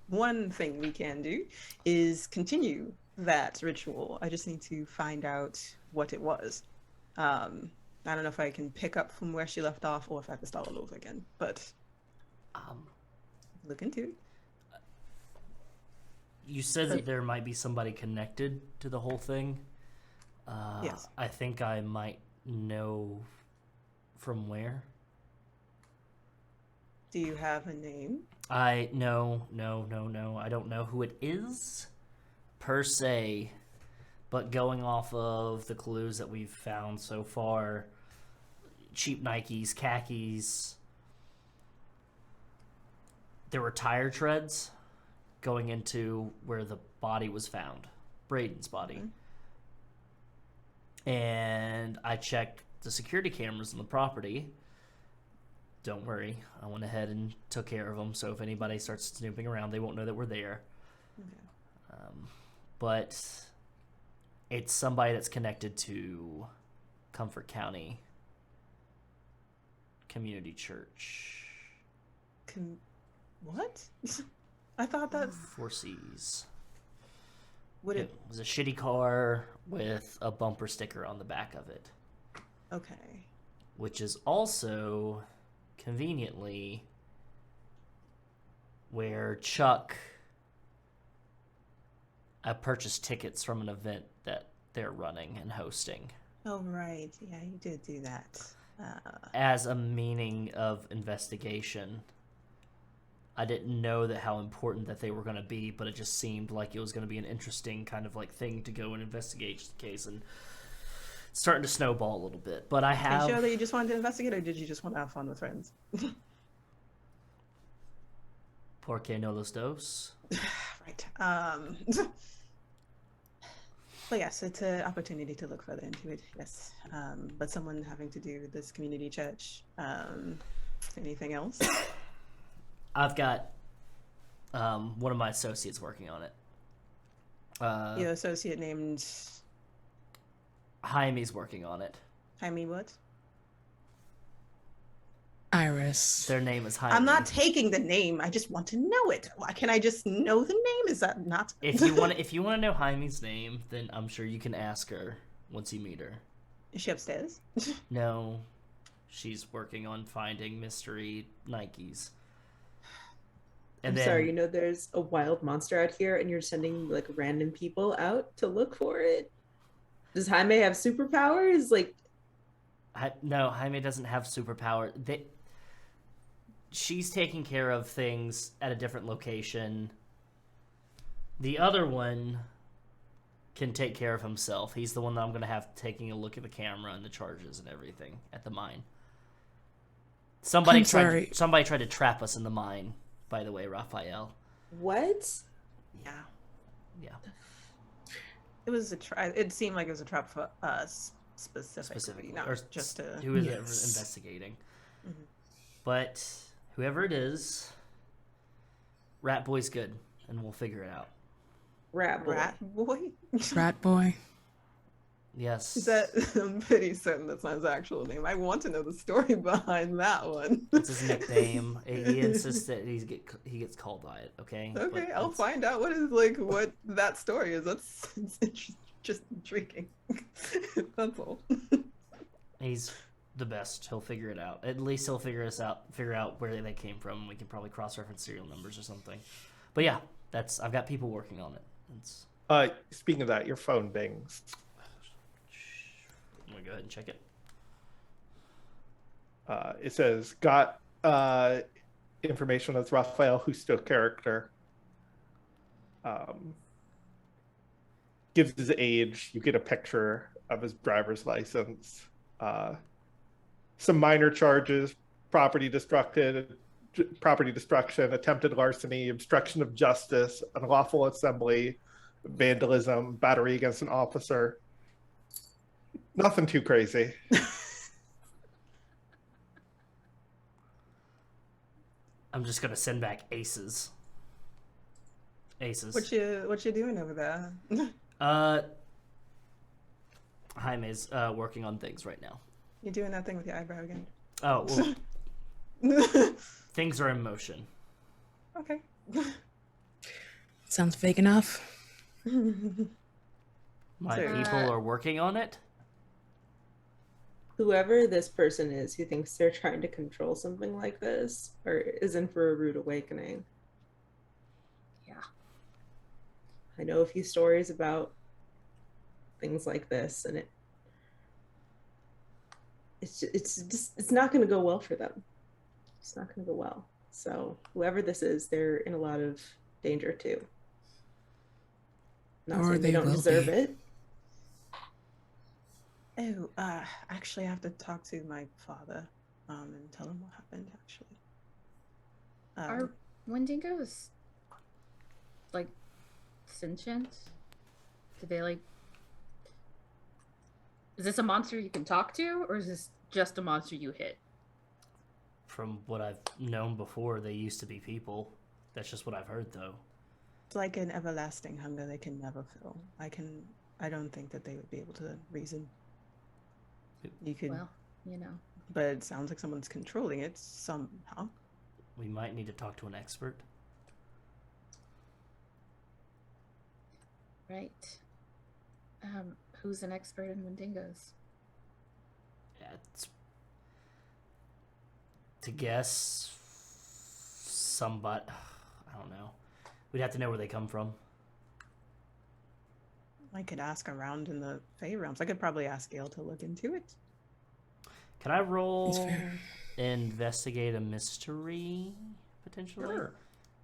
one thing we can do is continue that ritual. I just need to find out what it was. I don't know if I can pick up from where she left off or if I have to start all over again, but look into it. You said that there might be somebody connected to the whole thing. Yes. I think I might know from where. Do you have a name? No. I don't know who it is per se, but going off of the clues that we've found so far, cheap Nikes, khakis, there were tire treads going into where the body was found, Braden's body. Mm-hmm. And I checked the security cameras on the property. Don't worry, I went ahead and took care of them, so if anybody starts snooping around, they won't know that we're there. Okay. But it's somebody that's connected to Comfort County Community Church. What? I thought that's... Four C's. Would It was a shitty car with a bumper sticker on the back of it. Okay. Which is also, conveniently, where Chuck... I purchased tickets from an event that they're running and hosting. Oh, right. Yeah, you did do that. as a meaning of investigation. I didn't know that how important that they were going to be, but it just seemed like it was going to be an interesting kind of like thing to go and investigate the case, and it's starting to snowball a little bit. But I have. Are you sure that you just wanted to investigate, or did you just want to have fun with friends? Porque no los dos. Right. But yes, it's an opportunity to look further into it. Yes. But someone having to do this community church. Anything else? I've got one of my associates working on it. Your associate named Jaime's working on it. Jaime what? Iris. Their name is Jaime. I'm not taking the name. I just want to know it. Why can I just know the name? Is that not? If you want to know Jaime's name, then I'm sure you can ask her once you meet her. Is she upstairs? No, she's working on finding mystery Nikes. I'm sorry, there's a wild monster out here and you're sending like random people out to look for it. Does Jaime have superpowers? No, Jaime doesn't have superpower. She's taking care of things at a different location. The other one can take care of himself. He's the one that I'm going to have taking a look at the camera and the charges and everything at the mine. Somebody tried to trap us in the mine. By the way, Raphael. What? Yeah. It was a trap. It seemed like it was a trap for us specifically, not or just to. Who was ever investigating? Mm-hmm. But whoever it is, Rat Boy's good, and we'll figure it out. Rat Boy. Rat Boy. Yes. Is that? I'm pretty certain that's not his actual name. I want to know the story behind that one. It's his nickname. He insists that he gets called by it. Okay. Okay, but I'll find out what that story is. That's just intriguing. That's all. He's the best. He'll figure it out. At least he'll figure out where they came from. We can probably cross-reference serial numbers or something. But yeah, I've got people working on it. Speaking of that, your phone dings. I'm gonna go ahead and check it. It says, got information as Raphael Justo character. Gives his age. You get a picture of his driver's license. Some minor charges: property destruction, attempted larceny, obstruction of justice, unlawful assembly, vandalism, battery against an officer. Nothing too crazy. I'm just gonna send back aces. What you doing over there? Jaime's working on things right now. You're doing that thing with your eyebrow again. Oh, well, things are in motion. Okay. Sounds fake enough. My people are working on it. Whoever this person is who thinks they're trying to control something like this or is in for a rude awakening. Yeah. I know a few stories about things like this, and it's not going to go well for them. It's not going to go well. So whoever this is, they're in a lot of danger too. Not saying they don't deserve it. Oh, actually, I have to talk to my father, and tell him what happened. Actually, are Wendigos like sentient? Do they like? Is this a monster you can talk to, or is this just a monster you hit? From what I've known before, they used to be people. That's just what I've heard, though. It's like an everlasting hunger they can never fill. I don't think that they would be able to reason. You could, well, but it sounds like someone's controlling it somehow. We might need to talk to an expert. Right. Who's an expert in Wendigos? Yeah, it's to guess somebody. I don't know. We'd have to know where they come from. I could ask around in the Fey realms. I could probably ask Gale to look into it. Can I That's roll fair. investigate a mystery potentially? Sure.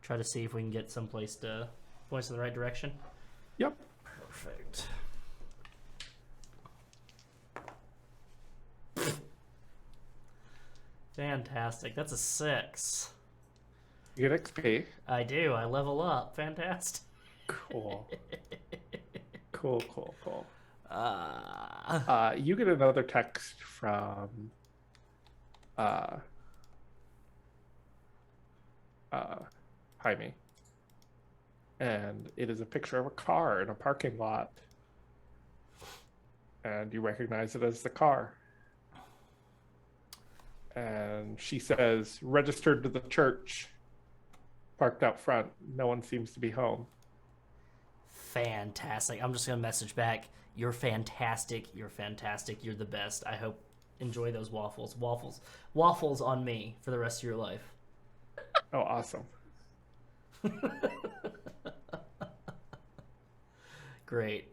Try to see if we can get someplace to point us in the right direction. Yep. Perfect. Fantastic. That's a 6. You get XP. I do. I level up. Fantastic. Cool. Cool. Uh, You get another text from Jaime. And it is a picture of a car in a parking lot. And you recognize it as the car. And she says, registered to the church, parked out front. No one seems to be home. fantastic. I'm just going to message back. You're fantastic. You're fantastic. You're the best. I hope enjoy those waffles. Waffles on me for the rest of your life. Oh, awesome. Great.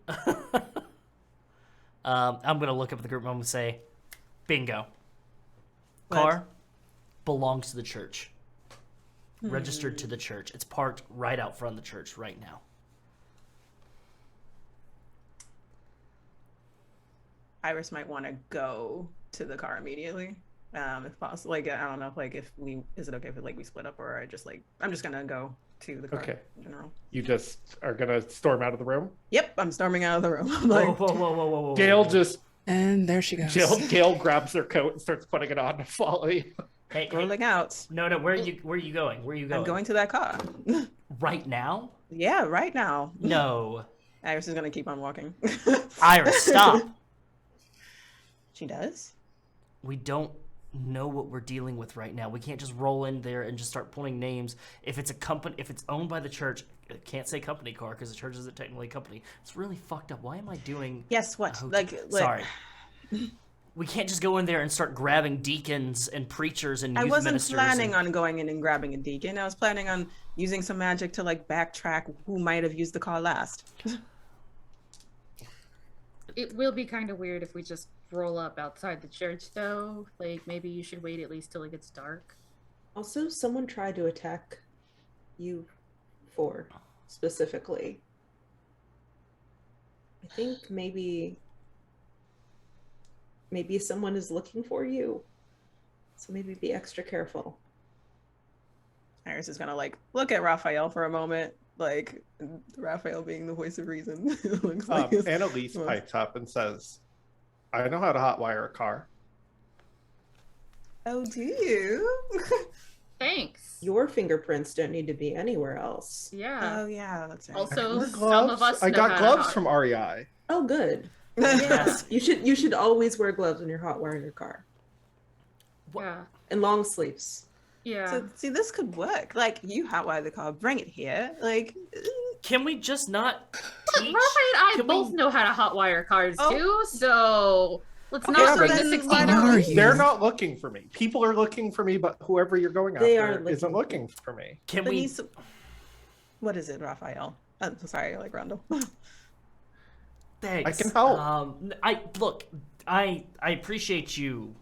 I'm going to look up at the group and I'm going to say, bingo. Car belongs to the church. Registered to the church. It's parked right out front of the church right now. Iris might want to go to the car immediately, if possible. Like, I don't know, like, is it okay if we split up, or I'm just gonna go to the car in general. You just are gonna storm out of the room? Yep, I'm storming out of the room. I'm Whoa. Gail just... And there she goes. Gail grabs her coat and starts putting it on to follow you. Hey, rolling out. No, where are you going? Where are you going? I'm going to that car. Right now? Yeah, right now. No. Iris is gonna keep on walking. Iris, stop. She does? We don't know what we're dealing with right now. We can't just roll in there and just start pulling names. If it's a company, if it's owned by the church, it can't say company car because the church isn't technically a company. It's really fucked up. Why am I doing? Yes, what? Sorry. We can't just go in there and start grabbing deacons and preachers and youth I wasn't ministers planning on going in and grabbing a deacon. I was planning on using some magic to backtrack who might have used the car last. It will be kind of weird if we just roll up outside the church, though. Like, maybe you should wait at least till it gets dark. Also, someone tried to attack you four specifically. I think maybe someone is looking for you. So maybe be extra careful. Iris is gonna look at Raphael for a moment, Raphael being the voice of reason. Looks like Annalise pipes up and says, I know how to hotwire a car. Oh, do you? Thanks. Your fingerprints don't need to be anywhere else. Yeah. Oh, yeah, that's right. Also, some of us I know got how gloves to from REI. Oh, good. Yes. You should always wear gloves when you're hot wiring your car. Yeah. And long sleeves. Yeah. So, see, this could work. You hotwire the car, bring it here. Can we just not teach? Rafa and I Can both we- know how to hotwire cars Oh. too, so let's Okay, not so bring the then 16 why Are year you? They're not looking for me. People are looking for me, but whoever you're going They after are isn't looking. looking for me. Can But we? he's- What is it, Raphael? I'm sorry, Randall. Thanks. I can help. I appreciate you,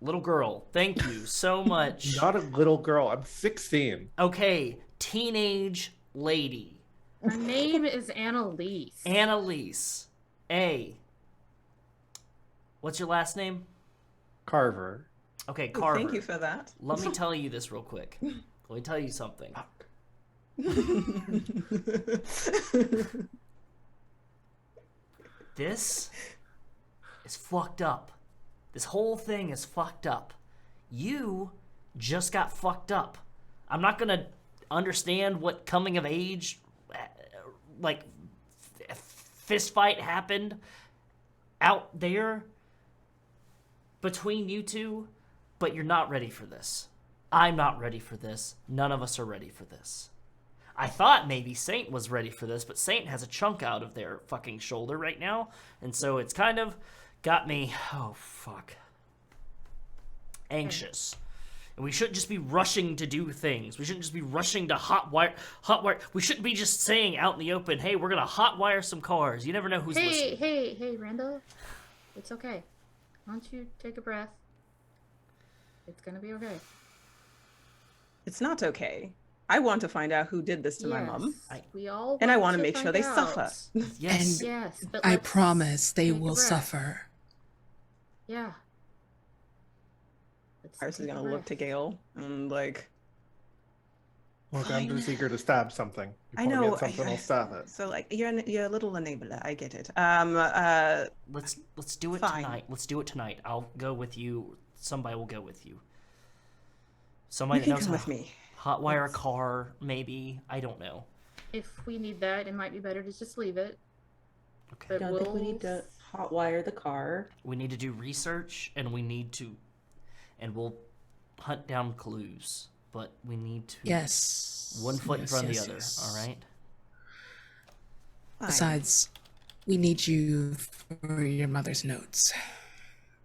little girl. Thank you so much. Not a little girl. I'm 16. Okay, teenage lady. Her name is Annalise. Annalise. What's your last name? Carver. Okay, Carver. Thank you for that. Let me tell you this real quick. Let me tell you something. This is fucked up. This whole thing is fucked up. You just got fucked up. I'm not gonna understand what coming of age, fist fight happened out there between you two, but you're not ready for this. I'm not ready for this. None of us are ready for this. I thought maybe Saint was ready for this, but Saint has a chunk out of their fucking shoulder right now, and so it's kind of got me, anxious. And we shouldn't just be rushing to do things. We shouldn't just be rushing to hotwire. We shouldn't be just saying out in the open, hey, we're going to hotwire some cars. You never know who's listening. Hey, Randall. It's okay. Why don't you take a breath? It's gonna be okay. It's not okay. I want to find out who did this to my mom. We all And I want to make sure they suffer. Yes. And Yes, but I let's promise they take a will breath. suffer. Yeah. Let's Iris is take a gonna look to breath. Gale and like. Look, I'm just eager to stab something. If I wanna know. Get something, I'll stab it. So like you're a little enabler. I get it. Let's do it Fine. tonight. Let's do it tonight. I'll go with you. Somebody will go with you. Somebody You that can knows come how with me. hotwire a car, maybe. I don't know. If we need that, it might be better to just leave it. Okay. But I don't think we need to hotwire the car. We need to do research, and we'll hunt down clues. But we need to. Yes. One foot in front of the other. Yes. All right. Fine. Besides, we need you for your mother's notes.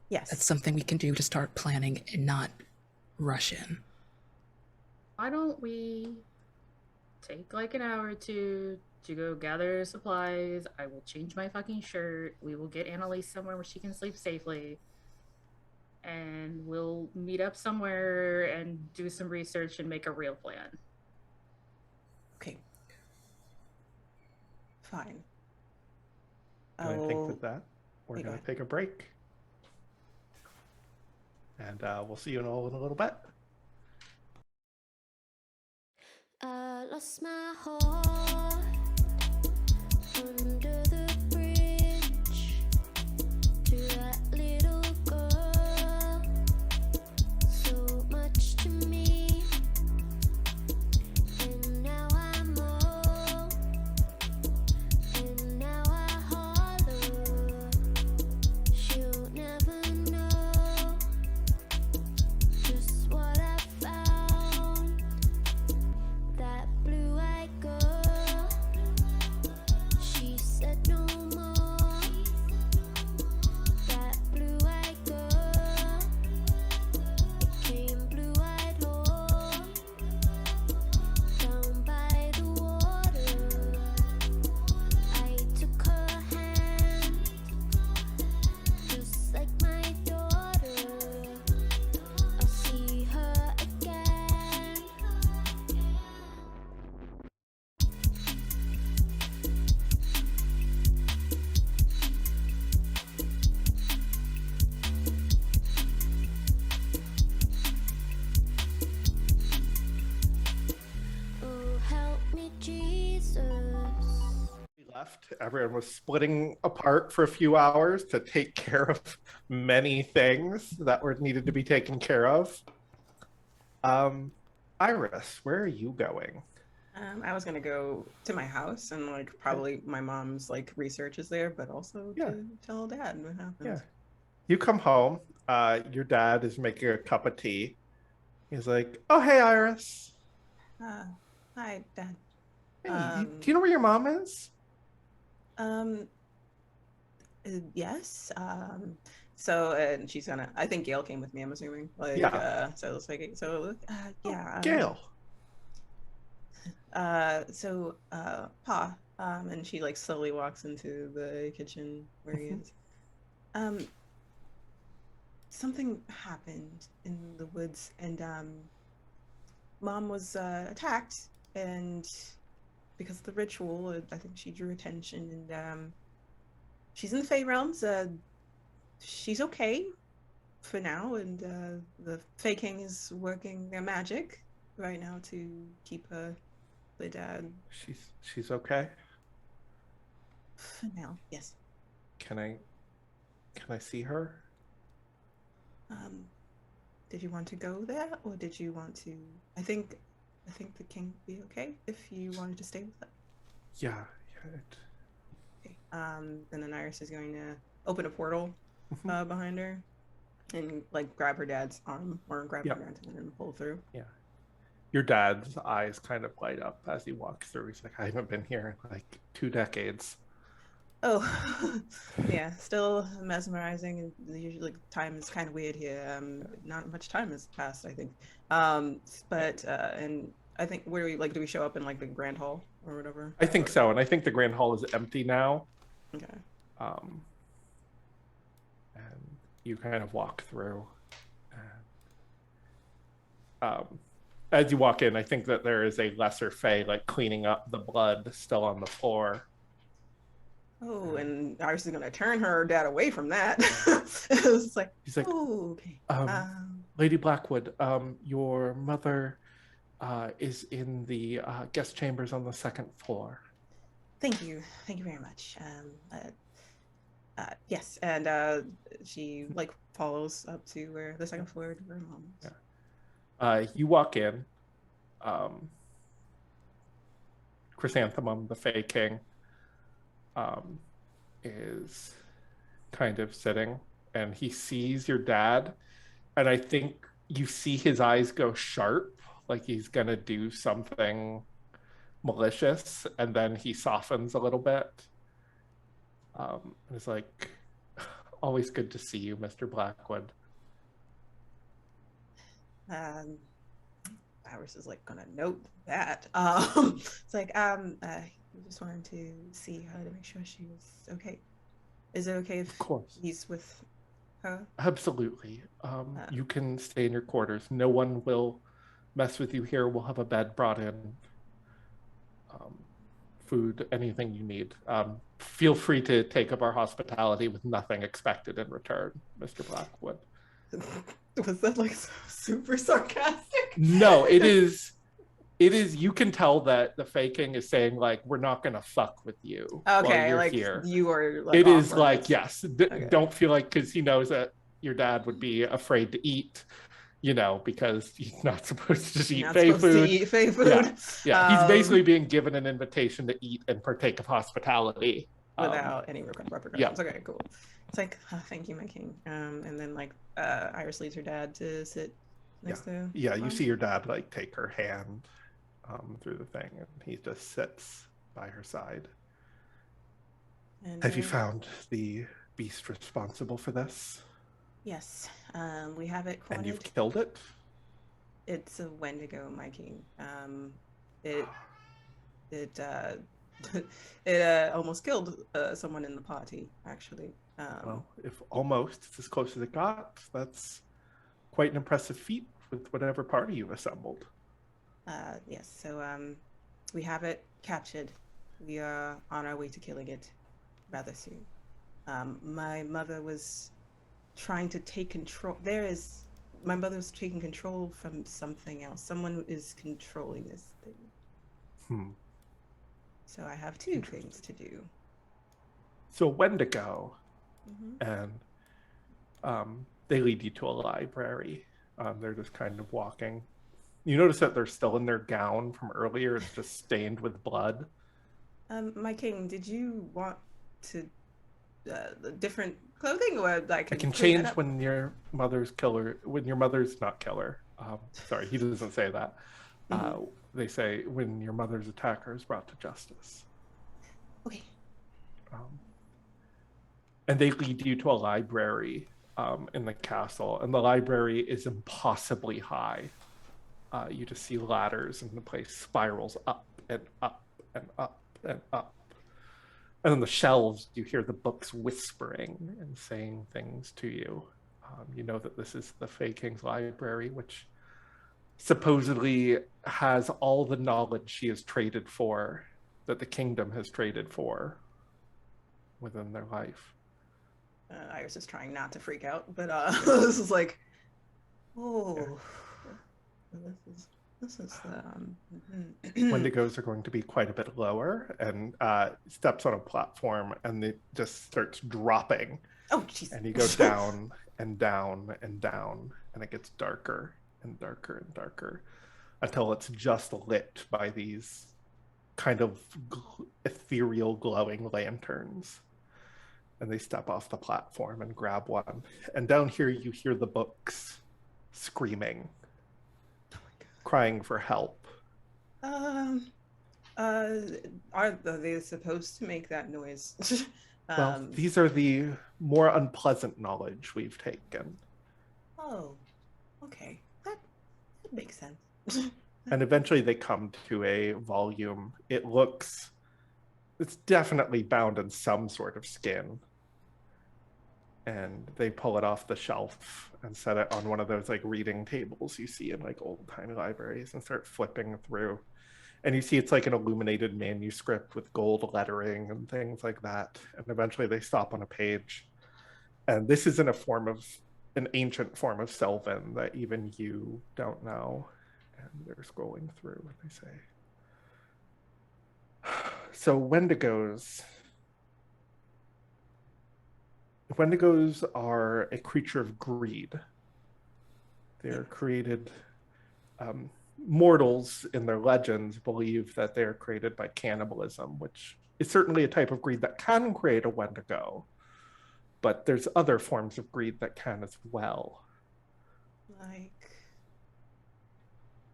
Yes. That's something we can do to start planning and not rush in. Why don't we take like an hour or two to go gather supplies? I will change my fucking shirt. We will get Annalise somewhere where she can sleep safely. And we'll meet up somewhere and do some research and make a real plan. Okay. Fine. I think with that, we're Hey, go going to ahead. take a break. And we'll see you in a little bit. Lost my heart under the bridge to that little girl. So much to me, and now I'm old, and now I holler. She'll never know just what I found. That blue-eyed girl, she said no more. That blue-eyed girl became blue-eyed whore down by the water. I took her hand just like my daughter. I'll see her again. Oh, help me, Jesus. We left. Everyone was splitting apart for a few hours to take care of many things that were needed to be taken care of. Iris, where are you going? I was gonna go to my house and like probably my mom's like research is there, but also Yeah. to tell dad what happened. Yeah. You come home. Your dad is making a cup of tea. He's like, "Oh, hey, Iris. Hi, Dad. Hey, Um, do you know where your mom is?" Yes. So and she's gonna. I think Gail came with me. I'm assuming. Like, Yeah. So it's like so. Yeah. Gail. Pa. And she like slowly walks into the kitchen where he is. Something happened in the woods, and Mom was attacked, and because of the ritual, I think she drew attention, and she's in the Fey realms. She's okay for now, and the Fey King is working their magic right now to keep her. But She's okay. for now, yes. Can I see her? Did you want to go there, or did you want to? I think the king would be okay if you wanted to stay with her. Yeah. Okay. And then Iris is going to open a portal behind her, and like grab her dad's arm or grab her dad's hand and pull through. Yeah. Your dad's eyes kind of light up as he walks through. He's like, "I haven't been here in like 2 decades." Oh, yeah, still mesmerizing, and usually time is kind of weird here. Not much time has passed, I think. But and I think where do we like? Do we show up in like the grand hall or whatever? I think so, and I think the grand hall is empty now. Okay. And you kind of walk through. And As you walk in, I think that there is a lesser fae like cleaning up the blood still on the floor. Oh, and Iris is gonna turn her dad away from that. It was like, He's like, oh, okay. Lady Blackwood, your mother is in the guest chambers on the second floor. Thank you very much. Yes, and she like follows up to where the second floor to her mom is. Yeah. You walk in. Chrysanthemum, the Fae King, is kind of sitting, and he sees your dad, and I think you see his eyes go sharp, like he's gonna do something malicious, and then he softens a little bit. And it's like, always good to see you, Mr. Blackwood. Iris is like gonna note that. It's like, just wanted to see her to make sure she was okay. Is it okay if Of course. he's with her? Absolutely. You can stay in your quarters. No one will mess with you here. We'll have a bed brought in. Food, anything you need. Feel free to take up our hospitality with nothing expected in return, Mr. Blackwood. Was that like super sarcastic? No, it is. You can tell that the faking is saying like, we're not gonna fuck with you. Okay, while you're like here. you are. Like, it is off like limits. yes. Okay. Don't feel like, because he knows that your dad would be afraid to eat, because he's not supposed to eat Fae food. Yeah. He's basically being given an invitation to eat and partake of hospitality without any repercussions. Yeah. Okay, cool. It's like, thank you, my king. And then like Iris leads her dad to sit next to. Yeah, you see your dad like take her hand through the thing, and he just sits by her side. And, have you found the beast responsible for this? Yes, we have it cornered. And you've killed it? It's a Wendigo, my king. It almost killed someone in the party, actually. Well, if almost it's as close as it got, that's quite an impressive feat with whatever party you've assembled. Yes, so we have it captured. We are on our way to killing it rather soon. My mother was trying to take control. My mother's taking control from something else. Someone is controlling this thing. So I have two things to do. So Wendigo, and they lead you to a library. They're just kind of walking. You notice that they're still in their gown from earlier. It's just stained with blood. My king, did you want to different clothing, or like I can change when your mother's killer. When your mother's not killer. Sorry, he doesn't say that. They say when your mother's attacker is brought to justice. Okay. And they lead you to a library in the castle, and the library is impossibly high. You just see ladders, and the place spirals up and up and up and up. And on the shelves, you hear the books whispering and saying things to you. You know that this is the Fae King's library, which supposedly has all the knowledge she has traded for, that the kingdom has traded for within their life. Iris is trying not to freak out, but this is like, Wendigos are going to be quite a bit lower, and steps on a platform, and it just starts dropping. Oh, jeez. And you go down and down and down, and it gets darker and darker and darker until it's just lit by these kind of ethereal glowing lanterns. And they step off the platform and grab one. And down here you hear the books screaming, crying for help. Are they supposed to make that noise? Well, these are the more unpleasant knowledge we've taken. Oh, okay. That makes sense. And eventually they come to a volume. It's definitely bound in some sort of skin. And they pull it off the shelf and set it on one of those like reading tables you see in like old timey libraries and start flipping through. And you see it's like an illuminated manuscript with gold lettering and things like that. And eventually they stop on a page. And this is in an ancient form of Sylvan that even you don't know. And they're scrolling through and they say, so Wendigos are a creature of greed. They're created, mortals in their legends believe that they're created by cannibalism, which is certainly a type of greed that can create a Wendigo, but there's other forms of greed that can as well. Like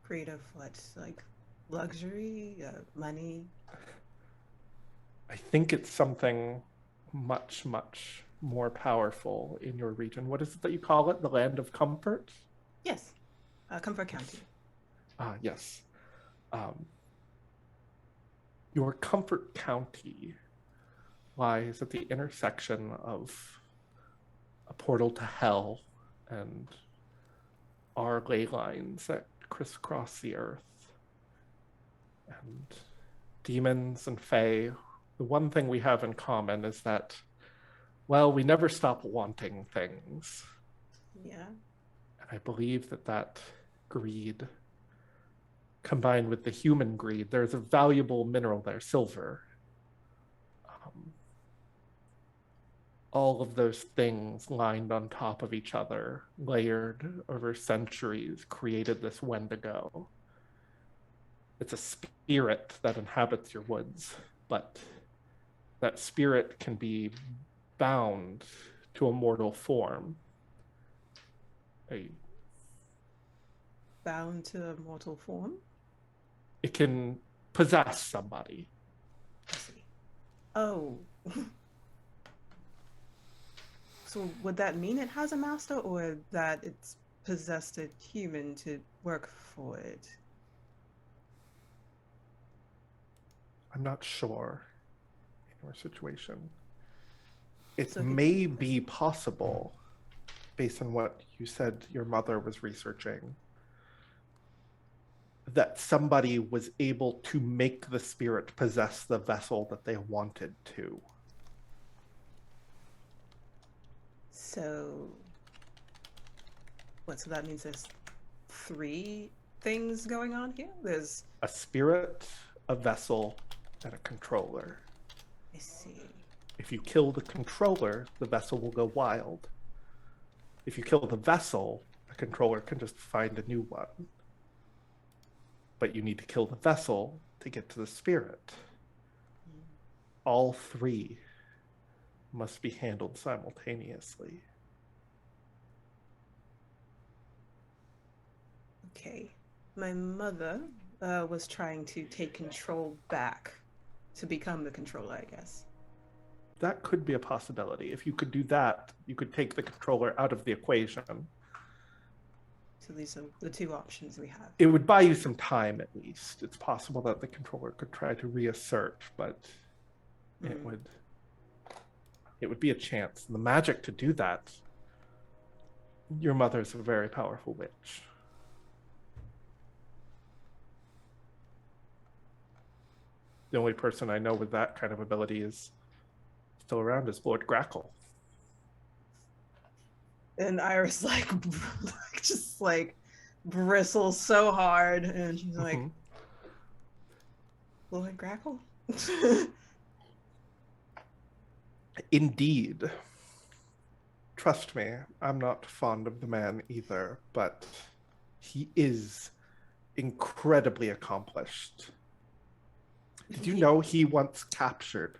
greed of what? Like luxury, money? I think it's something much, much more powerful in your region. What is it that you call it? The Land of Comfort? Yes. Comfort County. Yes. Your Comfort County lies at the intersection of a portal to hell and our ley lines that crisscross the earth. And demons and fae, the one thing we have in common is that, well, we never stop wanting things. Yeah. And I believe that greed, combined with the human greed, there's a valuable mineral there, silver. All of those things lined on top of each other, layered over centuries, created this Wendigo. It's a spirit that inhabits your woods, but that spirit can be bound to a mortal form. Bound to a mortal form? It can possess somebody. I see. Oh. So would that mean it has a master, or that it's possessed a human to work for it? I'm not sure in your situation. It So may be possible, based on what you said your mother was researching, that somebody was able to make the spirit possess the vessel that they wanted to. So, what? So that means there's 3 things going on here? There's a spirit, a vessel, and a controller. I see. If you kill the controller, the vessel will go wild. If you kill the vessel, the controller can just find a new one. But you need to kill the vessel to get to the spirit. All 3 must be handled simultaneously. Okay. My mother was trying to take control back to become the controller, I guess. That could be a possibility. If you could do that, you could take the controller out of the equation. So these are the 2 options we have. It would buy you some time, at least. It's possible that the controller could try to reassert, but it would be a chance. And the magic to do that, your mother's a very powerful witch. The only person I know with that kind of ability is still around is Lord Grackle. And Iris just bristles so hard, and she's like, Lord Grackle? Indeed. Trust me, I'm not fond of the man either, but he is incredibly accomplished. Did you know he once captured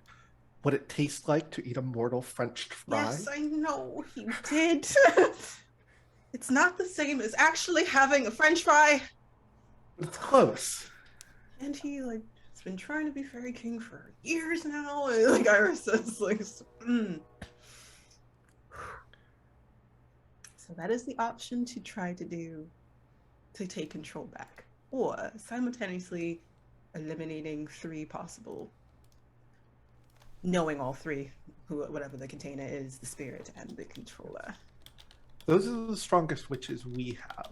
what it tastes like to eat a mortal French fry? Yes, I know he did. It's not the same as actually having a French fry. It's close. And he has been trying to be fairy king for years now. And Iris says So that is the option to try to take control back, or simultaneously eliminating 3 possible knowing all three, whatever the container is, the spirit and the controller. Those are the strongest witches we have.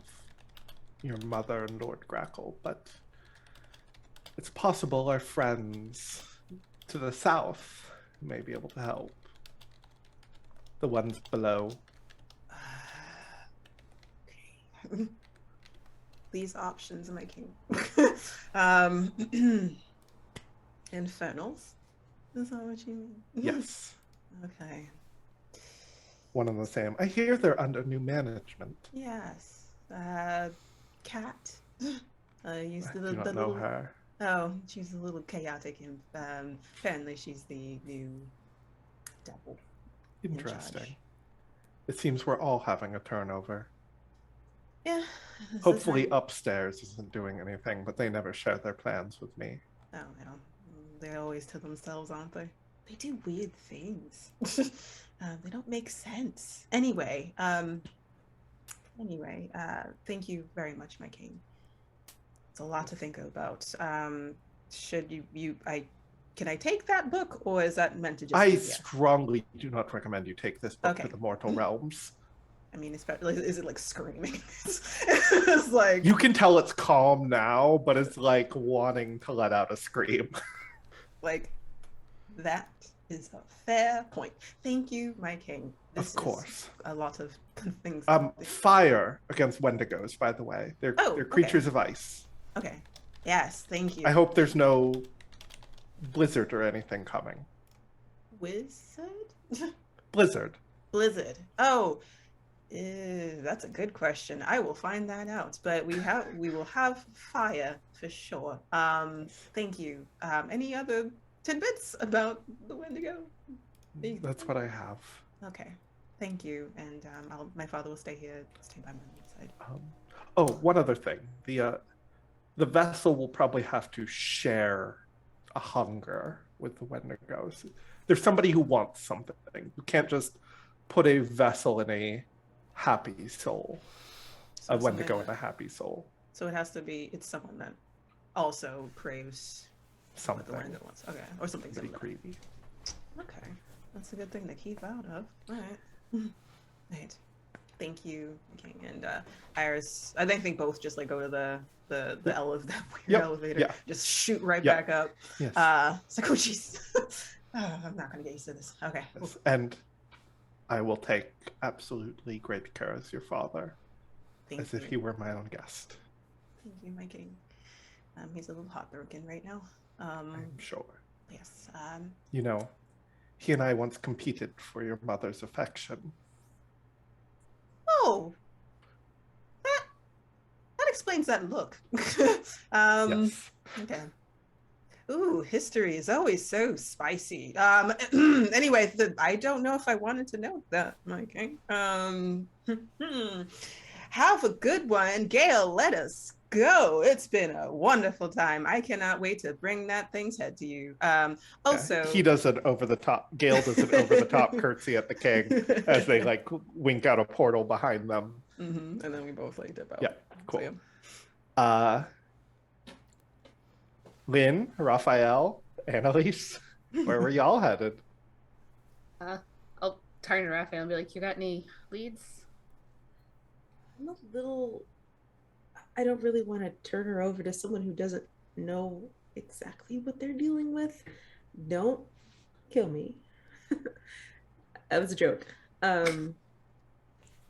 Your mother and Lord Grackle, but it's possible our friends to the south may be able to help. The ones below. Okay. These options, my king. Infernals? Is that what you mean? Yes. Okay. One and the same. I hear they're under new management. Yes. Cat. Used I to do not the know little. her. Oh, she's a little chaotic, and apparently she's the new devil. in charge. Interesting. It seems we're all having a turnover. Yeah. this is Hopefully how- upstairs isn't doing anything, but they never share their plans with me. Oh, no. They're always to themselves, aren't they? They do weird things. They don't make sense. Anyway, thank you very much, my king. It's a lot to think about. Should can I take that book, or is that meant to just I be here? strongly do not recommend you take this book Okay. to the mortal realms. I mean, especially, is it like screaming? It's like, You can tell it's calm now, but it's like wanting to let out a scream. like, that is a fair point. Thank you, my king. This Of course. is a lot of things. Fire against Wendigos, by the way. They're Oh, creatures of ice. Okay. Yes, thank you. I hope there's no blizzard or anything coming. Wizard? Blizzard. Blizzard. Oh, that's a good question. I will find that out. But we will have fire for sure. Thank you. Any other tidbits about the Wendigo? That's what I have. Okay. Thank you. And my father will stay here, stay by my side. Oh, one other thing. The vessel will probably have to share a hunger with the Wendigos. There's somebody who wants something. You can't just put a vessel in a happy soul. A Wendigo in a happy soul. So it's someone that also craves Something. what the Wendigo wants. Okay. Or something Pretty similar. creepy. Okay. That's a good thing to keep out of. All right. Right. Thank you, King. And Iris, I think both just like go to the weird elevator. Yeah. Just shoot right Yep. back up. Yes. It's like, oh jeez. I'm not gonna get used to this. Okay. Yes. And I will take absolutely great care as your father. Thank as you. if he were my own guest. Thank you, my king. He's a little heartbroken right now. I'm sure. Yes. You know, he and I once competed for your mother's affection. Oh, that explains that look. Yes. Okay. Ooh, history is always so spicy. Anyway, I don't know if I wanted to know that, my king. Have a good one. Gail, let us go. It's been a wonderful time. I cannot wait to bring that thing's head to you. Also, he does an over the top. Gail does an over the top curtsy at the king as they like wink out a portal behind them. and then we both like dip out. Yeah, cool. So, yeah. Lynn, Raphael, Annalise, where were y'all headed? I'll turn to Raphael and be like, "You got any leads?" I'm a little. I don't really want to turn her over to someone who doesn't know exactly what they're dealing with. Don't kill me. That was a joke.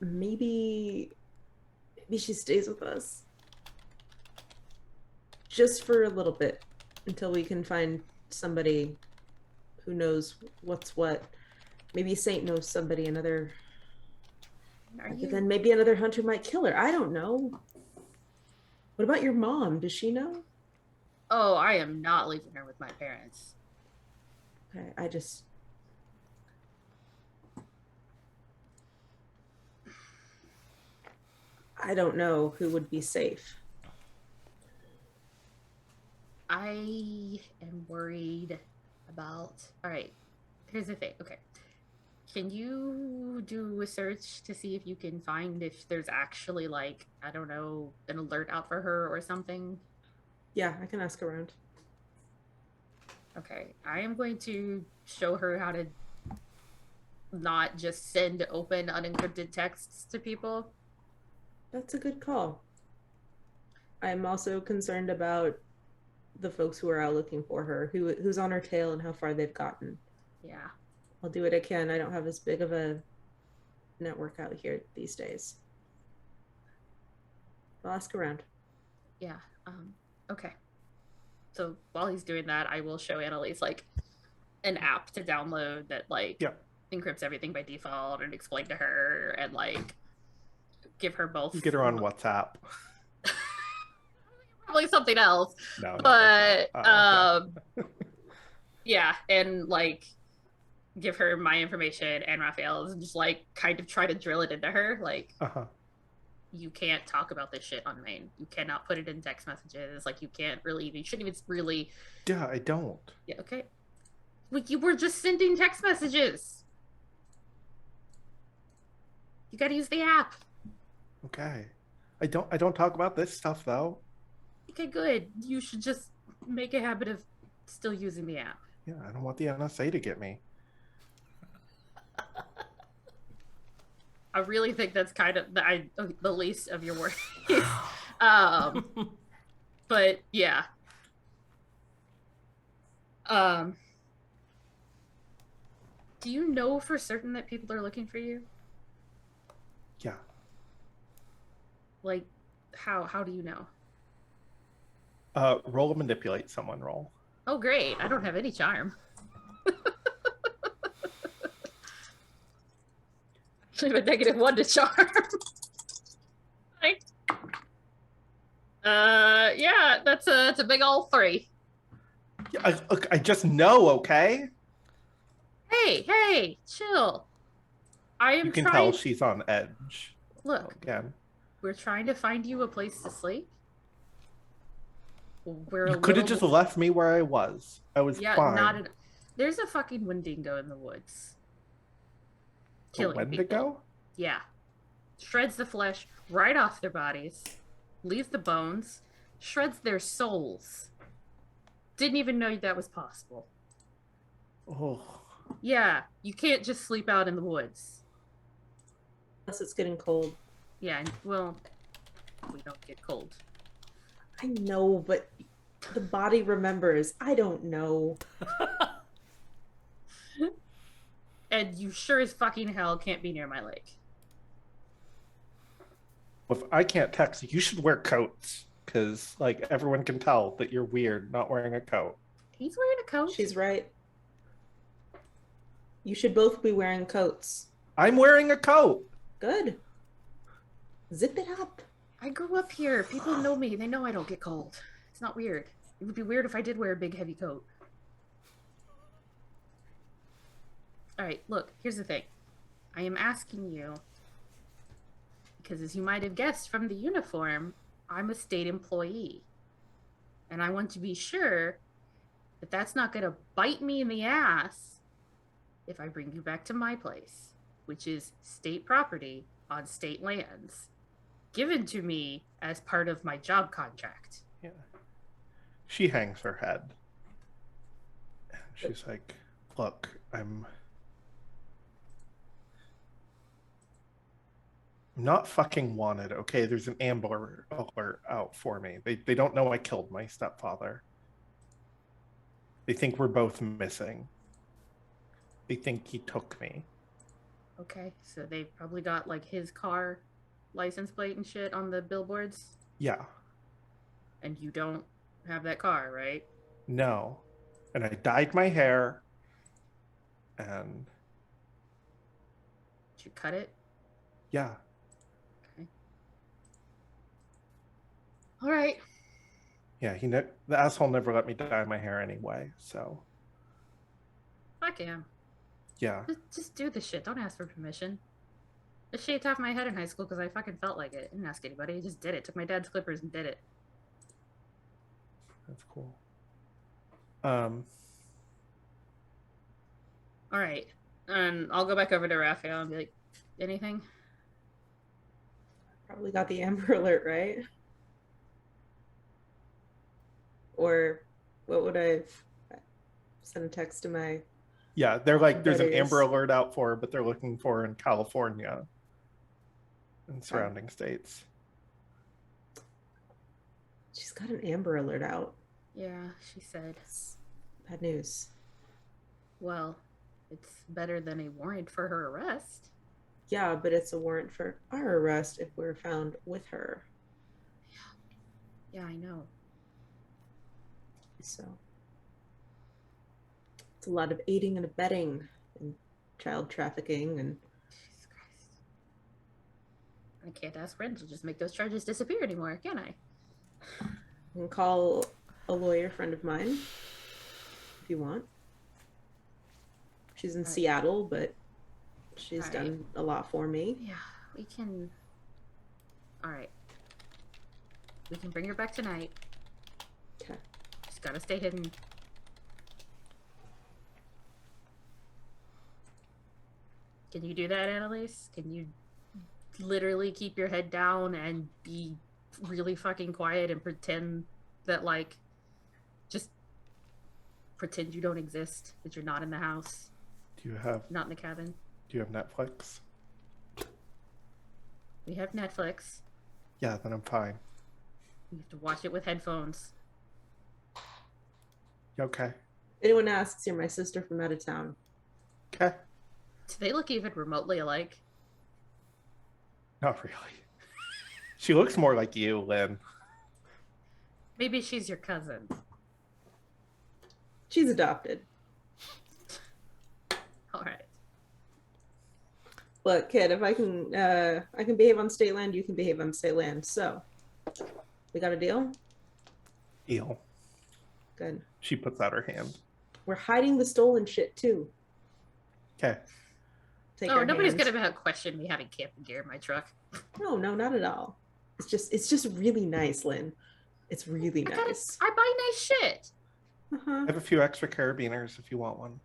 Maybe she stays with us just for a little bit until we can find somebody who knows what's what. Maybe Saint knows somebody, another. But then maybe another hunter might kill her. I don't know. What about your mom? Does she know? Oh, I am not leaving her with my parents. Okay, I don't know who would be safe. I am worried about. All right, here's the thing. Okay, can you do a search to see if you can find if there's actually like, I don't know, an alert out for her or something? Yeah, I can ask around. Okay, I am going to show her how to not just send open unencrypted texts to people. That's a good call. I'm also concerned about the folks who are out looking for her, who's on her tail and how far they've gotten. Yeah. I'll do what I can. I don't have as big of a network out here these days. I'll ask around. Yeah. Okay. So while he's doing that, I will show Annalise like an app to download that like encrypts everything by default and explain to her and like give her both. Get her on WhatsApp. Probably something else. No, but yeah, and like give her my information and Raphael's and just like kind of try to drill it into her. Like you can't talk about this shit on main. You cannot put it in text messages. Like you can't really even, you shouldn't even really. Yeah, I don't. Yeah, okay. Like you were just sending text messages. You gotta use the app. Okay. I don't talk about this stuff though. Okay, good. You should just make a habit of still using the app. Yeah, I don't want the NSA to get me. I really think that's kind of the least of your worries. But yeah. Do you know for certain that people are looking for you? Yeah. Like, how do you know? Roll a manipulate someone roll. Oh, great. I don't have any charm. Actually, I have a -1 to charm. Right. Yeah, it's a big old 3. Yeah, I just know, okay? Hey, chill. I am. You can tell she's on edge. Look, again. We're trying to find you a place to sleep. You could have just left me where I was. I was fine. There's a fucking Wendigo in the woods. Killing Wendigo? people. Yeah. Shreds the flesh right off their bodies. Leaves the bones. Shreds their souls. Didn't even know that was possible. Oh. Yeah, you can't just sleep out in the woods. Unless it's getting cold. Yeah, well, we don't get cold. I know, but the body remembers. I don't know. And you sure as fucking hell can't be near my lake. If I can't text, you should wear coats. Because, like, everyone can tell that you're weird not wearing a coat. He's wearing a coat. She's right. You should both be wearing coats. I'm wearing a coat. Good. Zip it up. I grew up here. People know me. They know I don't get cold. It's not weird. It would be weird if I did wear a big, heavy coat. All right, look, here's the thing. I am asking you, because as you might have guessed from the uniform, I'm a state employee. And I want to be sure that that's not going to bite me in the ass if I bring you back to my place, which is state property on state lands, given to me as part of my job contract. Yeah. She hangs her head. She's like, look, I'm not fucking wanted, okay? There's an Amber Alert out for me. They don't know I killed my stepfather. They think we're both missing. They think he took me. Okay, so they probably got like his car license plate and shit on the billboards? Yeah. And you don't have that car, right? No. And I dyed my hair. And... Did you cut it? Yeah. Okay. All right. Yeah, the asshole never let me dye my hair anyway, so... Fuck him. Yeah. Just do the shit. Don't ask for permission. I shaved half my head in high school because I fucking felt like it. I didn't ask anybody. I just did it. Took my dad's clippers and did it. That's cool. All right. And I'll go back over to Raphael and be like, anything? Probably got the Amber Alert, right? Or what would I... Send a text to my. Yeah, they're like, there's an Buddies. Amber Alert out for her, but they're looking for her in California and surrounding states. She's got an Amber Alert out. Yeah, she said. Bad news. Well, it's better than a warrant for her arrest. Yeah, but it's a warrant for our arrest if we're found with her. Yeah, I know. So it's a lot of aiding and abetting and child trafficking and. Jesus Christ. I can't ask Ren to just make those charges disappear anymore, can I? I can call a lawyer friend of mine if you want. She's in Seattle, but she's done a lot for me. Yeah, we can. All right. We can bring her back tonight. Okay. She's gotta stay hidden. Can you do that, Annalise? Can you literally keep your head down and be really fucking quiet and pretend that, like, just pretend you don't exist, that you're not in the house, Do you have not in the cabin? Do you have Netflix? We have Netflix. Yeah, then I'm fine. You have to watch it with headphones. Okay. Anyone asks, you're my sister from out of town. Okay. Do they look even remotely alike? Not really. She looks more like you, Lynn. Maybe she's your cousin. She's adopted. All right. Look, kid, if I can behave on state land, you can behave on state land. So, we got a deal? Deal. Good. She puts out her hand. We're hiding the stolen shit too. Okay. Take Oh, our nobody's hands. gonna question me having camping gear in my truck. No, not at all. It's just really nice, Lynn. It's really nice. I buy nice shit. I have a few extra carabiners if you want one.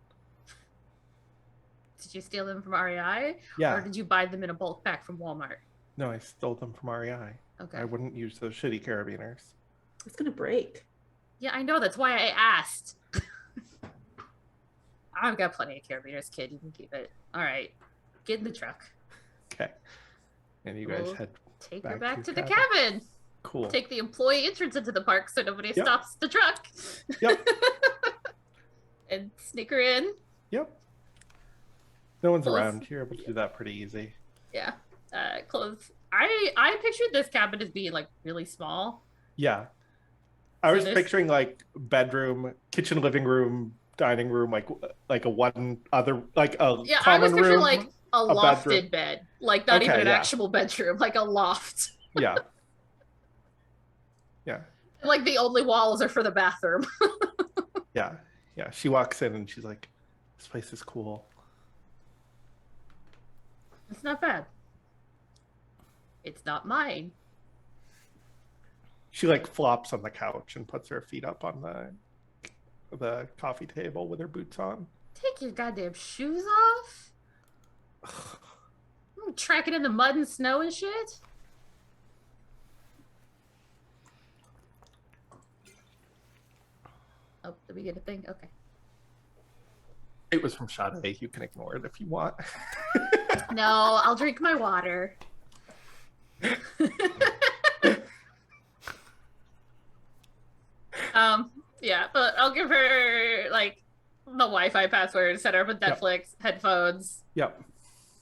Did you steal them from REI? Yeah. Or did you buy them in a bulk pack from Walmart? No, I stole them from REI. Okay. I wouldn't use those shitty carabiners. It's gonna break. Yeah, I know. That's why I asked. I've got plenty of carabiners, kid. You can keep it. All right. Get in the truck. Okay. And you guys We'll head Take her back to your the cabin. Cool. Take the employee entrance into the park so nobody Yep. stops the truck. Yep. And sneak her in. Yep. No one's Close. around. You're able to do that pretty easy. Yeah. Close. I pictured this cabin as being like really small. Yeah. I So was there's- picturing like bedroom, kitchen, living room, dining room, like a one other, like a Yeah, I common was picturing room. like a bedroom. lofted bed. Like not even Okay, an yeah. actual bedroom, like a loft. Yeah. Yeah. Like the only walls are for the bathroom. Yeah. Yeah. She walks in and she's like, this place is cool. It's not bad. It's not mine. She like flops on the couch and puts her feet up on the coffee table with her boots on. Take your goddamn shoes off. I'm tracking in the mud and snow and shit. Oh, did we get a thing? Okay. It was from Sade. You can ignore it if you want. No, I'll drink my water. Yeah, but I'll give her like the Wi-Fi password, set her up with Netflix, headphones, Yep.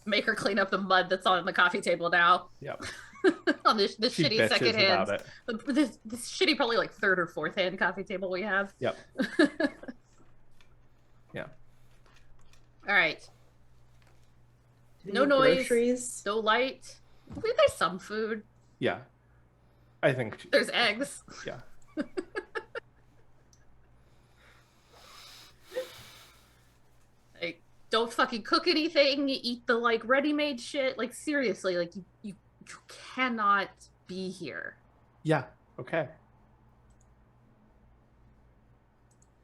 make her clean up the mud that's on the coffee table now. Yep. On this She shitty bitches second hand, about it. this shitty probably like third or fourth hand coffee table we have. Yep. Yeah. All right. Do we No need noise. Groceries. No light. I believe there's some food. Yeah. I think. There's eggs. Yeah. Like, don't fucking cook anything. Eat the like ready-made shit. Like seriously, like you cannot be here. Yeah. Okay.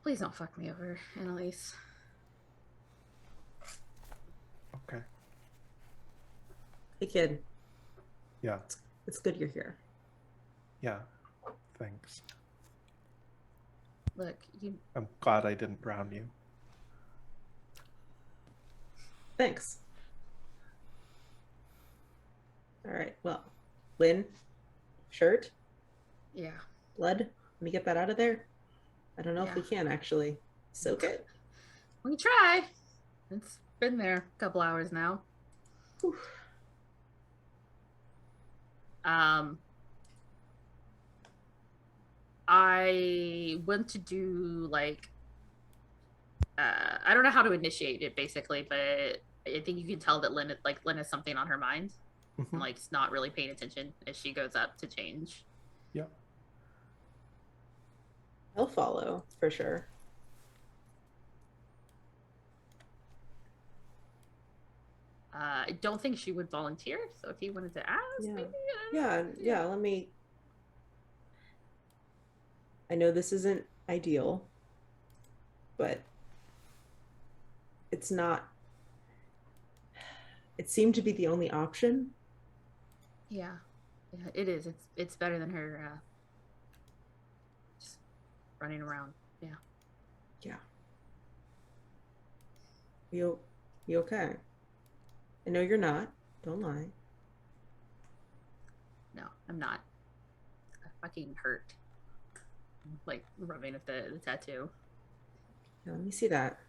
Please don't fuck me over, Annalise. Okay. Hey, kid. Yeah. It's good you're here. Yeah. Thanks. Look, you I'm glad I didn't drown you. Thanks. All right. Well, Lynn, shirt, Yeah. blood. Let me get that out of there. I don't know if Yeah. we can actually soak it. We can try. It's been there a couple hours now. Whew. I want to do like I don't know how to initiate it basically, but I think you can tell that Lynn has something on her mind. Mhm. Like it's not really paying attention as she goes up to change. Yep. He'll follow for sure. I don't think she would volunteer, so if you wanted to ask, Yeah. maybe. Yeah. Let me. I know this isn't ideal, but it's not. It seemed to be the only option. Yeah, it is. It's better than her just running around. Yeah. Yeah. You okay? I know you're not. Don't lie. No, I'm not. I fucking hurt. Like rubbing at the tattoo. Yeah, let me see that.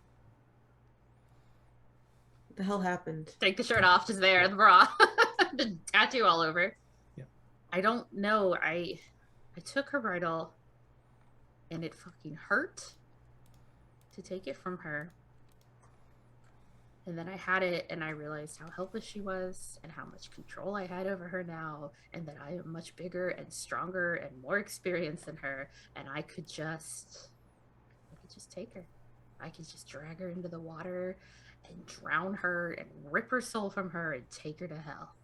What the hell happened? Take the shirt off, just there, the bra. The tattoo all over. Yeah. I don't know. I took her bridle and it fucking hurt to take it from her. And then I had it and I realized how helpless she was and how much control I had over her now, and that I am much bigger and stronger and more experienced than her, and I could just take her. I could just drag her into the water and drown her and rip her soul from her and take her to hell.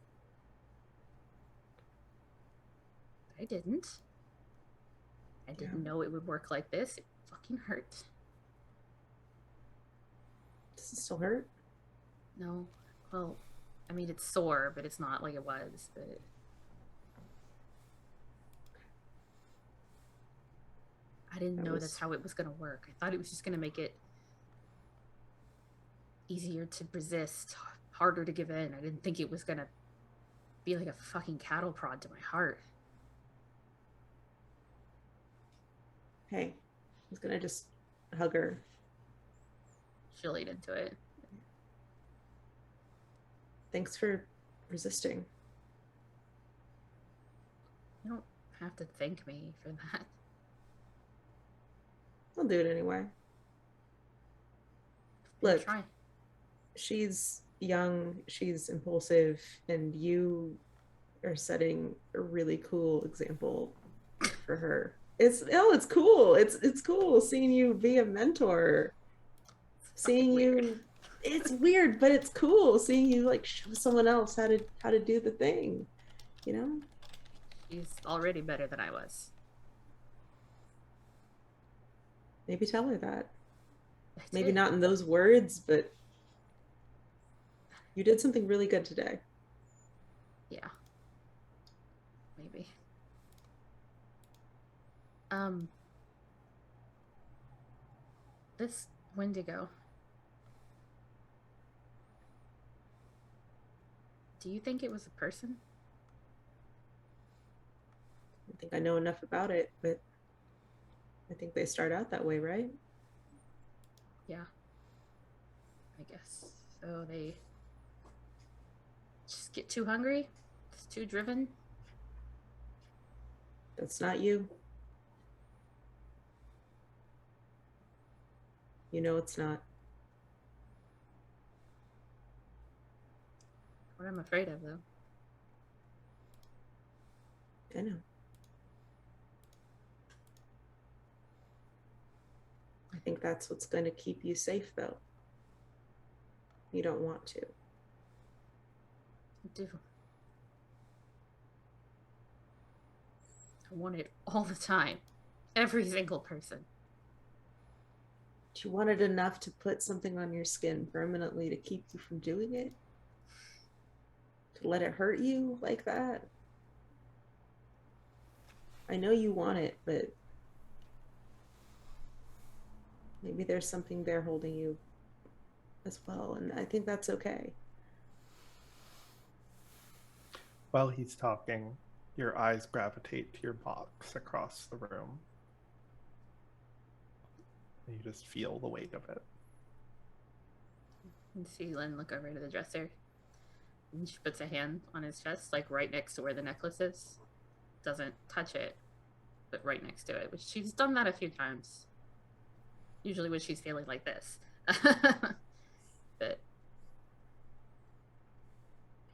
But I didn't. I didn't know it would work like this. It fucking hurt. Does it still hurt? No. Well, I mean, it's sore, but it's not like it was. But I didn't know that's how it was going to work. I thought it was just going to make it easier to resist, harder to give in. I didn't think it was going to be like a fucking cattle prod to my heart. Hey, I was gonna just hug her. She'll eat into it. Thanks for resisting. You don't have to thank me for that. I'll do it anyway. Look, she's young, she's impulsive, and you are setting a really cool example for her. It's cool. It's cool seeing you be a mentor. Seeing you, it's weird, but it's cool seeing you like show someone else how to do the thing. You know? She's already better than I was. Maybe tell her that. Maybe not in those words, but you did something really good today. Yeah. Maybe. This Wendigo. Do you think it was a person? I think I know enough about it, but I think they start out that way, right? Yeah. I guess. So they just get too hungry, just too driven. That's not you. You know it's not. What I'm afraid of, though. I know. I think that's what's going to keep you safe, though. You don't want to. I do. I want it all the time. Every single person. Do you want it enough to put something on your skin permanently to keep you from doing it? To let it hurt you like that? I know you want it, but maybe there's something there holding you as well, and I think that's okay. While he's talking, your eyes gravitate to your box across the room. You just feel the weight of it. You see Lynn look over to the dresser. And she puts a hand on his chest, like right next to where the necklace is. Doesn't touch it, but right next to it. Which she's done that a few times. Usually when she's feeling like this. But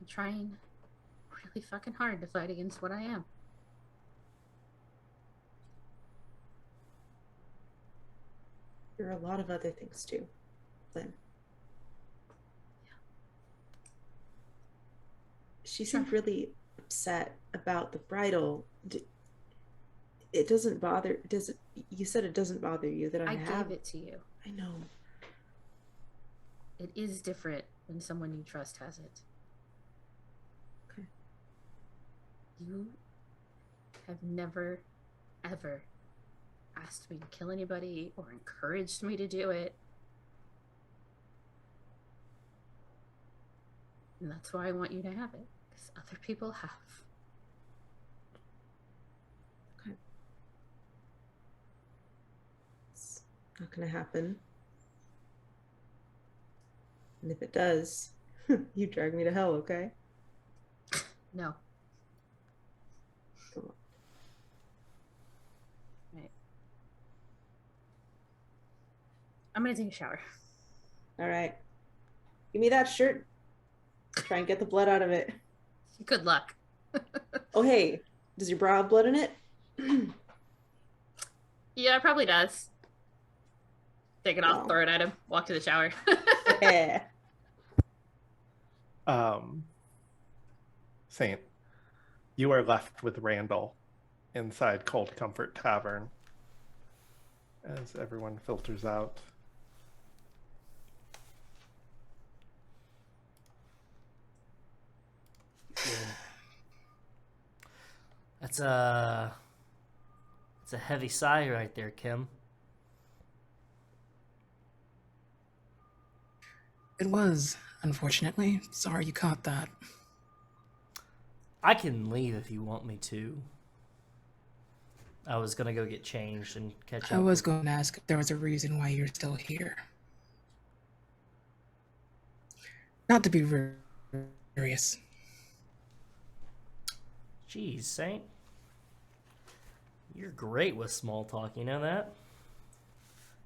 I'm trying really fucking hard to fight against what I am. There are a lot of other things too, Lynn. She seemed really upset about the bridal. It doesn't bother. Does it? You said it doesn't bother you that I have gave it to you. I know. It is different when someone you trust has it. Okay. You have never, ever asked me to kill anybody or encouraged me to do it. And that's why I want you to have it, because other people have. Okay. It's not going to happen. And if it does, you drag me to hell, okay? No. Come on. Right. I'm gonna take a shower. All right. Give me that shirt. Try and get the blood out of it. Good luck. Oh, hey, does your bra have blood in it? Yeah, it probably does. Take it off, Wow. throw it at him, walk to the shower. Yeah. Saint, you are left with Randall inside Cold Comfort Tavern as everyone filters out. That's a heavy sigh right there, Kim. It was, unfortunately. Sorry you caught that. I can leave if you want me to. I was gonna go get changed and catch up. I was going to ask if there was a reason why you're still here. Not to be serious. Jeez, Saint. You're great with small talk, you know that?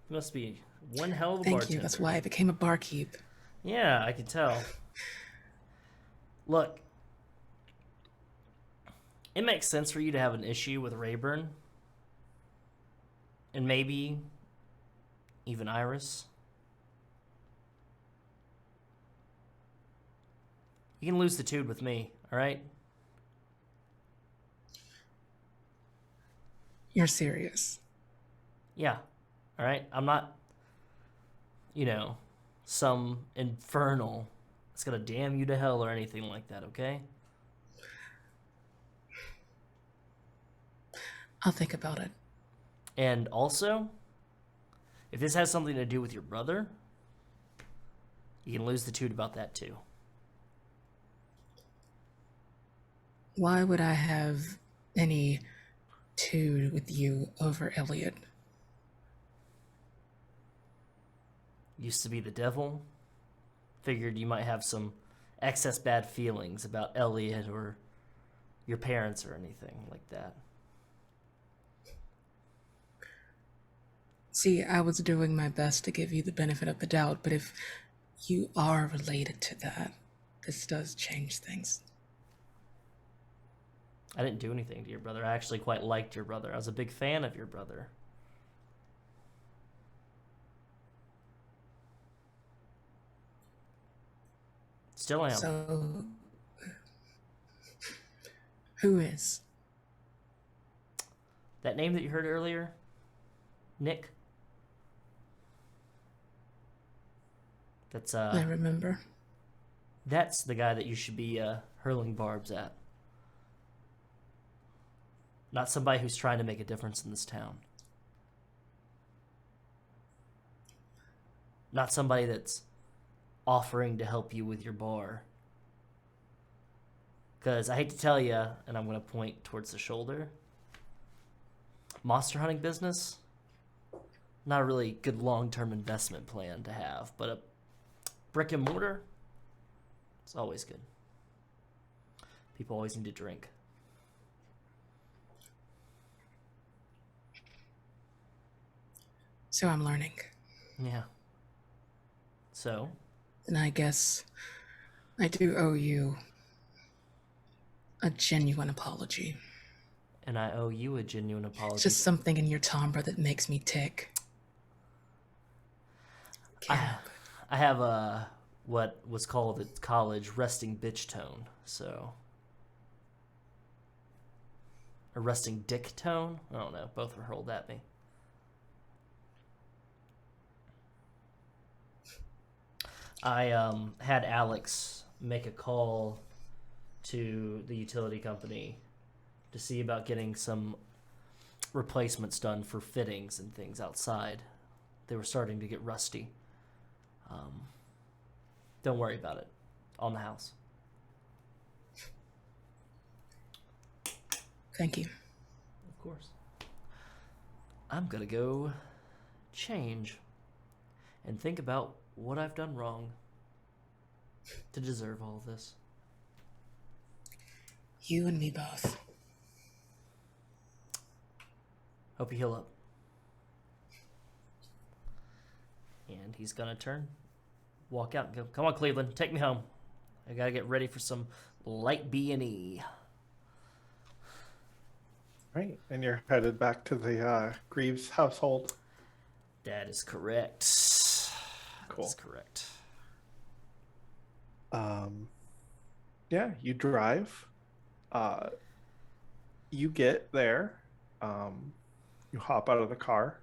You must be one hell of a Thank bartender. you, that's why I became a barkeep. Yeah, I can tell. Look, it makes sense for you to have an issue with Rayburn. And maybe even Iris. You can lose the tube with me, alright? You're serious. Yeah, alright? I'm not, some infernal that's gonna damn you to hell or anything like that, okay? I'll think about it. And also, if this has something to do with your brother, you can lose the tooth about that too. Why would I have any tood with you over Elliot? Used to be the devil. Figured you might have some excess bad feelings about Elliot or your parents or anything like that. See, I was doing my best to give you the benefit of the doubt, but if you are related to that, this does change things. I didn't do anything to your brother. I actually quite liked your brother. I was a big fan of your brother. Still am. So, who is? That name that you heard earlier? Nick? That's I remember. That's the guy that you should be hurling barbs at. Not somebody who's trying to make a difference in this town. Not somebody that's offering to help you with your bar. Because I hate to tell you, and I'm going to point towards the shoulder, monster hunting business, not a really good long-term investment plan to have, but a brick and mortar, it's always good. People always need to drink. So I'm learning. Yeah. So? And I guess I do owe you a genuine apology. And I owe you a genuine apology. It's just something in your timbre that makes me tick. I have a what was called at college resting bitch tone, so a resting dick tone. I don't know. Both were hurled at me. I had Alex make a call to the utility company to see about getting some replacements done for fittings and things outside. They were starting to get rusty. Don't worry about it. On the house. Thank you. Of course. I'm gonna go change and think about what I've done wrong to deserve all of this. You and me both. Hope you heal up. And he's gonna turn, walk out and go, come on, Cleveland, take me home. I gotta get ready for some light B&E. Right, and you're headed back to the Greaves household. That is correct. Cool. That's correct. Yeah, you drive. You get there. You hop out of the car.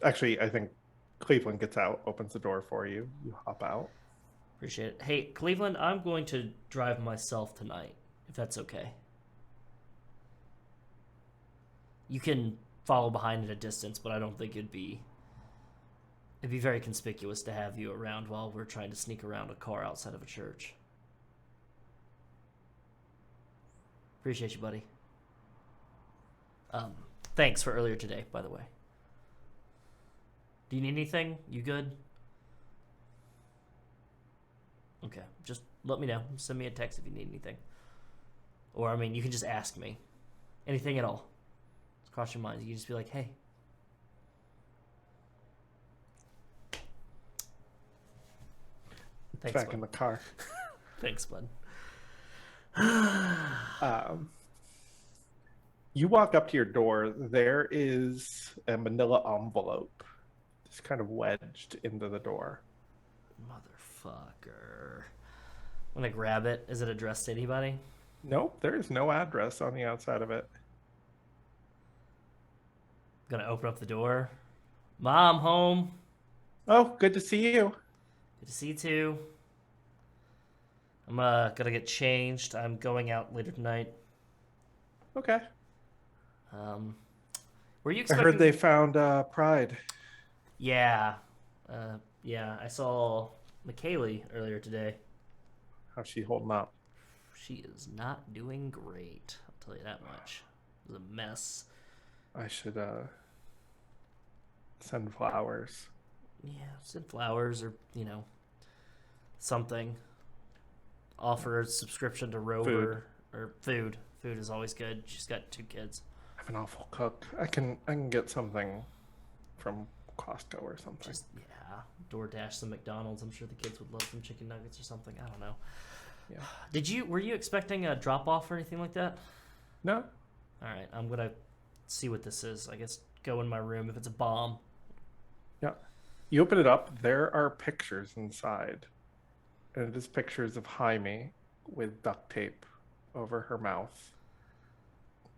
Actually, I think Cleveland gets out, opens the door for you. You hop out. Appreciate it. Hey, Cleveland, I'm going to drive myself tonight, if that's okay. You can follow behind at a distance, but I don't think it'd be very conspicuous to have you around while we're trying to sneak around a car outside of a church. Appreciate you, buddy. Thanks for earlier today, by the way. Do you need anything? You good? Okay, just let me know. Send me a text if you need anything. Or, I mean, you can just ask me. Anything at all. Just cross your mind. You can just be like, hey. Thanks, Back bud. in the car. Thanks, bud. You walk up to your door. There is a manila envelope just kind of wedged into the door. Motherfucker. I'm gonna grab it. Is it addressed to anybody? Nope, there is no address on the outside of it. I'm gonna open up the door. Mom, home. Oh, good to see you. Good to see you too. I'm gonna get changed. I'm going out later tonight. Okay. Were you I expecting... heard they found Pride. Yeah. Yeah, I saw McKaylee earlier today. How's she holding up? She is not doing great. I'll tell you that much. It was a mess. I should send flowers. Yeah, send flowers or, something. Offer a subscription to Rover or food. Food is always good. She's got 2 kids. I'm an awful cook. I can get something from Costco or something. Just DoorDash some McDonald's. I'm sure the kids would love some chicken nuggets or something. I don't know. Yeah. Were you expecting a drop off or anything like that? No. All right, I'm gonna see what this is. I guess go in my room if it's a bomb. Yeah. You open it up. There are pictures inside, and it is pictures of Jaime with duct tape over her mouth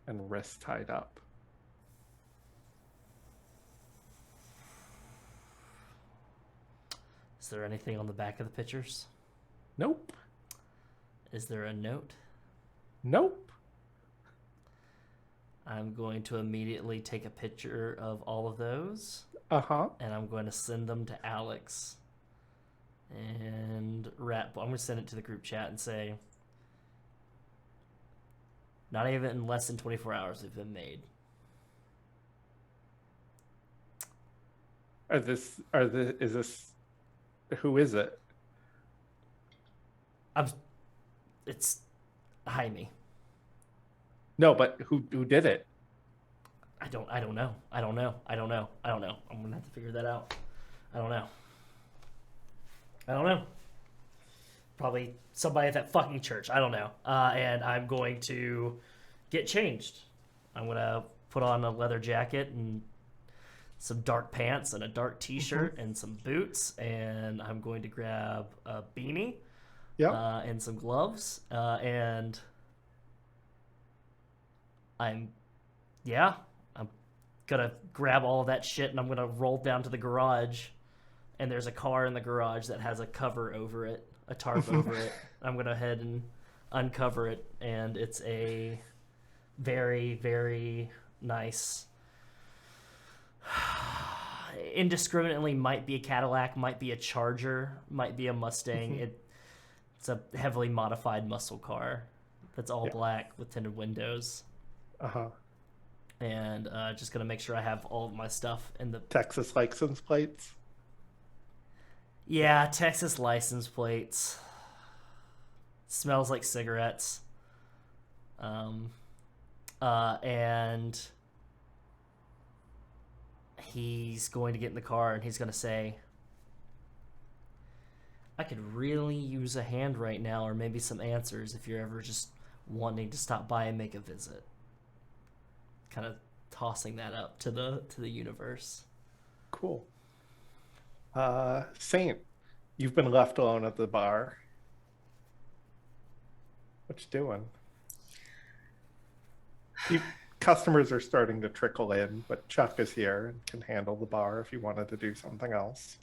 and wrists tied up. Is there anything on the back of the pictures? Nope. Is there a note? Nope. I'm going to immediately take a picture of all of those. Uh-huh. And I'm going to send them to Alex And I'm going to send it to the group chat and say, not even in less than 24 hours they've been made. Who is it? It's Jaime. No, but who did it? I don't know. I'm gonna have to figure that out. I don't know. Probably somebody at that fucking church. I don't know. And I'm going to get changed. I'm gonna put on a leather jacket and some dark pants and a dark t-shirt and some boots, and I'm going to grab a beanie and some gloves, and I'm gonna grab all of that shit, and I'm gonna roll down to the garage, and there's a car in the garage that has a cover over it, a tarp over it. I'm gonna head and uncover it, and it's a very, very nice, indiscriminately might be a Cadillac, might be a Charger, might be a Mustang. It's a heavily modified muscle car that's all black with tinted windows. And just gonna make sure I have all of my stuff in the Texas license plates. Yeah, Texas license plates. Smells like cigarettes. And he's going to get in the car and he's going to say, I could really use a hand right now, or maybe some answers if you're ever just wanting to stop by and make a visit. Kind of tossing that up to the universe. Cool. Saint, you've been left alone at the bar. What you doing? Customers are starting to trickle in, but Chuck is here and can handle the bar if you wanted to do something else.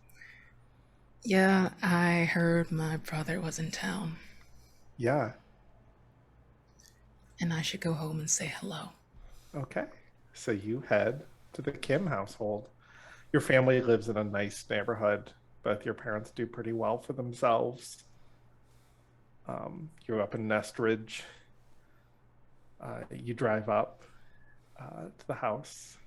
Yeah, I heard my brother was in town. Yeah. And I should go home and say hello. Okay. So you head to the Kim household. Your family lives in a nice neighborhood. Both your parents do pretty well for themselves. You're up in Nestridge. You drive up to the house.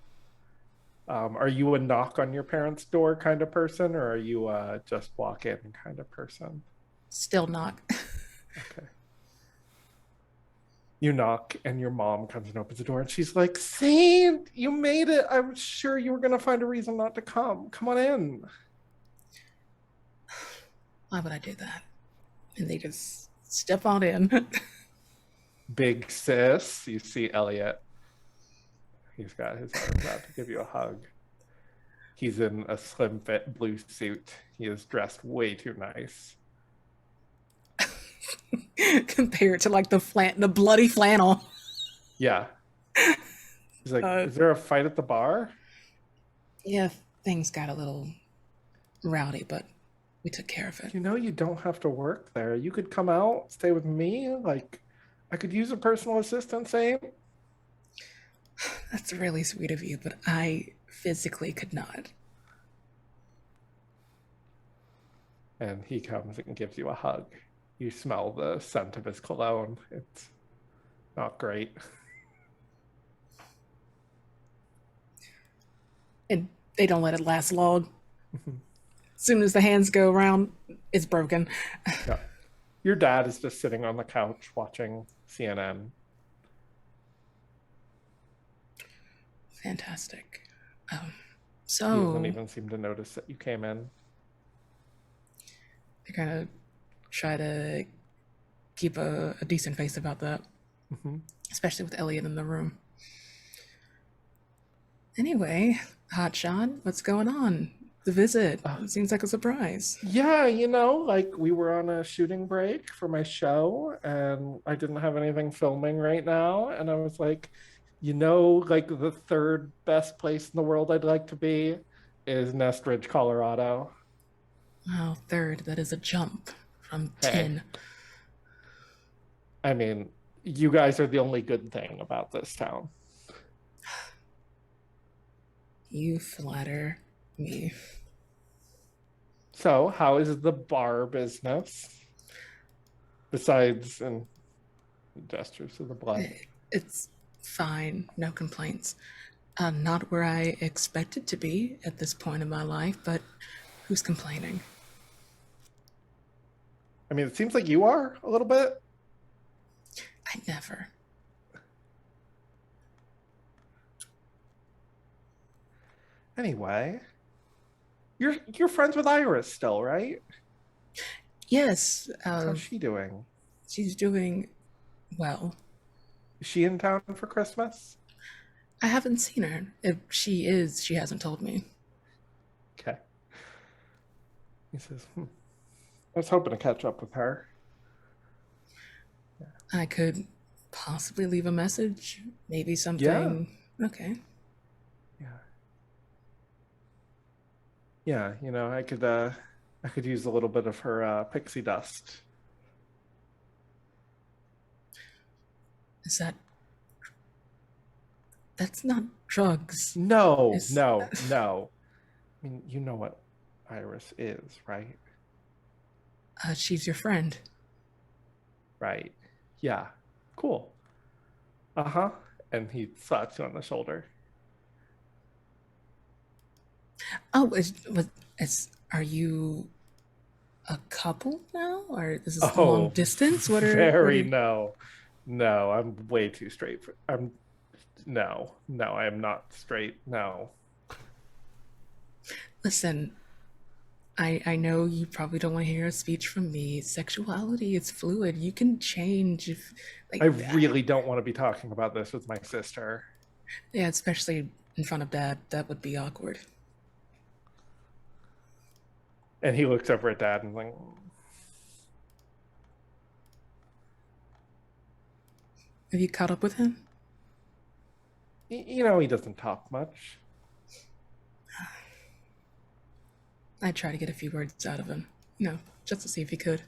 Are you a knock on your parents' door kind of person, or are you just walk in kind of person? Still knock. Okay. You knock, and your mom comes and opens the door, and she's like, Saint, you made it. I was sure you were going to find a reason not to come. Come on in. Why would I do that? And they just step on in. Big sis. You see Elliot. He's got his arms out to give you a hug. He's in a slim fit blue suit. He is dressed way too nice. Compared to like the bloody flannel. Yeah. He's like, is there a fight at the bar? Yeah, things got a little rowdy, but we took care of it. You know, you don't have to work there. You could come out, stay with me. Like, I could use a personal assistant, Saint. That's really sweet of you, but I physically could not. And he comes and gives you a hug. You smell the scent of his cologne. It's not great. And they don't let it last long. As soon as the hands go around, it's broken. Yeah. Your dad is just sitting on the couch watching CNN. Fantastic. He So doesn't even seem to notice that you came in. I kind of try to keep a decent face about that, especially with Elliot in the room. Anyway, Hotshot, what's going on? The visit seems like a surprise. Yeah, you know, like we were on a shooting break for my show and I didn't have anything filming right now. And I was like, you know, like the third best place in the world I'd like to be is Nestridge, Colorado. Wow, third, that is a jump from 10. I mean, you guys are the only good thing about this town. You flatter me. So, how is the bar business? Besides, and gestures to the blood. It's fine, no complaints. Not where I expected to be at this point in my life, but who's complaining? I mean, it seems like you are a little bit. I never. Anyway, you're friends with Iris still, right? Yes, How's she doing? she's doing well. Is she in town for Christmas? I haven't seen her. If she is, she hasn't told me. Okay. He says, I was hoping to catch up with her. I could possibly leave a message, maybe something. Yeah. Okay. Yeah, I could use a little bit of her pixie dust. Is that's not drugs? No. I mean, you know what Iris is, right? She's your friend. Right. Yeah. Cool. Uh-huh. And he slaps you on the shoulder. Oh, are you a couple now, or is this long distance? No, I'm way too straight. No, I am not straight. No. Listen, I know you probably don't want to hear a speech from me. Sexuality is fluid. You can change if. I really don't want to be talking about this with my sister. Yeah, especially in front of Dad. That would be awkward. And he looks over at Dad and like, have you caught up with him? He doesn't talk much. I try to get a few words out of him, just to see if he could.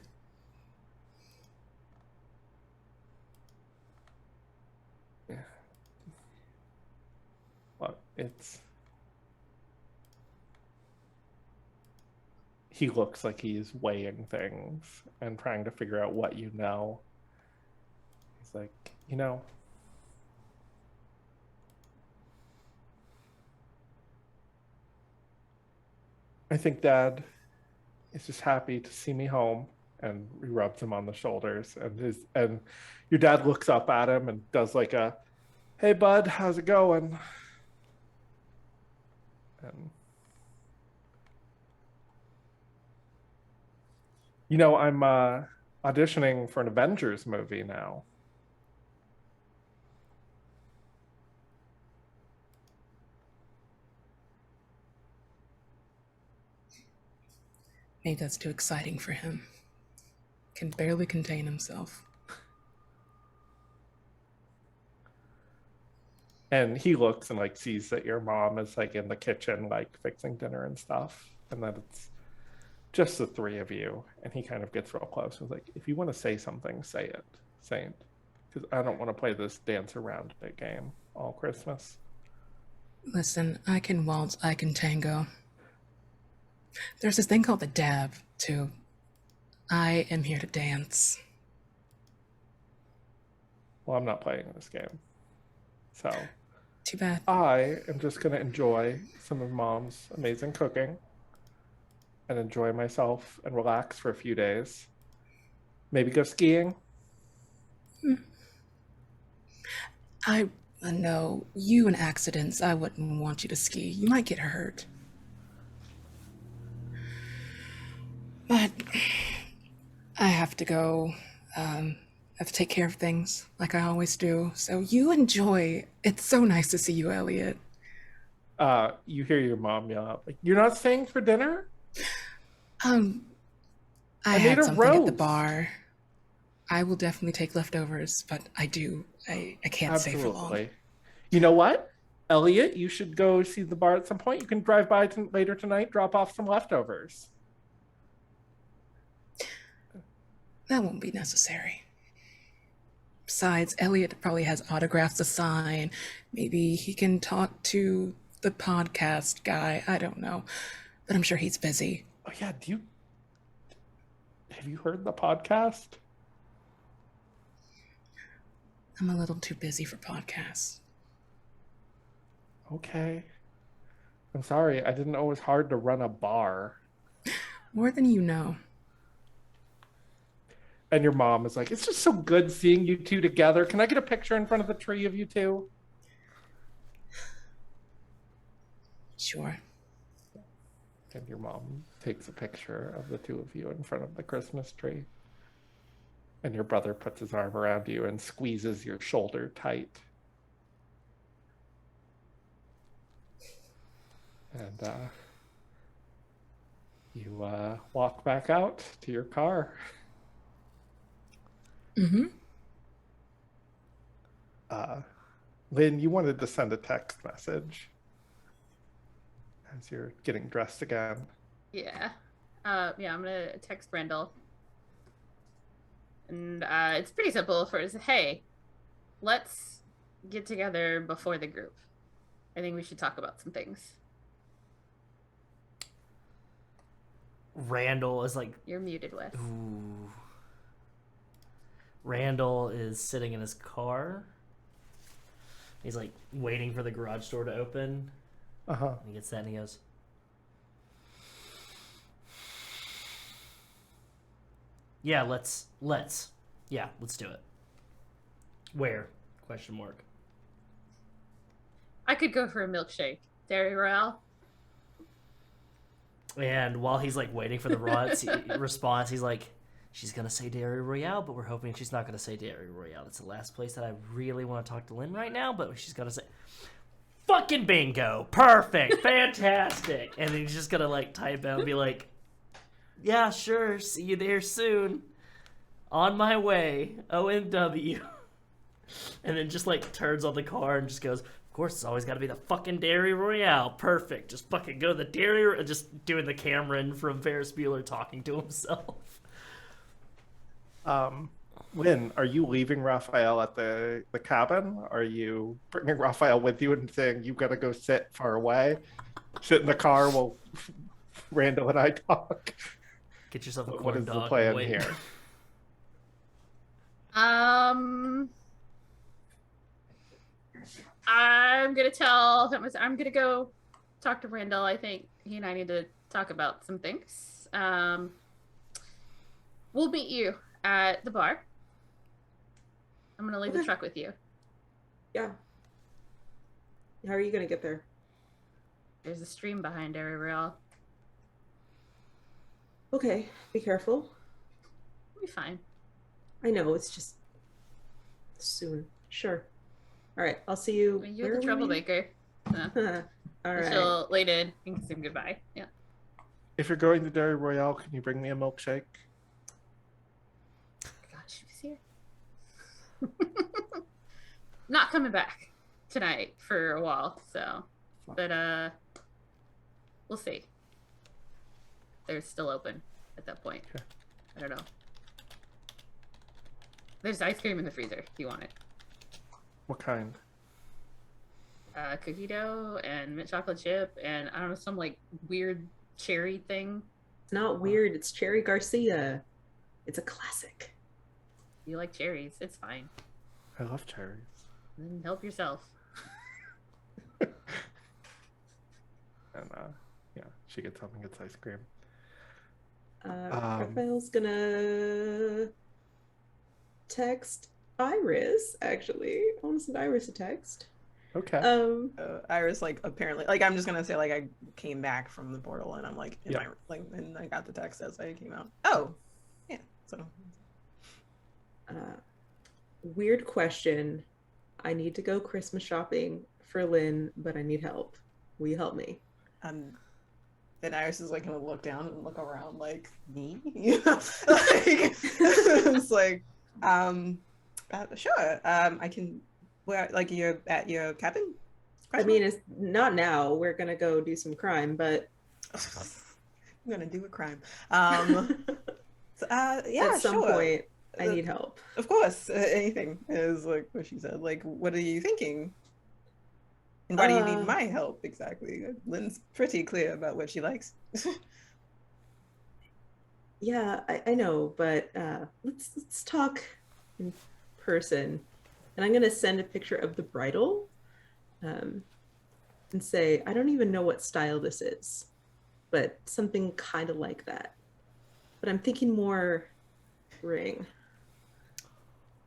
Yeah. Well, he looks like he's weighing things and trying to figure out what you know. He's like, I think Dad is just happy to see me home. And he rubs him on the shoulders. And your dad looks up at him and does like a, hey, bud, how's it going? And I'm auditioning for an Avengers movie now. Maybe that's too exciting for him. Can barely contain himself. And he looks and like sees that your mom is like in the kitchen, like fixing dinner and stuff. And that it's just the three of you. And he kind of gets real close. He's like, if you want to say something, say it. Because I don't want to play this dance around it game all Christmas. Listen, I can waltz, I can tango. There's this thing called the dab, too. I am here to dance. Well, I'm not playing this game. So. Too bad. I am just going to enjoy some of Mom's amazing cooking and enjoy myself and relax for a few days. Maybe go skiing. No, you and accidents, I wouldn't want you to ski. You might get hurt. But I have to go. I have to take care of things like I always do. So you enjoy. It's so nice to see you, Elliot. You hear your mom yell out, like, you're not staying for dinner? I had something at the bar. I will definitely take leftovers, but I can't stay for long. You know what? Elliot, you should go see the bar at some point. You can drive by later tonight, drop off some leftovers. That won't be necessary. Besides, Elliot probably has autographs to sign. Maybe he can talk to the podcast guy. I don't know. But I'm sure he's busy. Oh yeah, have you heard the podcast? I'm a little too busy for podcasts. Okay. I'm sorry, I didn't know it was hard to run a bar. More than you know. And your mom is like, it's just so good seeing you two together. Can I get a picture in front of the tree of you two? Sure. And your mom takes a picture of the two of you in front of the Christmas tree. And your brother puts his arm around you and squeezes your shoulder tight. And you walk back out to your car. Mm-hmm. Lynn, you wanted to send a text message as you're getting dressed again. Yeah. I'm gonna text Randall. And it's pretty simple. Hey, let's get together before the group. I think we should talk about some things. Randall is like... You're muted, Wes. Ooh. Randall is sitting in his car. He's like waiting for the garage door to open. Uh-huh. And he gets that and he goes, yeah, let's do it. Where? Question mark. I could go for a milkshake. Dairy Royale. And while he's like waiting for the response, he's like, she's gonna say Dairy Royale, but we're hoping she's not gonna say Dairy Royale. It's the last place that I really want to talk to Lynn right now, but she's gonna say fucking bingo. Perfect. Fantastic. And then he's just gonna like type out and be like, yeah, sure, see you there soon. On my way. OMW. And then just like turns on the car and just goes, of course, it's always got to be the fucking Dairy Royale. Perfect. Just fucking go to the Dairy... Just doing the Cameron from Ferris Bueller talking to himself. Lynn, are you leaving Raphael at the cabin? Are you bringing Raphael with you and saying you got to go sit far away? Sit in the car while Randall and I talk? Get yourself a corn what is dog. the plan Wait. here? I'm gonna go talk to Randall. I think he and I need to talk about some things. We'll meet you at the bar. I'm gonna leave the truck with you. Yeah. How are you gonna get there? There's a stream behind Dairy Royale. Okay, be careful. We'll be fine. I know, it's just soon. Sure. All right, I'll see you. You're the troublemaker. All right. She'll lean in and kiss him goodbye. Yeah. If you're going to Dairy Royale, can you bring me a milkshake? Gosh, she's here. Not coming back tonight for a while, so. But we'll see. They're still open at that point. Okay. I don't know. There's ice cream in the freezer if you want it. What kind? Cookie dough and mint chocolate chip and I don't know, some like weird cherry thing. It's not weird. It's Cherry Garcia. It's a classic. You like cherries? It's fine. I love cherries. Then help yourself. And yeah, she gets home and gets ice cream. Raphael's gonna text Iris, actually. I want to send Iris a text. Okay. Iris, like, apparently, like, I'm just gonna say, like, I came back from the portal and I'm like, Yeah. and I got the text as I came out. Oh, yeah. So, weird question. I need to go Christmas shopping for Lynn, but I need help. Will you help me? then Iris is like gonna look down and look around, like, me, you know, like, it's like, sure. I can. Where, like, you're at your cabin? I mean, it's not now. We're gonna go do some crime, but I'm gonna do a crime. Yeah, at some sure. point, I need help. Of course, anything is like what she said. Like, what are you thinking? And why do you need my help exactly? Lynn's pretty clear about what she likes. Yeah, I know, but let's talk in person. And I'm gonna send a picture of the bridle, um, and say, I don't even know what style this is, but something kind of like that. But I'm thinking more ring.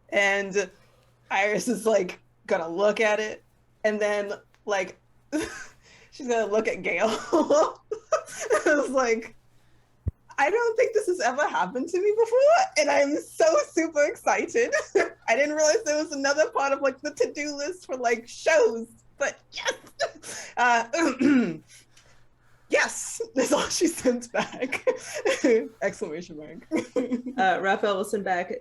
And Iris is like gonna look at it, and then like she's gonna look at Gail. I was like, I don't think this has ever happened to me before, and I'm so super excited. I didn't realize there was another part of like the to-do list for like shows, but yes, yes, that's all she sent back. Exclamation mark. Raphael will send back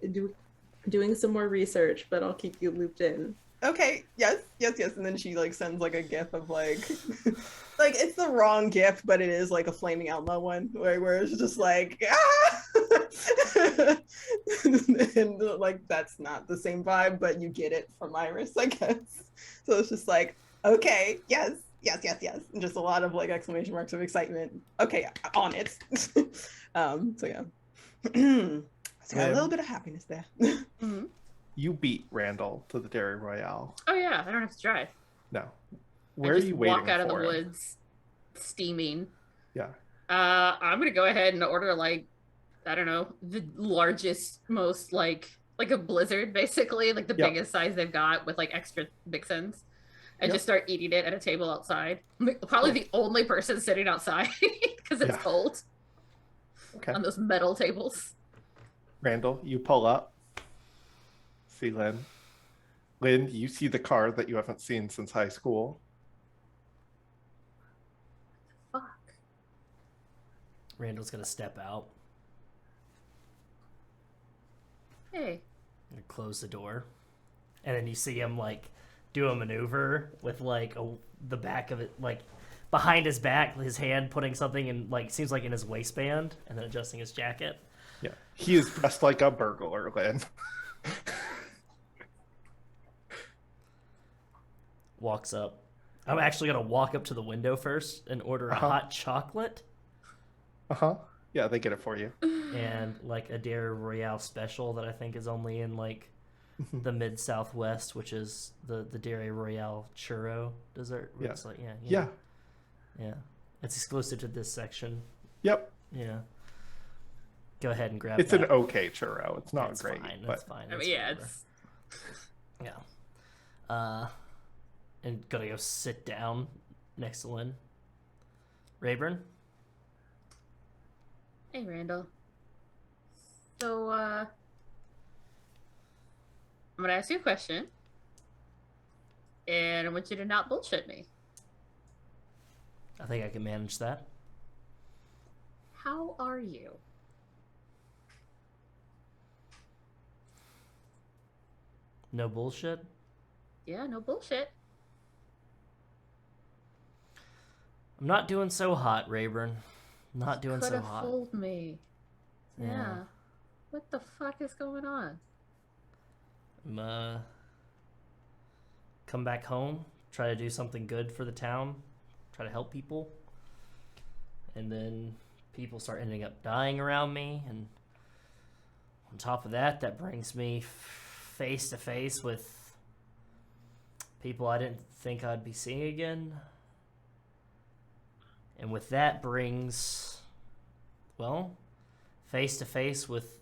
doing some more research, but I'll keep you looped in. Okay, yes, and then she like sends like a gif of like like it's the wrong gif, but it is like a flaming Elmo one where it's just like and like that's not the same vibe, but you get it from Iris, I guess. So it's just like, okay, yes, and just a lot of like exclamation marks of excitement. Okay, on it. So yeah. So got a little bit of happiness there. Mm-hmm. You beat Randall to the Dairy Royale. Oh yeah, I don't have to drive. No. Where are you waiting walk out of the for him? woods, steaming. Yeah. I'm gonna go ahead and order like, I don't know, the largest, most like a blizzard, basically, like the biggest size they've got with like extra mix-ins, and just start eating it at a table outside. Probably the only person sitting outside because it's cold. Okay. On those metal tables. Randall, you pull up. See Lynn. Lynn, you see the car that you haven't seen since high school. Fuck. Randall's gonna step out. Hey. And close the door. And then you see him like do a maneuver with like the back of it, like behind his back, his hand putting something in, like, seems like in his waistband, and then adjusting his jacket. Yeah. He is dressed like a burglar, Lynn. Walks up. I'm actually going to walk up to the window first and order a hot chocolate. Uh-huh. Yeah, they get it for you. And like a Dairy Royale special that I think is only in like the mid-southwest, which is the Dairy Royale churro dessert. Yeah. It's like, Yeah. It's exclusive to this section. Yep. Yeah. Go ahead and grab It's that. an okay churro. It's not great. Fine. But... That's fine. I mean, yeah, it's... Yeah. And gotta go sit down next to Lynn. Rayburn? Hey, Randall. So, I'm gonna ask you a question. And I want you to not bullshit me. I think I can manage that. How are you? No bullshit? Yeah, no bullshit. I'm not doing so hot, Rayburn. Not doing so Could hot. have fooled me. Yeah. Yeah. What the fuck is going on? I'm, come back home, try to do something good for the town, try to help people, and then people start ending up dying around me, and on top of that, that brings me face to face with people I didn't think I'd be seeing again. And with that brings, well, face to face with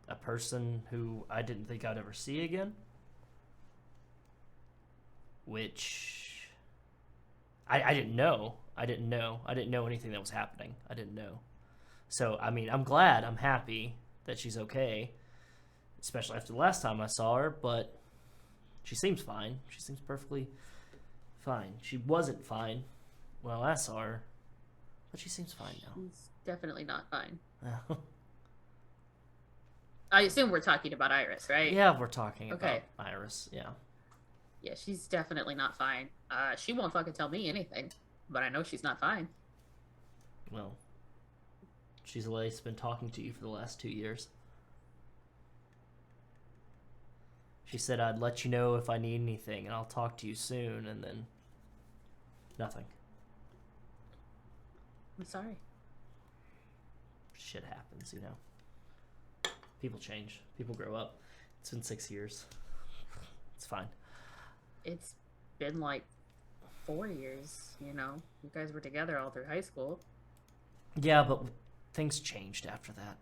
a person who I didn't think I'd ever see again. Which I didn't know. I didn't know anything that was happening. I didn't know. So, I mean, I'm glad, I'm happy that she's okay, especially after the last time I saw her, but she seems fine. She seems perfectly fine. She wasn't fine when I last saw her, but she seems fine now. She's definitely not fine. I assume we're talking about Iris, right? Yeah, we're talking about Iris, yeah. Yeah, she's definitely not fine. She won't fucking tell me anything, but I know she's not fine. Well, she's at least been talking to you for the last 2 years. She said I'd let you know if I need anything, and I'll talk to you soon, and then nothing. I'm sorry. shit happens, you know. People change. People grow up. It's been 6 years. It's fine. It's been like 4 years, you know. You guys were together all through high school. Yeah, but things changed after that.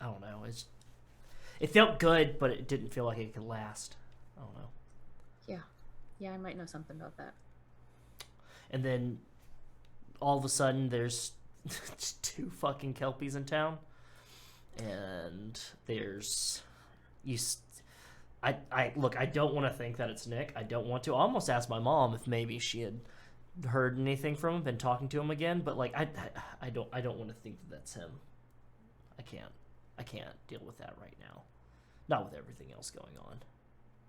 I don't know. It felt good, but it didn't feel like it could last. I don't know. Yeah, I might know something about that. And then all of a sudden there's 2 fucking Kelpies in town. And there's look, I don't want to think that it's Nick. I don't want to. I almost asked my mom if maybe she had heard anything from him, been talking to him again, but like I don't want to think that that's him. I can't deal with that right now. Not with everything else going on.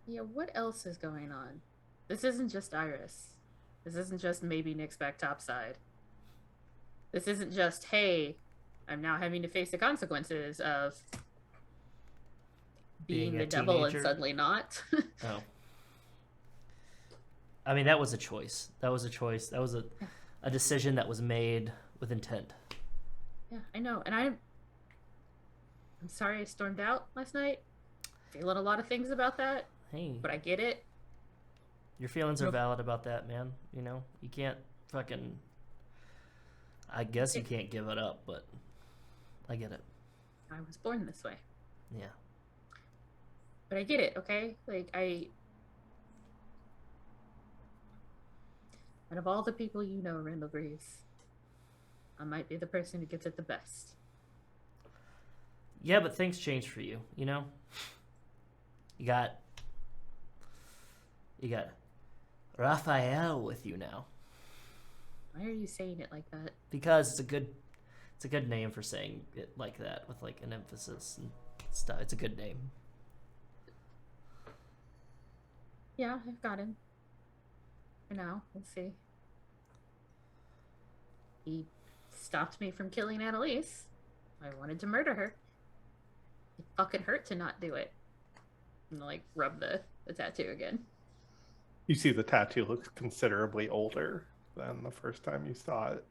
Yeah, what else is going on? This isn't just Iris. This isn't just maybe Nick's back topside. This isn't just, hey, I'm now having to face the consequences of being the devil teenager. and suddenly not. Oh. I mean, that was a choice. That was a decision that was made with intent. Yeah, I know. And I'm sorry I stormed out last night. Feeling a lot of things about that. Hey. But I get it. Your feelings are valid about that, man. You know, you can't fucking... I guess you can't give it up, but I get it. I was born this way. Yeah. But I get it, okay? Like, out of all the people you know, Randall Greaves, I might be the person who gets it the best. Yeah, but things change for you, you know? You got Raphael with you now. Why are you saying it like that? Because it's a good name for saying it like that, with like an emphasis and stuff. It's a good name. Yeah, I've got him. For now, we'll see. He stopped me from killing Annalise. I wanted to murder her. It fucking hurt to not do it. And like rub the tattoo again. You see the tattoo looks considerably older than the first time you saw it.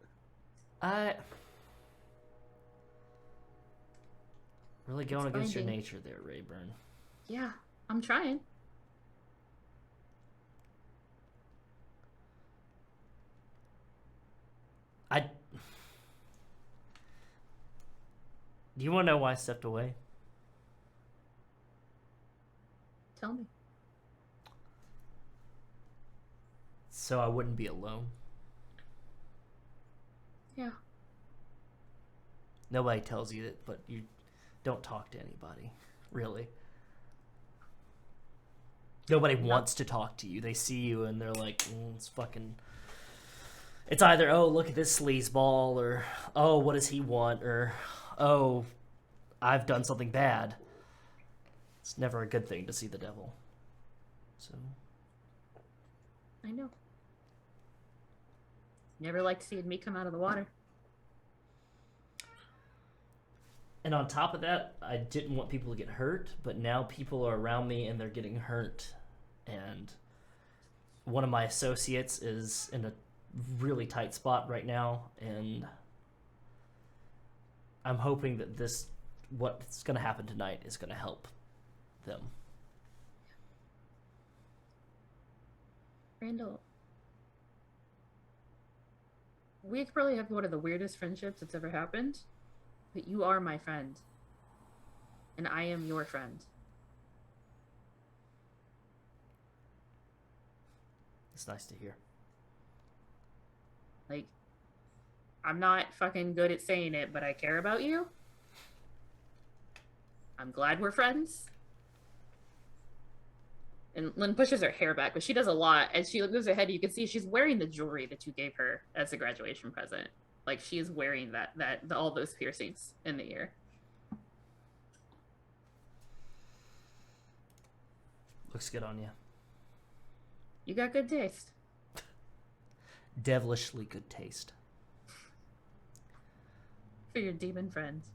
Really going against your nature there, Rayburn. Yeah, I'm trying. Do you want to know why I stepped away? Tell me. So I wouldn't be alone. Yeah. Nobody tells you that, but you don't talk to anybody, really. Nobody wants to talk to you. They see you and they're like, it's fucking... It's either, oh, look at this sleazeball, or, oh, what does he want, or, oh, I've done something bad. It's never a good thing to see the devil. So... I know. Never liked seeing me come out of the water. And on top of that, I didn't want people to get hurt, but now people are around me and they're getting hurt. And one of my associates is in a really tight spot right now, and I'm hoping that what's going to happen tonight is going to help them. Randall, we probably have one of the weirdest friendships that's ever happened, but you are my friend, and I am your friend. It's nice to hear. Like, I'm not fucking good at saying it, but I care about you. I'm glad we're friends. And Lynn pushes her hair back, but she does a lot. As she moves ahead, you can see she's wearing the jewelry that you gave her as a graduation present. Like, she is wearing all those piercings in the ear. Looks good on you. You got good taste. Devilishly good taste. For your demon friends.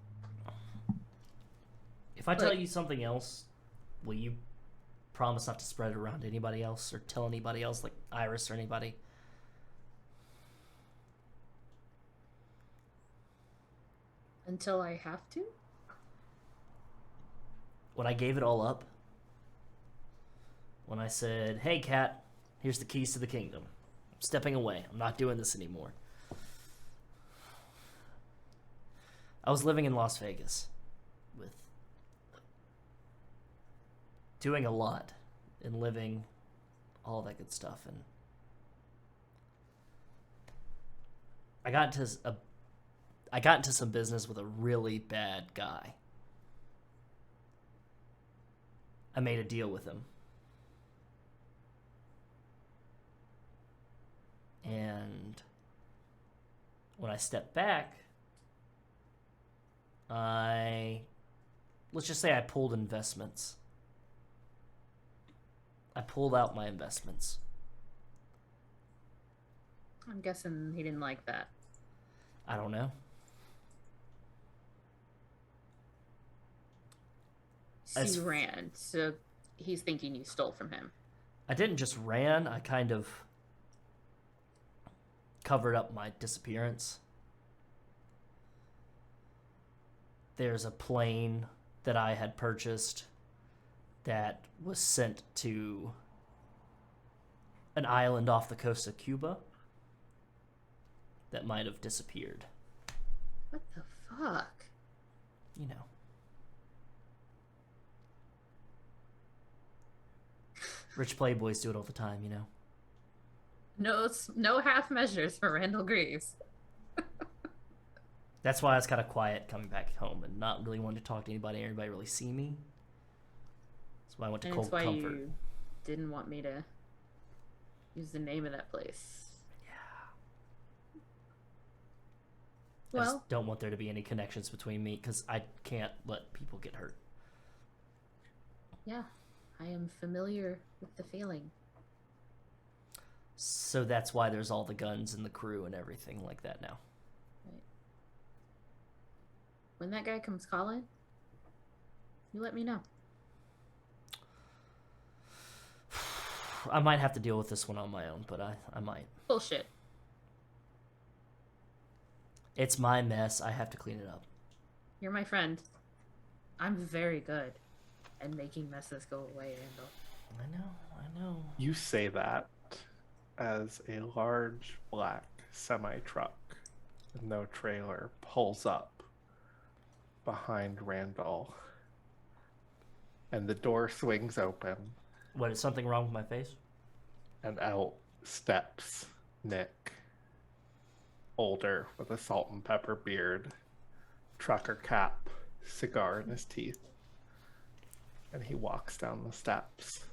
If I tell you something else, will you promise not to spread it around to anybody else or tell anybody else, like Iris or anybody? Until I have to? When I gave it all up, when I said, hey, Cat, here's the keys to the kingdom. I'm stepping away. I'm not doing this anymore. I was living in Las Vegas with doing a lot and living all that good stuff. And I got into some business with a really bad guy. I made a deal with him. And when I stepped back, let's just say I pulled investments. I pulled out my investments. I'm guessing he didn't like that. I don't know. So you ran, so he's thinking you stole from him. I didn't just ran, I kind of covered up my disappearance. There's a plane that I had purchased that was sent to an island off the coast of Cuba that might have disappeared. What the fuck? You know. Rich playboys do it all the time, you know. No half measures for Randall Greaves. That's why I was kind of quiet coming back home and not really wanting to talk to anybody really see me. That's why I went to Cold Comfort. You didn't want me to use the name of that place. Yeah. Well, I just don't want there to be any connections between me because I can't let people get hurt. Yeah, I am familiar with the feeling. So that's why there's all the guns and the crew and everything like that now. Right. When that guy comes calling, you let me know. I might have to deal with this one on my own, but I might. Bullshit. It's my mess. I have to clean it up. You're my friend. I'm very good at making messes go away, Randall. I know. You say that as a large black semi-truck with no trailer pulls up behind Randall. And the door swings open. What, is something wrong with my face? And out steps Nick. Older, with a salt and pepper beard, trucker cap, cigar in his teeth. And he walks down the steps.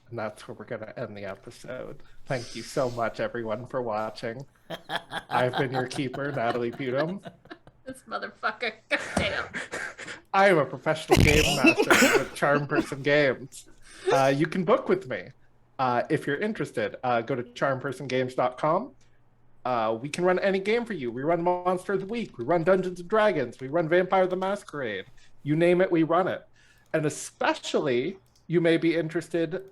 And that's where we're going to end the episode. Thank you so much, everyone, for watching. I've been your keeper, Natalie Putum. This motherfucker. Goddamn. I am a professional game master with Charm Person Games. You can book with me. If you're interested, go to charmpersongames.com. We can run any game for you. We run Monster of the Week. We run Dungeons and Dragons. We run Vampire the Masquerade. You name it, we run it. And especially, you may be interested,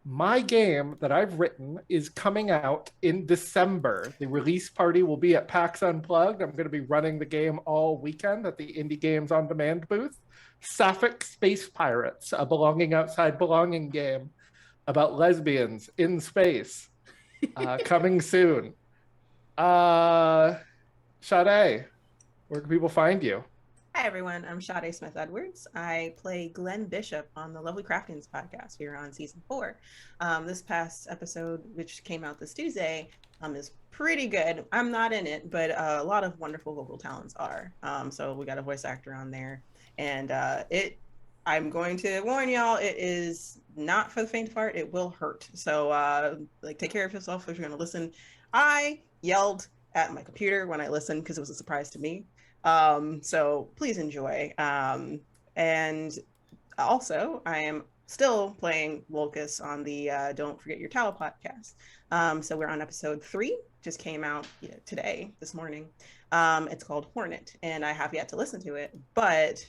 my game that I've written is coming out in December. The release party will be at PAX Unplugged. I'm going to be running the game all weekend at the Indie Games On Demand booth. Sapphic Space Pirates, a Belonging Outside Belonging game about lesbians in space. Coming soon. Sade, where can people find you? Hi, everyone. I'm Sade Smith-Edwards. I play Glenn Bishop on the Lovely Craftings podcast here on season 4. This past episode, which came out this Tuesday, is pretty good. I'm not in it, but a lot of wonderful vocal talents are. So we got a voice actor on there. And I'm going to warn y'all, it is not for the faint of heart. It will hurt. So take care of yourself if you're going to listen. I yelled at my computer when I listened because it was a surprise to me. So please enjoy. And also, I am still playing Wolcus on the Don't Forget Your Towel podcast. So we're on episode 3, just came out today, this morning. It's called Hornet, and I have yet to listen to it, but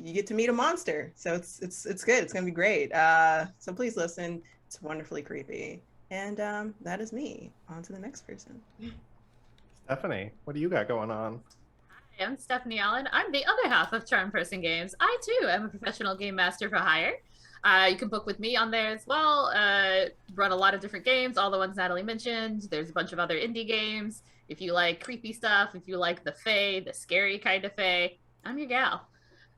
you get to meet a monster, so it's good. It's gonna be great. So please listen. It's wonderfully creepy. And that is me. On to the next person. Stephanie, what do you got going on? Hi, I'm Stephanie Allen. I'm the other half of Charm Person Games. I too am a professional game master for hire. You can book with me on there as well. Run a lot of different games, all the ones Natalie mentioned. There's a bunch of other indie games. If you like creepy stuff, if you like the fae, the scary kind of fae, I'm your gal.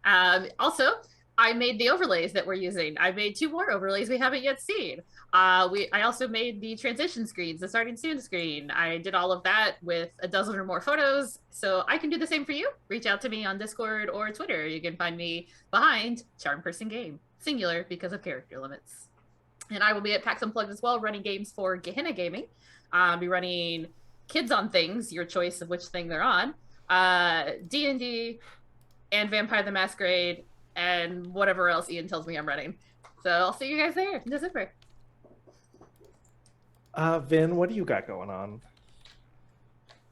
Also, I made the overlays that we're using. I made 2 more overlays we haven't yet seen. I also made the transition screens, the starting soon screen. I did all of that with a dozen or more photos, so I can do the same for you. Reach out to me on Discord or Twitter. You can find me behind Charm Person Game, singular because of character limits. And I will be at PAX Unplugged as well, running games for Gehenna Gaming. I'll be running Kids on Things, your choice of which thing they're on, D&D, and Vampire the Masquerade, and whatever else Ian tells me I'm running. So I'll see you guys there in December. Vin, what do you got going on?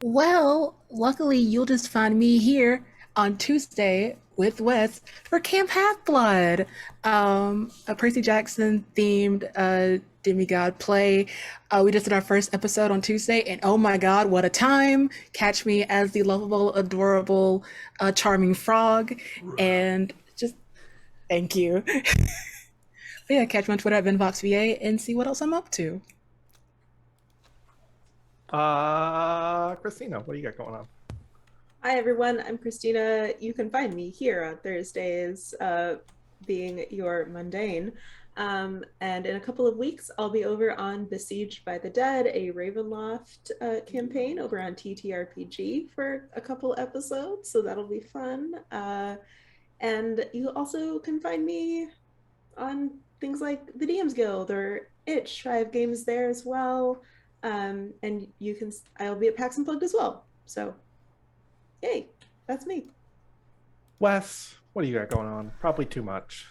Well, luckily you'll just find me here on Tuesday with Wes for Camp Half-Blood, a Percy Jackson themed demigod play. We just did our first episode on Tuesday, and oh my god, what a time! Catch me as the lovable, adorable, charming frog, and just thank you. But yeah, catch me on Twitter at VinVoxVA and see what else I'm up to. Christina, what do you got going on? Hi everyone, I'm Christina. You can find me here on Thursdays, being your mundane. And in a couple of weeks, I'll be over on Besieged by the Dead, a Ravenloft campaign over on TTRPG for a couple episodes, so that'll be fun. And you also can find me on things like the DM's Guild or Itch. I have games there as well. And I'll be at PAX Unplugged as well. So, yay, that's me. Wes, what do you got going on? Probably too much.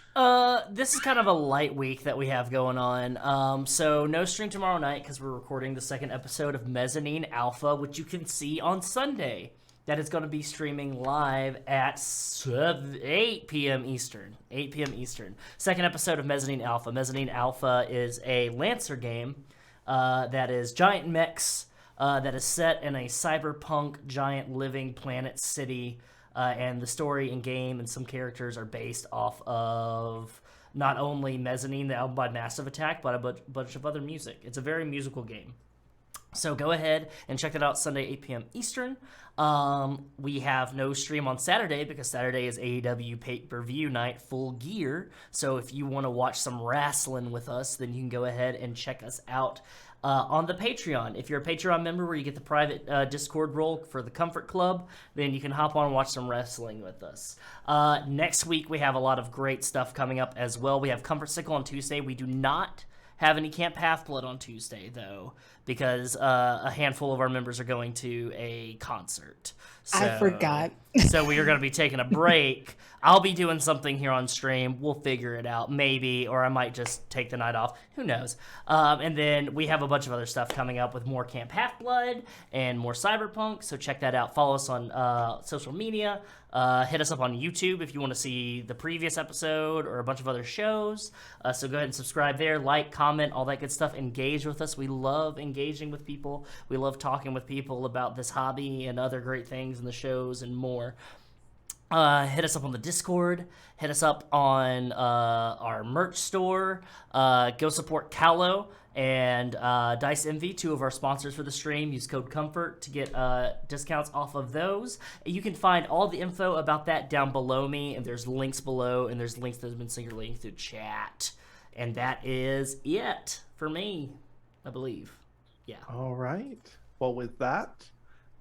This is kind of a light week that we have going on. So no stream tomorrow night because we're recording the second episode of Mezzanine Alpha, which you can see on Sunday. That is going to be streaming live at 8 p.m. Eastern. 8 p.m. Eastern. Second episode of Mezzanine Alpha. Mezzanine Alpha is a Lancer game that is giant mechs, that is set in a cyberpunk giant living planet city, and the story and game and some characters are based off of not only Mezzanine, the album by Massive Attack, but a bunch of other music. It's a very musical game. So go ahead and check it out Sunday, 8 p.m. Eastern. We have no stream on Saturday because Saturday is AEW pay-per-view night, Full Gear. So if you want to watch some wrestling with us, then you can go ahead and check us out on the Patreon. If you're a Patreon member where you get the private Discord role for the Comfort Club, then you can hop on and watch some wrestling with us. Next week, we have a lot of great stuff coming up as well. We have Comfort Sickle on Tuesday. We do not have any Camp Half-Blood on Tuesday, though, because a handful of our members are going to a concert. So, I forgot. So we are going to be taking a break. I'll be doing something here on stream. We'll figure it out, maybe, or I might just take the night off. Who knows? And then we have a bunch of other stuff coming up with more Camp Half-Blood and more Cyberpunk, so check that out. Follow us on social media. Hit us up on YouTube if you want to see the previous episode or a bunch of other shows. So go ahead and subscribe there, like, comment, all that good stuff. Engage with us. We love engaging with people. We love talking with people about this hobby and other great things in the shows and more. Hit us up on the Discord. Hit us up on our merch store. Go support Callow and Dice Envy, 2 of our sponsors for the stream. Use code COMFORT to get discounts off of those. You can find all the info about that down below me, and there's links below, and there's links that have been singularly through chat. And that is it for me, I believe. Yeah. All right. Well, with that,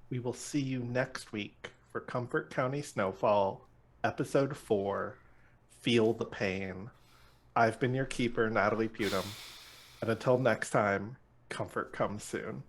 we will see you next week for Comfort County Snowfall, Episode 4, Feel the Pain. I've been your keeper, Natalie Putum. And until next time, comfort comes soon.